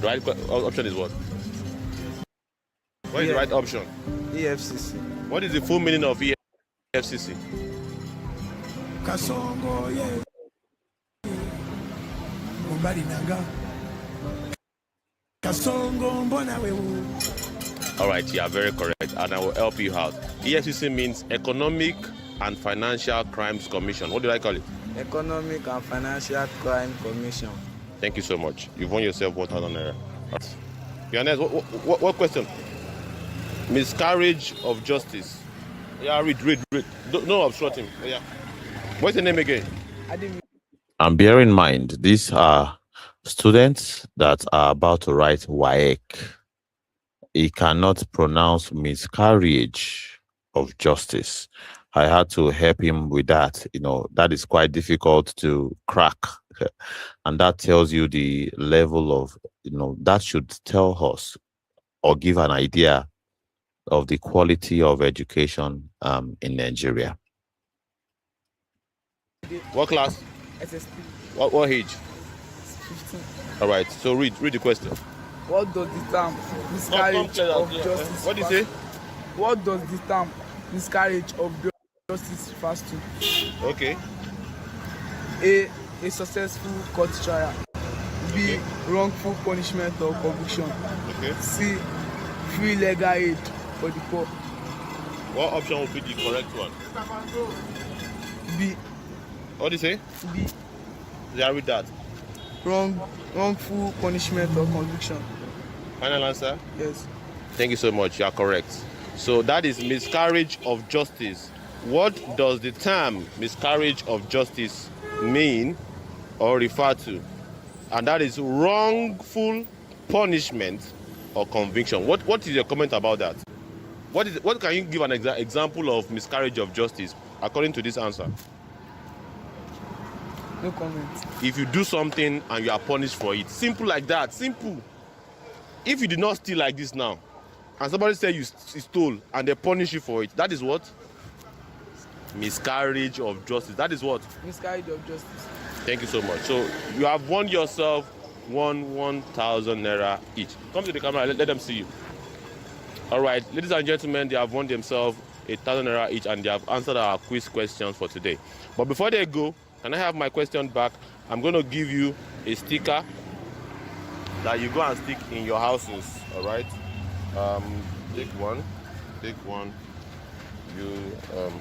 S2: The right option is what? What is the right option?
S5: EFCC.
S2: What is the full meaning of EFCC?
S6: Kasongo ye Mobali nanga Kasongo mbona wewe.
S2: All right, you are very correct, and I will help you out. EFCC means Economic and Financial Crimes Commission. What did I call it?
S5: Economic and Financial Crime Commission.
S2: Thank you so much. You've won yourself 1,000 naira. Right. Your next, what question? Miscarriage of justice. Yeah, read. No obstructing. Yeah. What's the name again?
S1: And bear in mind, these are students that are about to write WAEC. He cannot pronounce miscarriage of justice. I had to help him with that. That is quite difficult to crack. And that tells you the level of, that should tell us or give an idea of the quality of education in Nigeria.
S2: What class?
S5: SSP.
S2: What age?
S5: 15.
S2: All right. So read the question.
S5: What does the term miscarriage of justice?
S2: What do you say?
S5: What does the term miscarriage of justice refers to?
S2: Okay.
S5: A successful court trial. B. Wrongful punishment or conviction.
S2: Okay.
S5: C. Free legal aid for the poor.
S2: What option would be the correct one?
S5: B.
S2: What do you say?
S5: B.
S2: Yeah, read that.
S5: Wrongful punishment or conviction.
S2: Final answer?
S5: Yes.
S2: Thank you so much. You are correct. So that is miscarriage of justice. What does the term miscarriage of justice mean or refer to? And that is wrongful punishment or conviction. What is your comment about that? What can you give an example of miscarriage of justice according to this answer?
S5: No comment.
S2: If you do something and you are punished for it, simple like that, simple. If you did not steal like this now, and somebody said you stole and they punish you for it, that is what? Miscarriage of justice. That is what?
S5: Miscarriage of justice.
S2: Thank you so much. So you have won yourself 1,000 naira each. Come to the camera, let them see you. All right, ladies and gentlemen, they have won themselves 1,000 naira each and they have answered our quiz questions for today. But before they go, can I have my question back? I'm going to give you a sticker that you go and stick in your houses. All right. Take one.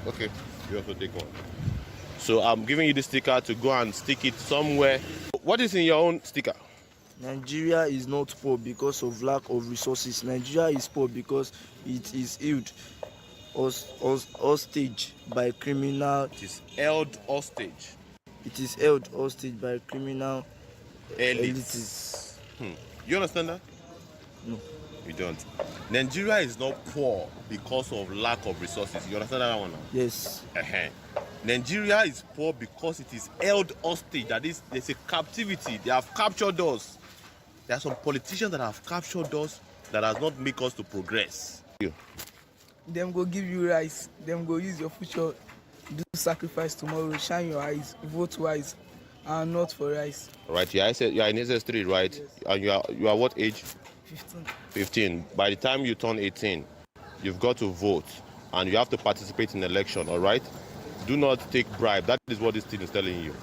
S2: Okay. You also take one. So I'm giving you the sticker to go and stick it somewhere. What is in your own sticker?
S4: Nigeria is not poor because of lack of resources. Nigeria is poor because it is held hostage by criminal.
S2: It is held hostage.
S4: It is held hostage by criminal elites.
S2: You understand that?
S4: No.
S2: You don't. Nigeria is not poor because of lack of resources. You understand that one now?
S4: Yes.
S2: Nigeria is poor because it is held hostage. That is, there's a captivity. They have captured us. There are some politicians that have captured us that has not make us to progress.
S5: Them go give you rice. Them go use your future. Do sacrifice tomorrow. Shine your eyes. Vote wise, and not for rice.
S2: Right. You are in SS3, right?
S5: Yes.
S2: And you are what age?
S5: 15.
S2: 15. By the time you turn 18, you've got to vote and you have to participate in election. All right. Do not take bribe. That is what this thing is telling you.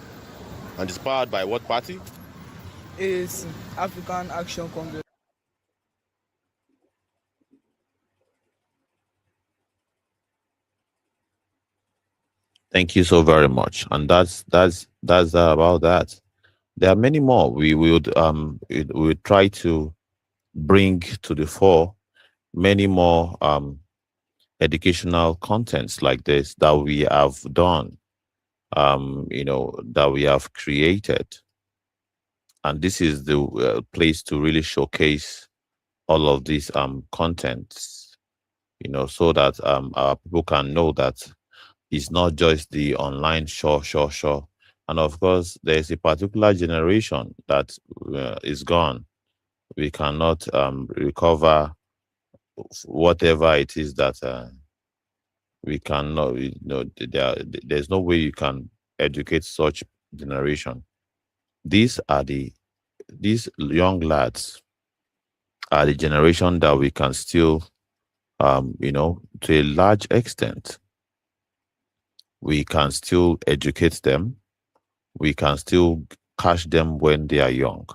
S2: And it's powered by what party?
S5: AAC, African Action Congress.
S1: Thank you so very much. And that's about that. There are many more. We would try to bring to the fore many more educational contents like this that we have done, that we have created. And this is the place to really showcase all of these contents, so that our people can know that it's not just the online sure. And of course, there's a particular generation that is gone. We cannot recover whatever it is that we cannot, there's no way you can educate such generation. These young lads are the generation that we can still, to a large extent, we can still educate them. We can still catch them when they are young.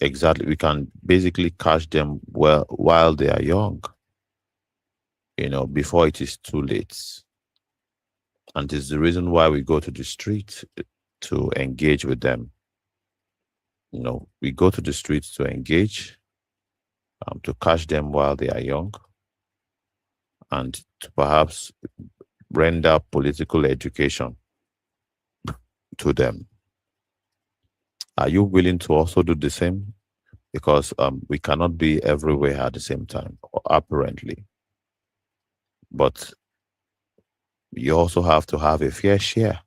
S1: Exactly. We can basically catch them while they are young, before it is too late. And it's the reason why we go to the street to engage with them. We go to the streets to engage, to catch them while they are young, and to perhaps render political education to them. Are you willing to also do the same? Because we cannot be everywhere at the same time, apparently. But you also have to have a fair share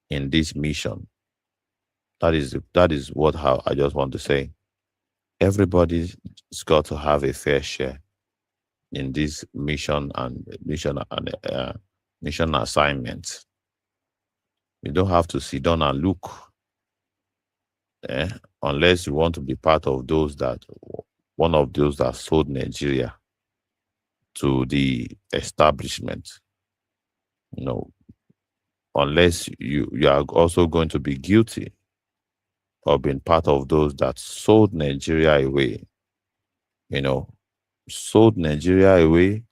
S1: in this mission. That is what I just want to say. Everybody's got to have a fair share in this mission assignment. You don't have to sit down and look, unless you want to be part of one of those that sold Nigeria to the establishment. Unless you are also going to be guilty of being part of those that sold Nigeria away. Sold Nigeria away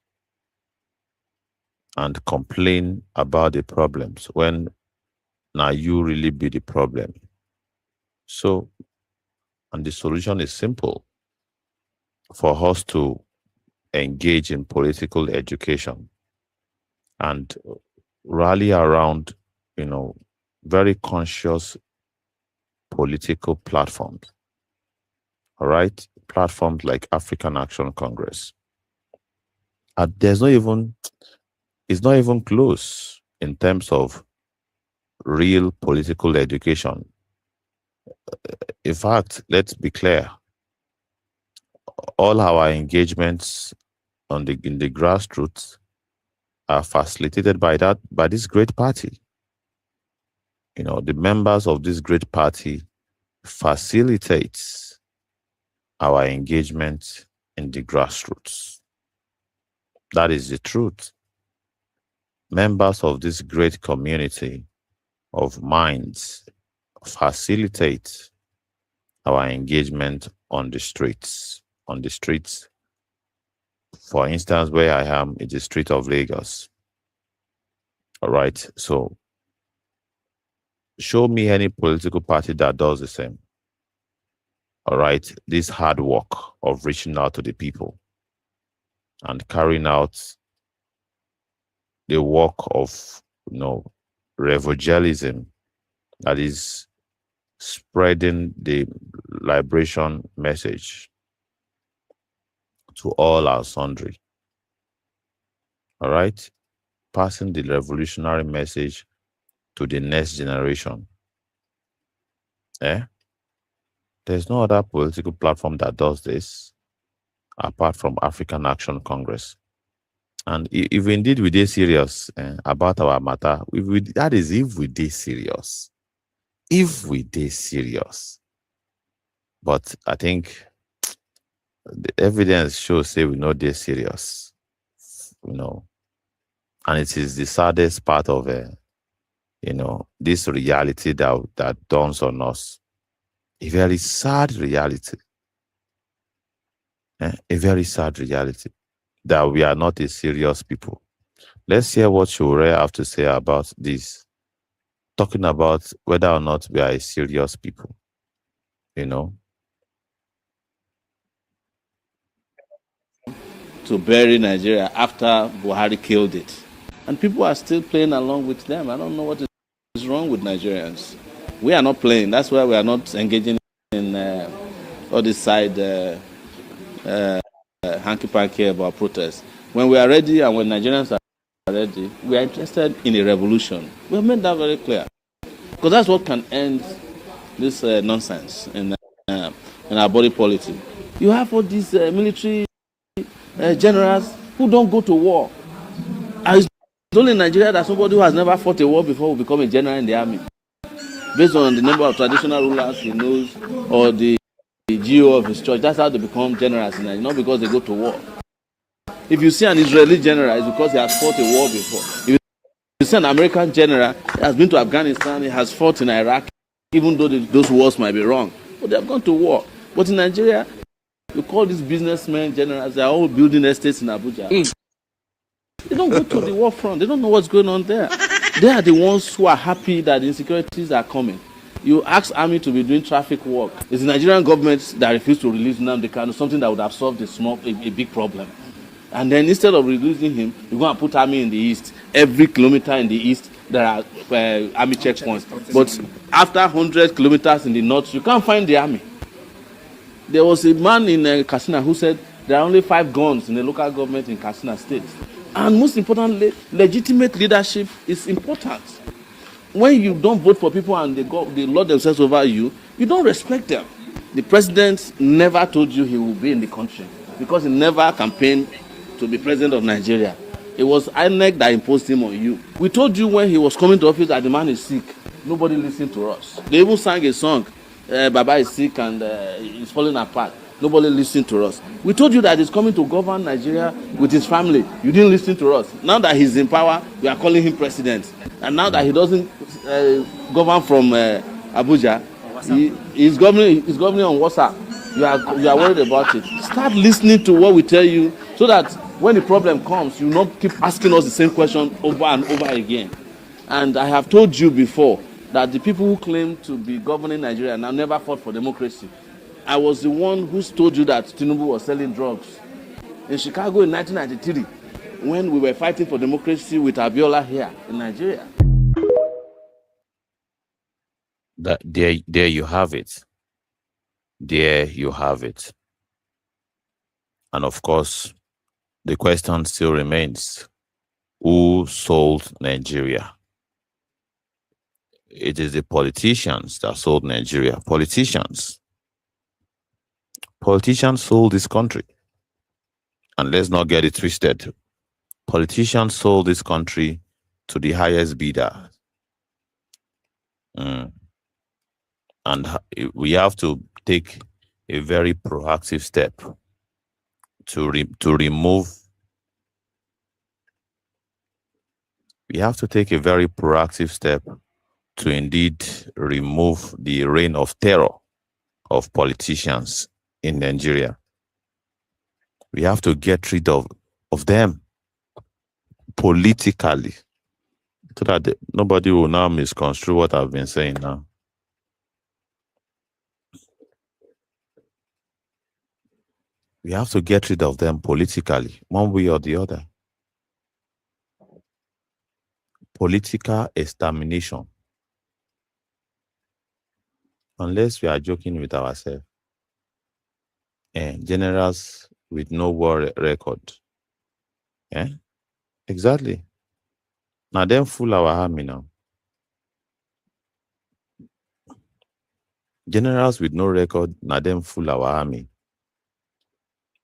S1: and complain about the problems when now you really be the problem. So, and the solution is simple: for us to engage in political education and rally around, very conscious political platforms. All right, platforms like African Action Congress. It's not even close in terms of real political education. In fact, let's be clear. All our engagements in the grassroots are facilitated by this great party. The members of this great party facilitates our engagement in the grassroots. That is the truth. Members of this great community of minds facilitate our engagement on the streets. For instance, where I am is the street of Lagos. All right. So show me any political party that does the same. All right. This hard work of reaching out to the people and carrying out the work of, revogelism, that is spreading the liberation message to all our sundry. All right? Passing the revolutionary message to the next generation. There's no other political platform that does this apart from African Action Congress. And if indeed we did serious about our matter, that is if we did serious. If we did serious. But I think the evidence shows say we know they're serious. And it is the saddest part of this reality that dawns on us. A very sad reality. A very sad reality that we are not a serious people. Let's hear what Shure have to say about this. Talking about whether or not we are a serious people. You know,
S7: to bury Nigeria after Buhari killed it. And people are still playing along with them. I don't know what is wrong with Nigerians. We are not playing. That's why we are not engaging in all this side hanky-panky about protests. When we are ready and when Nigerians are ready, we are interested in a revolution. We have made that very clear. Because that's what can end this nonsense in our body politic. You have all these military generals who don't go to war. And it's only in Nigeria that somebody who has never fought a war before will become a general in the army. Based on the number of traditional rulers he knows or the GO of his church, that's how they become generals in Nigeria, not because they go to war. If you see an Israeli general, it's because he has fought a war before. If you see an American general, he has been to Afghanistan, he has fought in Iraq, even though those wars might be wrong. But they have gone to war. But in Nigeria, you call these businessmen generals, they are all building estates in Abuja. They don't go to the war front. They don't know what's going on there. They are the ones who are happy that the insecurities are coming. You ask army to be doing traffic work. It's the Nigerian government that refused to release Nnamdi Kanu, something that would have solved a big problem. And then instead of releasing him, you go and put army in the east. Every kilometer in the east, there are army checkpoints. But after 100 kilometers in the north, you can't find the army. There was a man in Katsina who said there are only 5 guns in the local government in Katsina state. And most importantly, legitimate leadership is important. When you don't vote for people and they lord themselves over you, you don't respect them. The president never told you he will be in the country because he never campaigned to be president of Nigeria. It was INEC that imposed him on you. We told you when he was coming to office that the man is sick. Nobody listened to us. They even sang a song, Baba is sick and he's falling apart. Nobody listened to us. We told you that he's coming to govern Nigeria with his family. You didn't listen to us. Now that he's in power, we are calling him president. And now that he doesn't govern from Abuja, he's governing on WhatsApp. You are worried about it. Start listening to what we tell you so that when the problem comes, you not keep asking us the same question over and over again. And I have told you before that the people who claim to be governing Nigeria now never fought for democracy. I was the one who told you that Tinubu was selling drugs. In Chicago in 1993, when we were fighting for democracy with Abiola here in Nigeria.
S1: There you have it. There you have it. And of course, the question still remains, who sold Nigeria? It is the politicians that sold Nigeria. Politicians sold this country. And let's not get it twisted. Politicians sold this country to the highest bidder. And we have to take a very proactive step to remove. We have to take a very proactive step to indeed remove the reign of terror of politicians in Nigeria. We have to get rid of them politically so that nobody will now misconstrue what I've been saying now. We have to get rid of them politically, one way or the other. Political extermination. Unless we are joking with ourselves. Generals with no war record. Exactly. Now them fool our army now. Generals with no record, now them fool our army.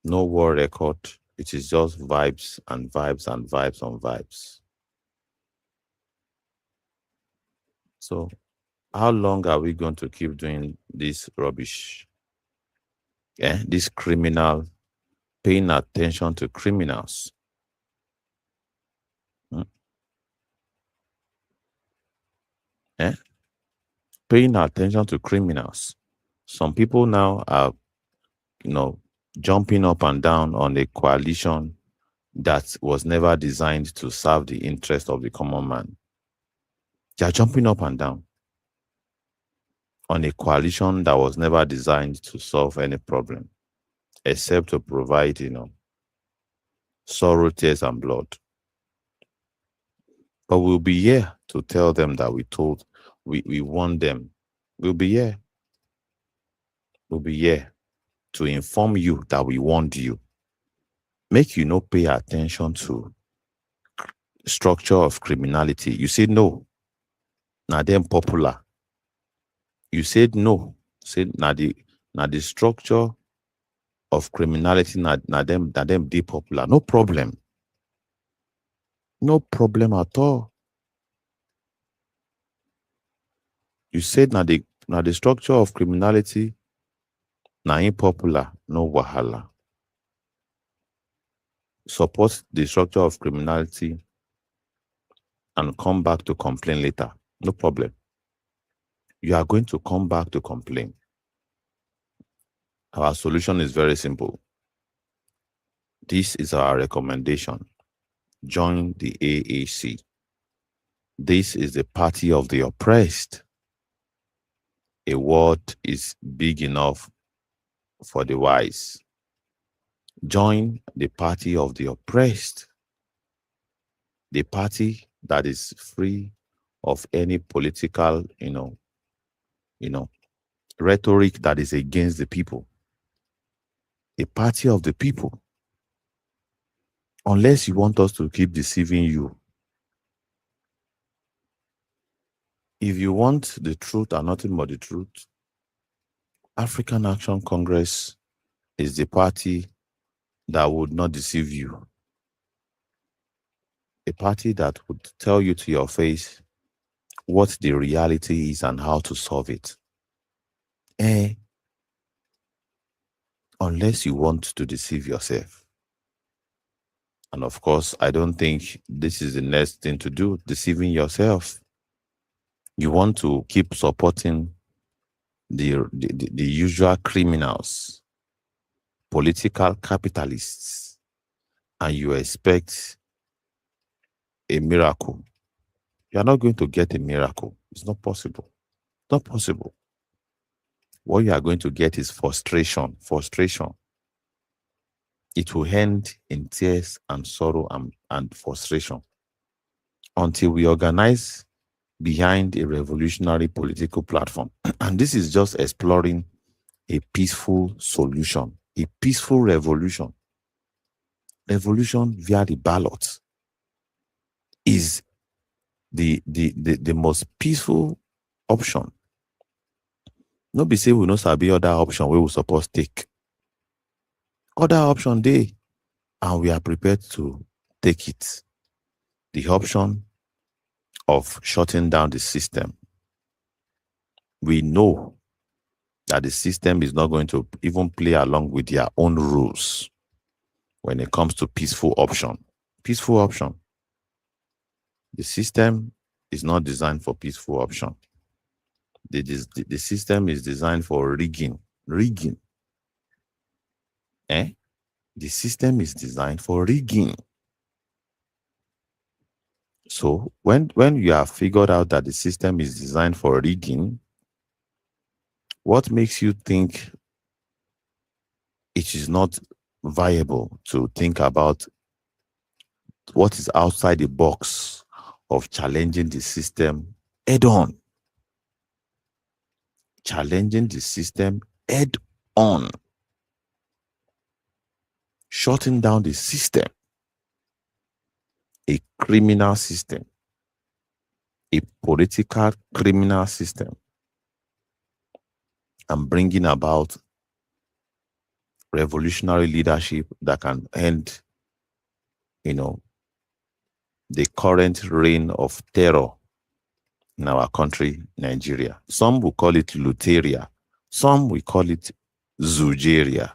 S1: No war record. It is just vibes and vibes and vibes on vibes. So, how long are we going to keep doing this rubbish? This criminal, paying attention to criminals. Paying attention to criminals. Some people now are, jumping up and down on a coalition that was never designed to serve the interest of the common man. They are jumping up and down on a coalition that was never designed to solve any problem, except to provide, sorrow, tears, and blood. But we'll be here to tell them that we warned them. We'll be here. We'll be here to inform you that we warned you. Make you not pay attention to structure of criminality. You said no. Now them popular. You said no. Said now the structure of criminality now them depopular. No problem. No problem at all. You said now the structure of criminality now unpopular. No wahala. Support the structure of criminality and come back to complain later. No problem. You are going to come back to complain. Our solution is very simple. This is our recommendation. Join the AAC. This is the party of the oppressed. A word is big enough for the wise. Join the party of the oppressed. The party that is free of any political, rhetoric that is against the people. A party of the people. Unless you want us to keep deceiving you. If you want the truth and nothing but the truth, African Action Congress is the party that would not deceive you. A party that would tell you to your face what the reality is and how to solve it. Unless you want to deceive yourself. And of course, I don't think this is the next thing to do, deceiving yourself. You want to keep supporting the usual criminals, political capitalists, and you expect a miracle. You are not going to get a miracle. It's not possible. It's not possible. What you are going to get is frustration. Frustration. It will end in tears and sorrow and frustration until we organize behind a revolutionary political platform. And this is just exploring a peaceful solution, a peaceful revolution. Revolution via the ballot is the most peaceful option. No be say we no sabi other option we will suppose take. Other option dey, and we are prepared to take it. The option of shutting down the system. We know that the system is not going to even play along with their own rules when it comes to peaceful option. Peaceful option. The system is not designed for peaceful option. The system is designed for rigging. Rigging. The system is designed for rigging. So when you have figured out that the system is designed for rigging, what makes you think it is not viable to think about what is outside the box of challenging the system head on? Challenging the system head on. Shutting down the system. A criminal system. A political criminal system. And bringing about revolutionary leadership that can end, the current reign of terror in our country, Nigeria. Some will call it Luteria. Some will call it Zugeria.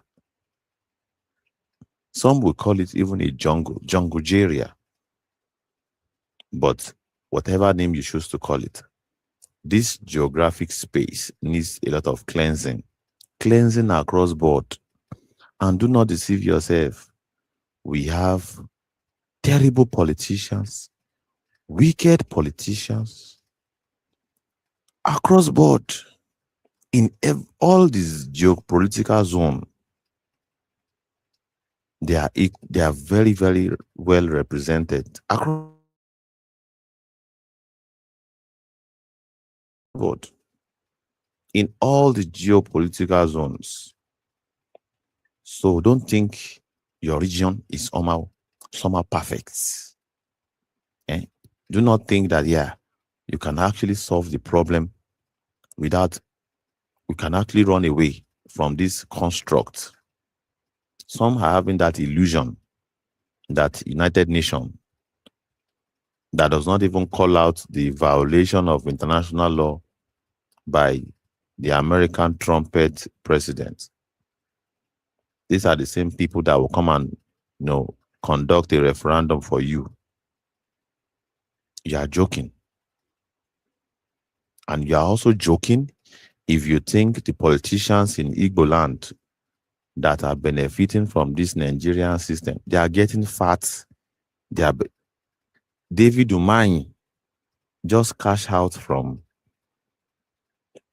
S1: Some will call it even a Jungugeria. But whatever name you choose to call it, this geographic space needs a lot of cleansing. Cleansing across board. And do not deceive yourself. We have terrible politicians, wicked politicians across board in all these geopolitical zone. They are very, very well represented across the board in all the geopolitical zones. So don't think your region is somehow perfect. Eh? Do not think that you can actually solve the problem without we can actually run away from this construct. Some are having that illusion that United Nations that does not even call out the violation of international law by the American trumpet president. These are the same people that will come and conduct a referendum for you. You are joking. And you are also joking if you think the politicians in Igbo land that are benefiting from this Nigerian system, they are getting fat. David Umahi just cashed out from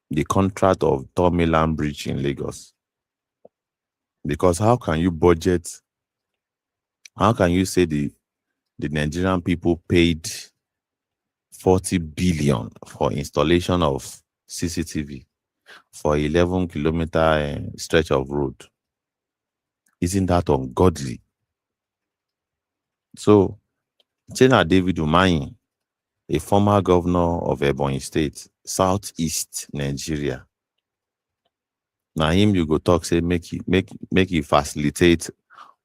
S1: the contract of Tomiland Bridge in Lagos. Because how can you say the Nigerian people paid 40 billion for installation of CCTV for 11-kilometer stretch of road? Isn't that ungodly? So, Chena David Umahi, a former governor of Ebonyi State, Southeast Nigeria, now him you go talk, say make he facilitate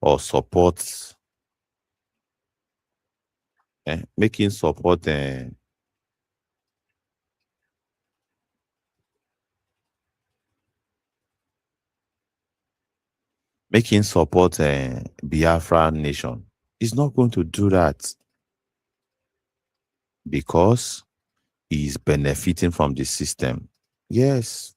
S1: or support, make him support Biafra nation. He's not going to do that because he is benefiting from the system. Yes.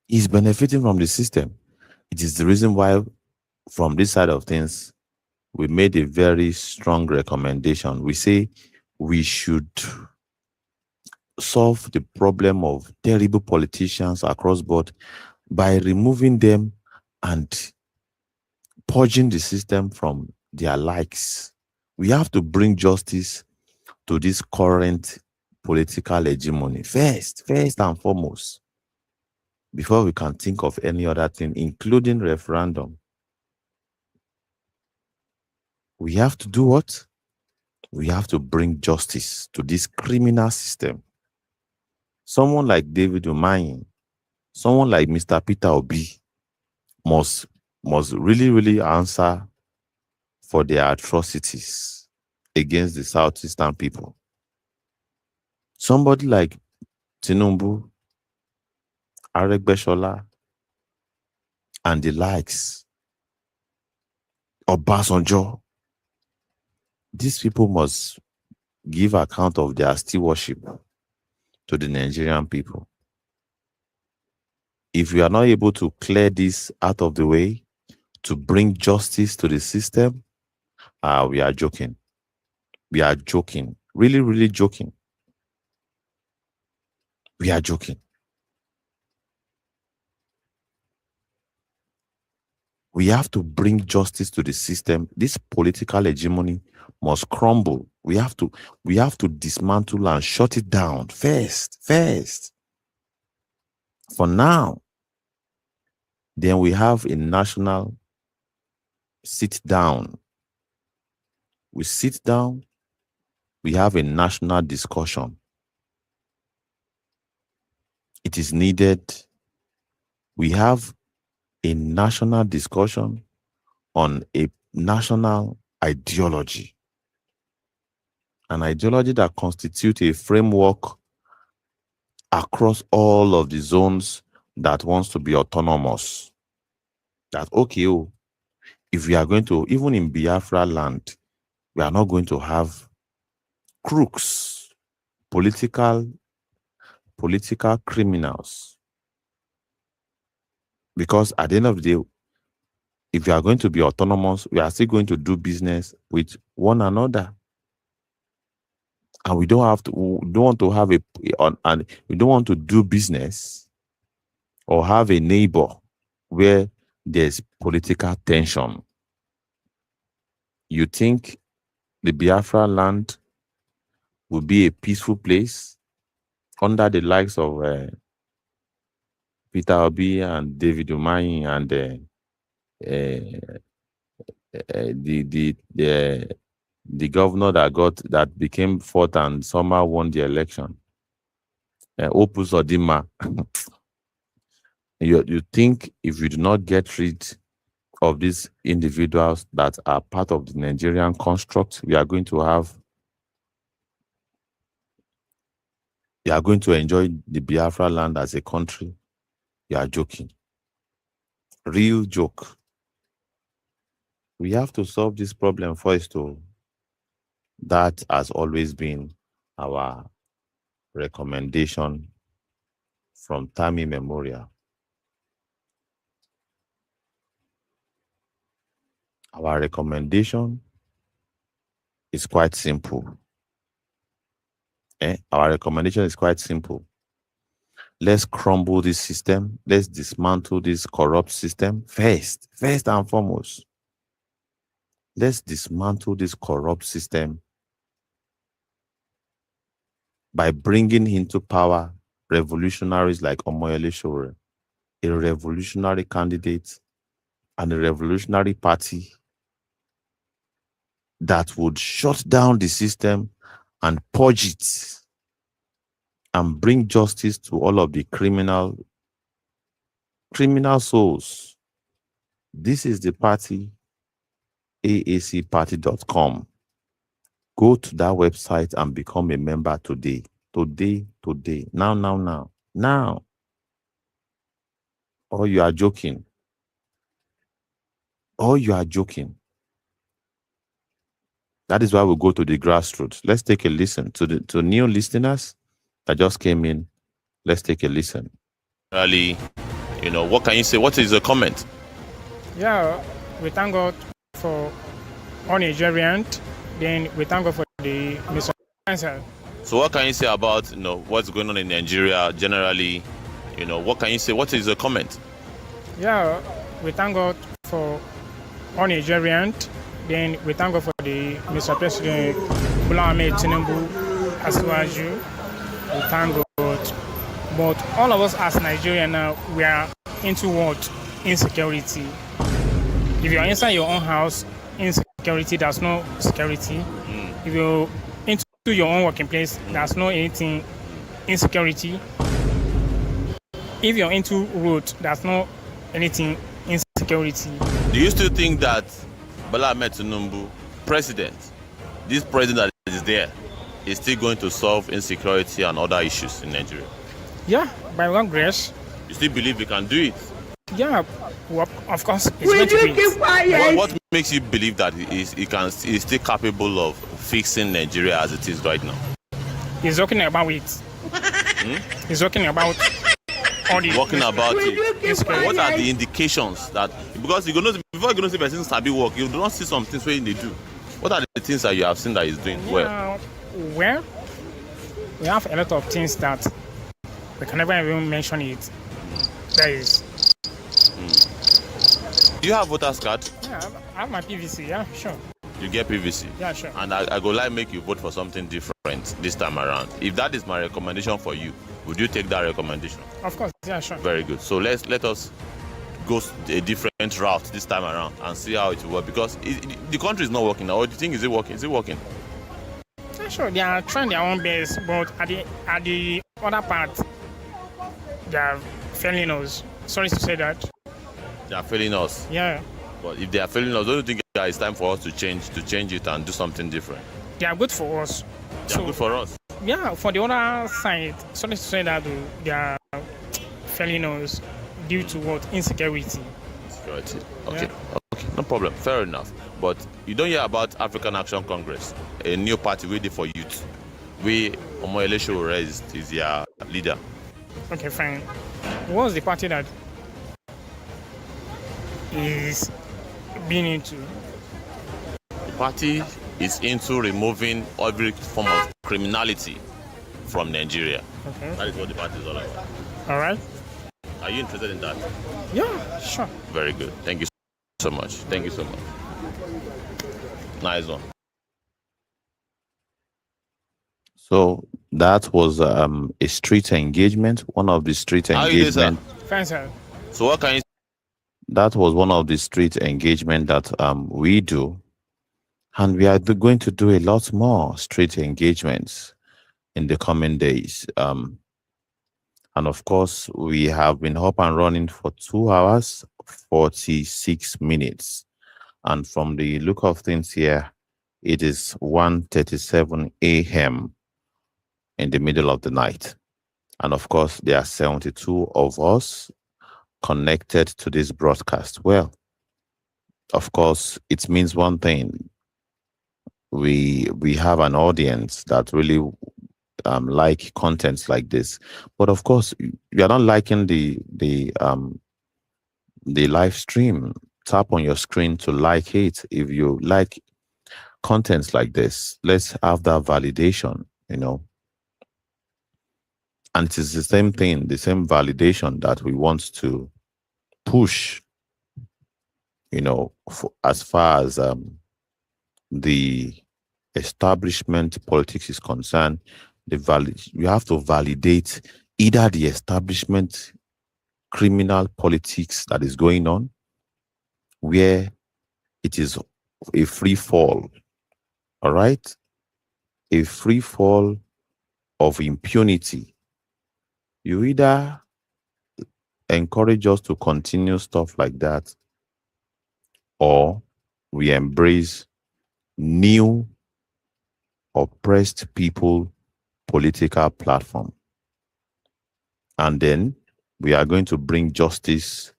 S1: He's benefiting from the system. It is the reason why, from this side of things, we made a very strong recommendation. We say we should solve the problem of terrible politicians across board by removing them and purging the system from their likes. We have to bring justice to this current political hegemony first and foremost, before we can think of any other thing, including referendum. We have to do what? We have to bring justice to this criminal system. Someone like David Umahi, someone like Mr. Peter Obi must really, really answer for their atrocities against the Southeastern people. Somebody like Tinubu, Aregbesola, and the likes, Obasanjo, these people must give account of their stewardship to the Nigerian people. If we are not able to clear this out of the way, to bring justice to the system, we are joking. We are joking. Really, really joking. We are joking. We have to bring justice to the system. This political hegemony must crumble. We have to dismantle and shut it down first. For now, then we have a national sit down. We sit down, we have a national discussion. It is needed. We have a national discussion on a national ideology. An ideology that constitutes a framework across all of the zones that wants to be autonomous. That, okay, if we are going to, even in Biafra land, we are not going to have crooks, political criminals Because at the end of the day, if you are going to be autonomous, we are still going to do business with one another. And we don't want to have and we don't want to do business or have a neighbor where there's political tension. You think the Biafra land will be a peaceful place under the likes of Peter Obi and David Umahi and the governor that became fourth and somehow won the election, Opus Odima. You think if you do not get rid of these individuals that are part of the Nigerian construct, you are going to enjoy the Biafra land as a country? You are joking. Real joke. We have to solve this problem first, though. That has always been our recommendation from time immemorial. Our recommendation is quite simple. Our recommendation is quite simple. Let's crumble this system. Let's dismantle this corrupt system first and foremost. Let's dismantle this corrupt system by bringing into power revolutionaries like Omoyele Sowore, a revolutionary candidate and a revolutionary party that would shut down the system and purge it and bring justice to all of the criminal souls. This is the party, aacparty.com. Go to that website and become a member today. Today. Now. Or you are joking. That is why we go to the grassroots. Let's take a listen to new listeners that just came in. Let's take a listen.
S2: Really, what can you say? What is the comment?
S3: Yeah, we thank God for all Nigerians. Then we thank God for the Mr.
S2: So what can you say about what's going on in Nigeria generally? What can you say? What is the comment?
S3: Yeah, we thank God for all Nigerians. Then we thank God for the Mr. President Bola Ahmed Tinubu Asiwaju. We thank God. But all of us as Nigerians now, we are into what? Insecurity. If you are inside your own house, insecurity, there's no security. If you're into your own working place, there's no anything insecurity. If you're into road, there's no anything insecurity.
S2: Do you still think that Bola Ahmed Tinubu, this president that is there, is still going to solve insecurity and other issues in Nigeria?
S3: Yeah, by God's grace.
S2: You still believe he can do it?
S3: Yeah, well, of course, it's going to do it.
S2: What makes you believe that he's still capable of fixing Nigeria as it is right now?
S3: He's talking about it. He's talking about all the...
S2: Working about it. What are the indications that... Because before you're going to see person sabi work, you do not see some things where they do. What are the things that you have seen that he's doing well?
S3: Well, we have a lot of things that we can never even mention it. That is...
S2: Do you have voter's card?
S3: Yeah, I have my PVC, yeah, sure.
S2: You get PVC?
S3: Yeah, sure.
S2: And I go make you vote for something different this time around. If that is my recommendation for you, would you take that recommendation?
S3: Of course, yeah, sure.
S2: Very good. So let us go a different route this time around and see how it will work, because the country is not working now. Or do you think is it working? Is it working?
S3: Yeah, sure. They are trying their own best, but at the other part, they are failing us. Sorry to say that.
S2: They are failing us.
S3: Yeah.
S2: But if they are failing us, don't you think it's time for us to change it and do something different?
S3: They are good for us.
S2: They are good for us.
S3: Yeah, for the other side, sorry to say that they are failing us due to what? Insecurity.
S2: Insecurity. Okay.
S3: Yeah.
S2: Okay, no problem. Fair enough. But you don't hear about African Action Congress, a new party waiting for youth. Omoyele Sowore is their leader.
S3: Okay, fine. What's the party that? is being into.
S1: The party is into removing every form of criminality from Nigeria.
S3: Okay.
S1: That is what the party is all about.
S3: All right.
S1: Are you interested in that?
S3: Yeah, sure.
S1: Very good. Thank you so much. Thank you so much. Nice one. So that was a street engagement, one of the street
S2: How you doing, sir?
S1: engagement.
S3: Fine, sir.
S2: So what can you
S1: That was one of the street engagement that we do, and we are going to do a lot more street engagements in the coming days. And of course, we have been up and running for 2 hours, 46 minutes. And from the look of things here, it is 1:37 a.m. in the middle of the night. And of course, there are 72 of us connected to this broadcast. Well, of course, it means one thing. We have an audience that really like contents like this. But of course, you are not liking the live stream. Tap on your screen to like it. If you like contents like this, let's have that validation, And it is the same thing, the same validation that we want to push, as far as the establishment politics is concerned. You have to validate either the establishment criminal politics that is going on, where it is a free fall, all right? A free fall of impunity. You either encourage us to continue stuff like that, or we embrace new oppressed people political platform. And then we are going to bring justice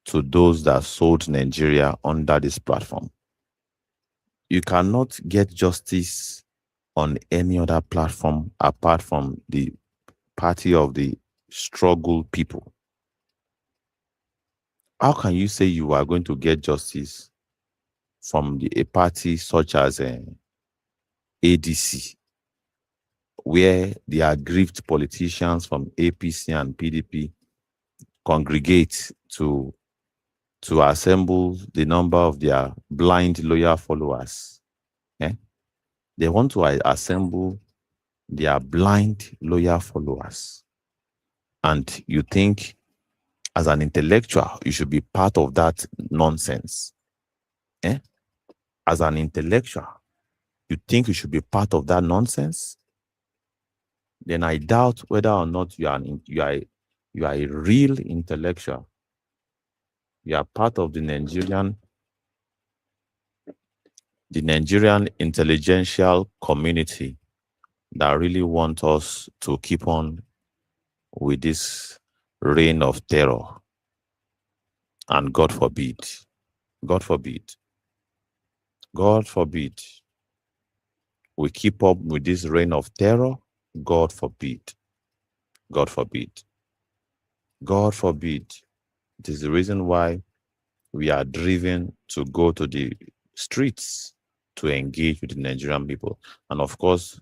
S1: to those that sold Nigeria under this platform. You cannot get justice on any other platform apart from the party of the struggle people. How can you say you are going to get justice from a party such as ADC, where the aggrieved politicians from APC and PDP congregate to assemble the number of their blind loyal followers? They want to assemble their blind loyal followers. And you think, as an intellectual, you should be part of that nonsense. As an intellectual, you think you should be part of that nonsense? Then I doubt whether or not you are a real intellectual. You are part of the Nigerian intelligentsia community that really want us to keep on with this reign of terror. And God forbid, we keep up with this reign of terror. God forbid. It is the reason why we are driven to go to the streets to engage with the Nigerian people. And of course,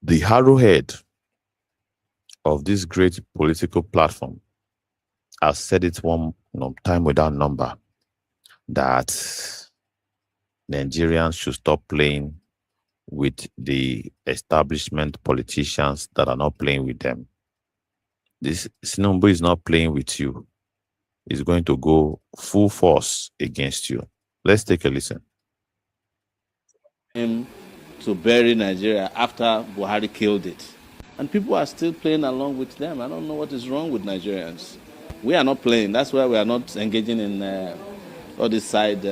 S1: the arrowhead of this great political platform, I've said it one time without number, that Nigerians should stop playing with the establishment politicians that are not playing with them. This Tinubu is not playing with you. He's going to go full force against you. Let's take a listen.
S7: To bury Nigeria after Buhari killed it. And people are still playing along with them. I don't know what is wrong with Nigerians. We are not playing. That's why we are not engaging in all this side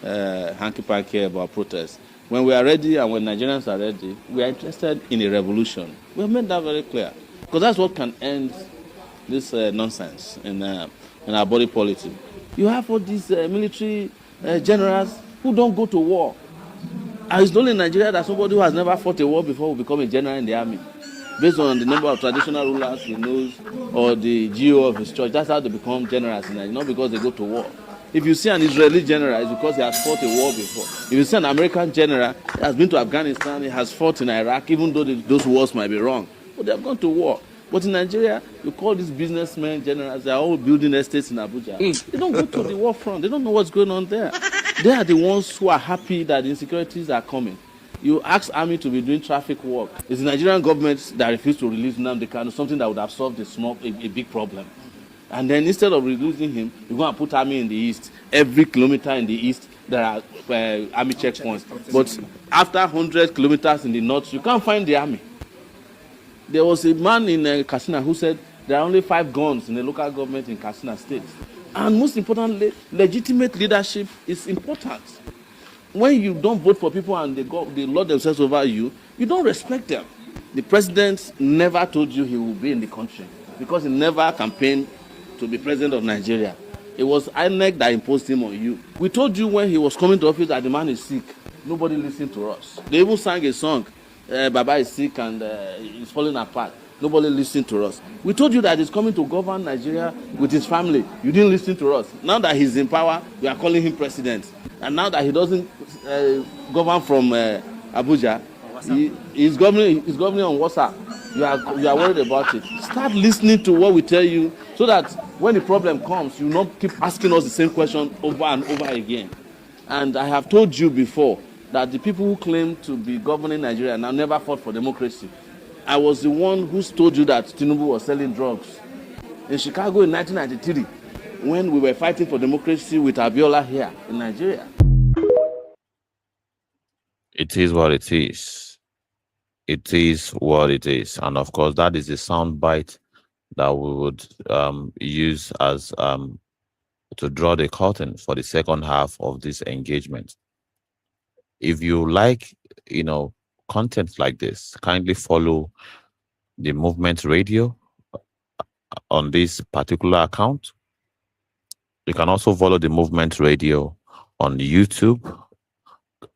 S7: hanky-panky about protests. When we are ready and when Nigerians are ready, we are interested in a revolution. We have made that very clear. Because that's what can end this nonsense in our body politic. You have all these military generals who don't go to war. And it's only in Nigeria that somebody who has never fought a war before will become a general in the army. based on the number of traditional rulers he knows or the GO of his church. That's how they become generals in Nigeria, not because they go to war. If you see an Israeli general, it's because he has fought a war before. If you see an American general, he has been to Afghanistan, he has fought in Iraq, even though those wars might be wrong. But they have gone to war. But in Nigeria, you call these businessmen generals, they are all building estates in Abuja. They don't go to the war front. They don't know what's going on there. They are the ones who are happy that the insecurities are coming. You ask army to be doing traffic work. It's the Nigerian government that refused to release Nnamdi Kanu, something that would have solved a big problem. And then instead of releasing him, you're going to put army in the east. Every kilometer in the east, there are army checkpoints. But after 100 kilometers in the north, you can't find the army. There was a man in Katsina who said there are only 5 guns in the local government in Katsina state. And most importantly, legitimate leadership is important. When you don't vote for people and they lord themselves over you, you don't respect them. The president never told you he will be in the country because he never campaigned to be president of Nigeria. It was INEC that imposed him on you. We told you when he was coming to office that the man is sick. Nobody listened to us. They even sang a song, Baba is sick and he's falling apart. Nobody listened to us. We told you that he's coming to govern Nigeria with his family. You didn't listen to us. Now that he's in power, we are calling him president. And now that he doesn't govern from Abuja, he's governing on WhatsApp. You are worried about it. Start listening to what we tell you so that when the problem comes, you not keep asking us the same question over and over again. And I have told you before that the people who claim to be governing Nigeria now never fought for democracy. I was the one who told you that Tinubu was selling drugs. In Chicago in 1993, when we were fighting for democracy with Abiola here in Nigeria.
S1: It is what it is. It is what it is. And of course, that is a sound bite that we would use as to draw the curtain for the second half of this engagement. If you like, content like this, kindly follow the Movement Radio on this particular account. You can also follow the Movement Radio on YouTube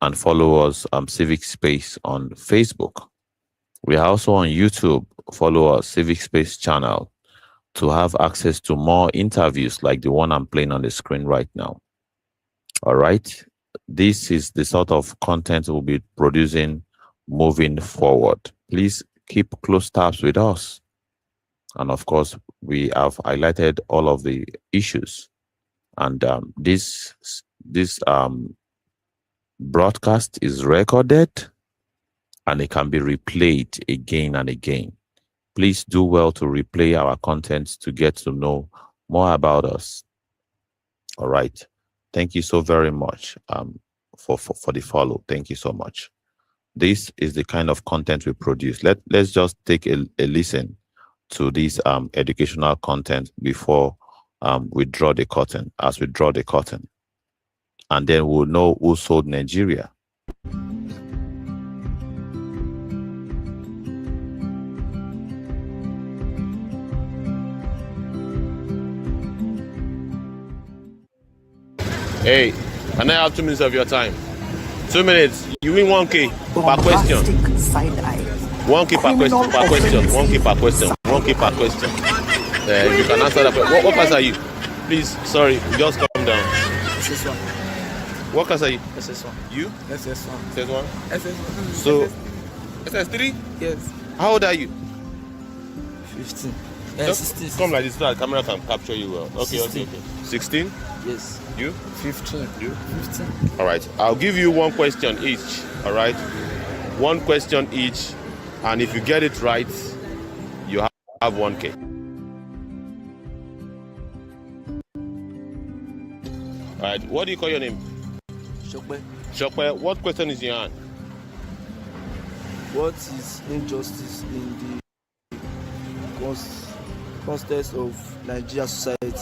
S1: and follow us Civic Space on Facebook. We are also on YouTube. Follow our Civic Space channel to have access to more interviews like the one I'm playing on the screen right now. All right. This is the sort of content we'll be producing moving forward. Please keep close tabs with us. And of course, we have highlighted all of the issues. And this broadcast is recorded and it can be replayed again and again. Please do well to replay our content to get to know more about us. All right. Thank you so very much for the follow. Thank you so much. This is the kind of content we produce. Let's just take a listen to this educational content before we draw the curtain. As we draw the curtain, and then we'll know who sold Nigeria.
S2: Hey, can I have 2 minutes of your time? 2 minutes. You win 1K per question. 1K per question. 1K per question. 1K per question. You can answer that. What class are you? Please, sorry, just calm down.
S5: SS1.
S2: What class are you?
S5: SS1.
S2: You?
S5: SS1.
S2: SS1?
S5: SS1.
S2: So, SS3?
S5: Yes.
S2: How old are you?
S5: 15.
S2: Just
S5: 16.
S2: come like this so that the camera can capture you well. Okay,
S5: 16.
S2: okay. 16?
S5: Yes.
S2: You?
S5: 15.
S2: You?
S5: 15.
S2: All right. I'll give you 1 question each. All right. 1 question each. And if you get it right, you have 1K. All right. What do you call your name?
S4: Shokpe,
S2: Shokwe. What question is in your hand?
S4: what is injustice in the context of Nigerian society?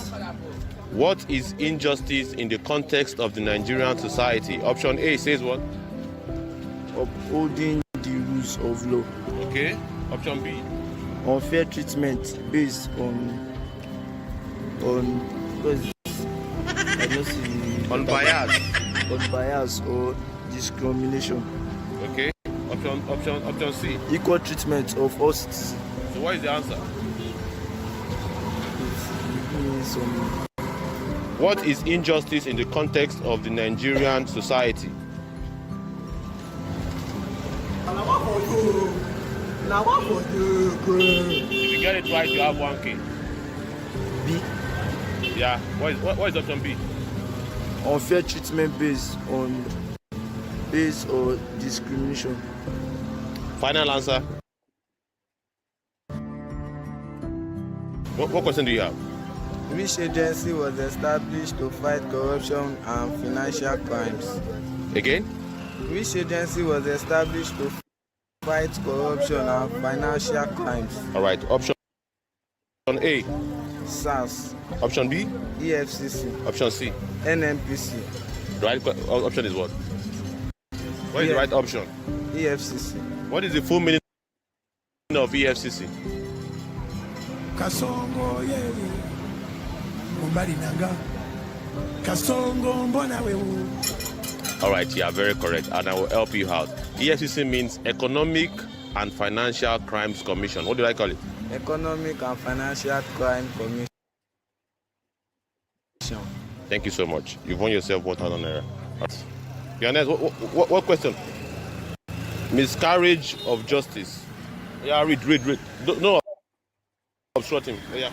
S2: What is injustice in the context of the Nigerian society? Option A says what?
S4: Upholding the rules of law.
S2: Okay. Option B.
S4: Unfair treatment based on what is it? I don't see
S2: On bias.
S4: on bias or discrimination.
S2: Okay. Option Option C.
S4: Equal treatment of all citizens.
S2: So what is the answer? What is injustice in the context of the Nigerian society? If you get it right, you have 1K.
S4: B.
S2: Yeah. What is option B?
S4: Unfair treatment based on race or discrimination.
S2: Final answer. What question do you have?
S5: Which agency was established to fight corruption and financial crimes?
S2: Again?
S5: Which agency was established to fight corruption and financial crimes?
S2: All right. Option A.
S5: SARS,
S2: Option B.
S5: EFCC,
S2: Option C.
S5: NNPC,
S2: The right option is what? What is the right option?
S5: EFCC.
S2: What is the full meaning of EFCC?
S6: Kasongo yewe Mumbali nanga Kasongo mbona wewe.
S2: All right, you are very correct, and I will help you out. EFCC means Economic and Financial Crimes Commission. What did I call it?
S5: Economic and Financial Crime Commission.
S2: Thank you so much. You've won yourself 1,000 naira. Your next, what question? Miscarriage of justice. Yeah, read. No, obstruct him. Yeah.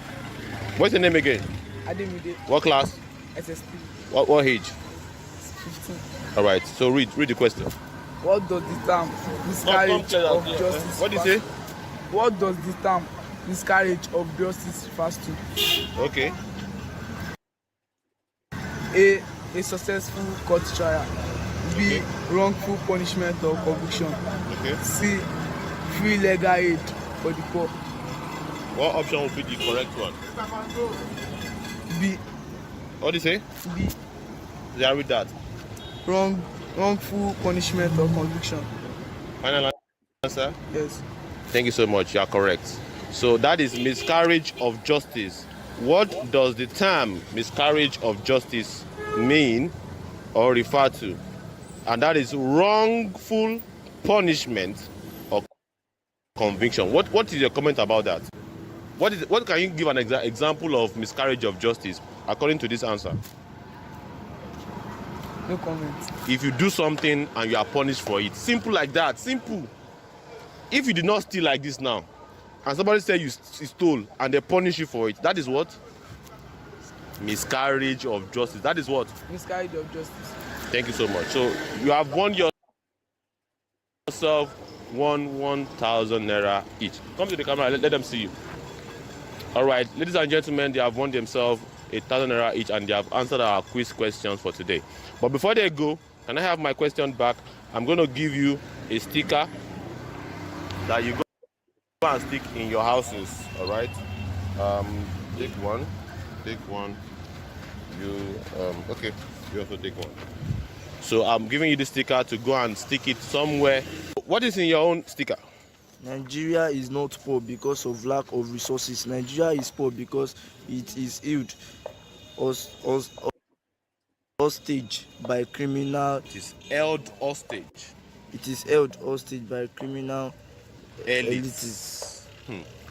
S2: What's your name again?
S5: Ademide,
S2: What class?
S5: SSP,
S2: What age?
S5: 15.
S2: All right. So read the question.
S5: What does the term miscarriage of justice
S2: What do you say?
S5: What does the term miscarriage of justice refers to?
S2: Okay.
S5: A successful court trial. B,
S2: Okay.
S5: wrongful punishment or conviction.
S2: Okay.
S5: C, free legal aid for the poor.
S2: What option would be the correct one?
S5: B,
S2: What do you say?
S5: B,
S2: Yeah, read that.
S5: wrongful punishment or conviction.
S2: Final answer.
S5: Yes.
S2: Thank you so much. You are correct. So that is miscarriage of justice. What does the term miscarriage of justice mean or refer to? And that is wrongful punishment or conviction. What is your comment about that? What can you give an example of miscarriage of justice according to this answer?
S5: No comment.
S2: If you do something and you are punished for it, simple like that. Simple. If you did not steal like this now, and somebody said you stole and they punish you for it, that is what? Miscarriage of justice. That is what?
S5: Miscarriage of justice.
S2: Thank you so much. So you have won yourself 1,000 naira each. Come to the camera, let them see you. All right, ladies and gentlemen, they have won themselves 1,000 naira each, and they have answered our quiz questions for today. But before they go, can I have my question back? I'm going to give you a sticker that you go and stick in your houses. All right. Take one. Okay. You also take one. So I'm giving you the sticker to go and stick it somewhere. What is in your own sticker?
S4: Nigeria is not poor because of lack of resources. Nigeria is poor because it is held hostage by criminal.
S2: It is held hostage.
S4: It is held hostage by criminal elites.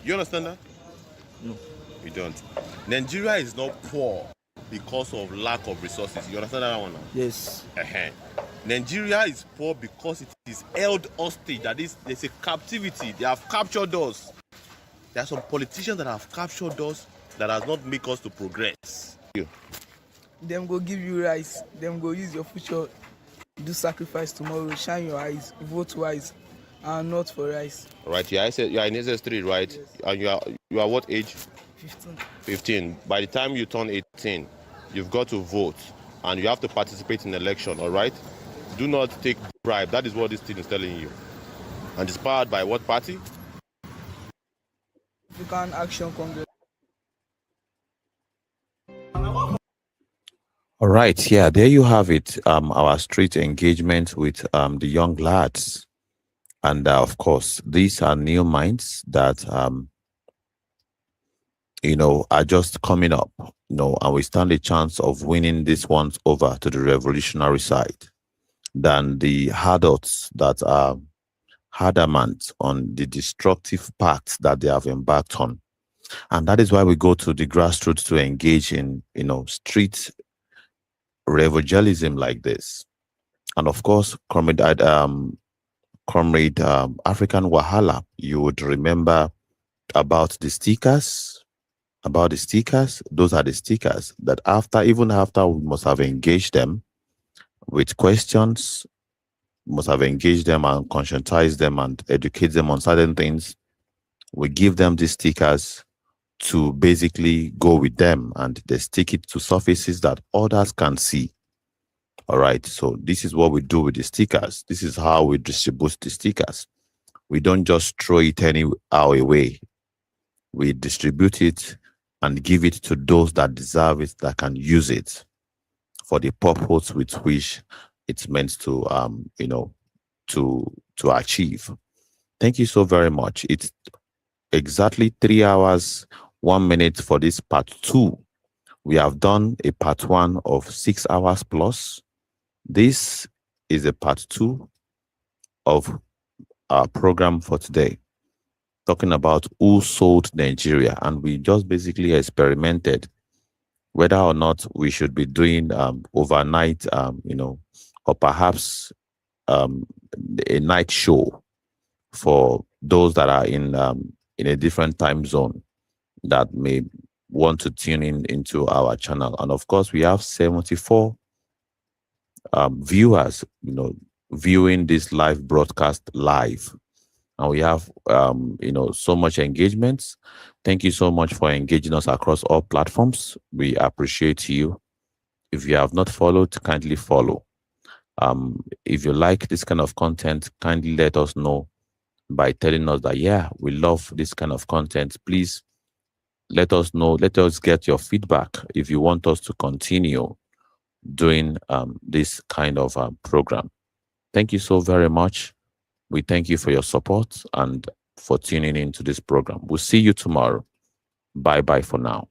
S2: You understand that?
S4: No.
S2: You don't. Nigeria is not poor because of lack of resources. You understand that one now?
S4: Yes.
S2: Nigeria is poor because it is held hostage. That is, there's a captivity. They have captured us. There are some politicians that have captured us that has not make us to progress.
S5: Them go give you rice. Them go use your future. Do sacrifice tomorrow. Shine your eyes. Vote wise, and not for rice.
S2: Right. You are in SS3, right?
S5: Yes.
S2: And you are what age?
S5: 15.
S2: 15. By the time you turn 18, you've got to vote and you have to participate in election. All right. Do not take bribe. That is what this thing is telling you. And it's powered by what party?
S5: African Action Congress.
S1: All right, yeah, there you have it. Our street engagement with the young lads, and of course, these are new minds that are just coming up. And we stand a chance of winning these ones over to the revolutionary side than the adults that are adamant on the destructive path that they have embarked on. And that is why we go to the grassroots to engage in, street evangelism like this. And of course, Comrade African Wahala, you would remember about the stickers. Those are the stickers that even after we must have engaged them with questions, must have engaged them and conscientized them and educate them on certain things, we give them these stickers to basically go with them, and they stick it to surfaces that others can see. All right, so this is what we do with the stickers. This is how we distribute the stickers. We don't just throw it anyhow away. We distribute it and give it to those that deserve it, that can use it for the purpose with which it's meant to, to achieve. Thank you so very much. It's exactly 3 hours, 1 minute for this part 2. We have done a part 1 of 6 hours plus. This is a part 2 of our program for today, talking about who sold Nigeria. And we just basically experimented whether or not we should be doing overnight, or perhaps a night show for those that are in a different time zone that may want to tune into our channel. And of course, we have 74 viewers, viewing this live broadcast live. And we have, so much engagement. Thank you so much for engaging us across all platforms. We appreciate you. If you have not followed, kindly follow. If you like this kind of content, kindly let us know by telling us that, yeah, we love this kind of content. Please let us know. Let us get your feedback if you want us to continue doing this kind of program. Thank you so very much. We thank you for your support and for tuning into this program. We'll see you tomorrow. Bye-bye for now.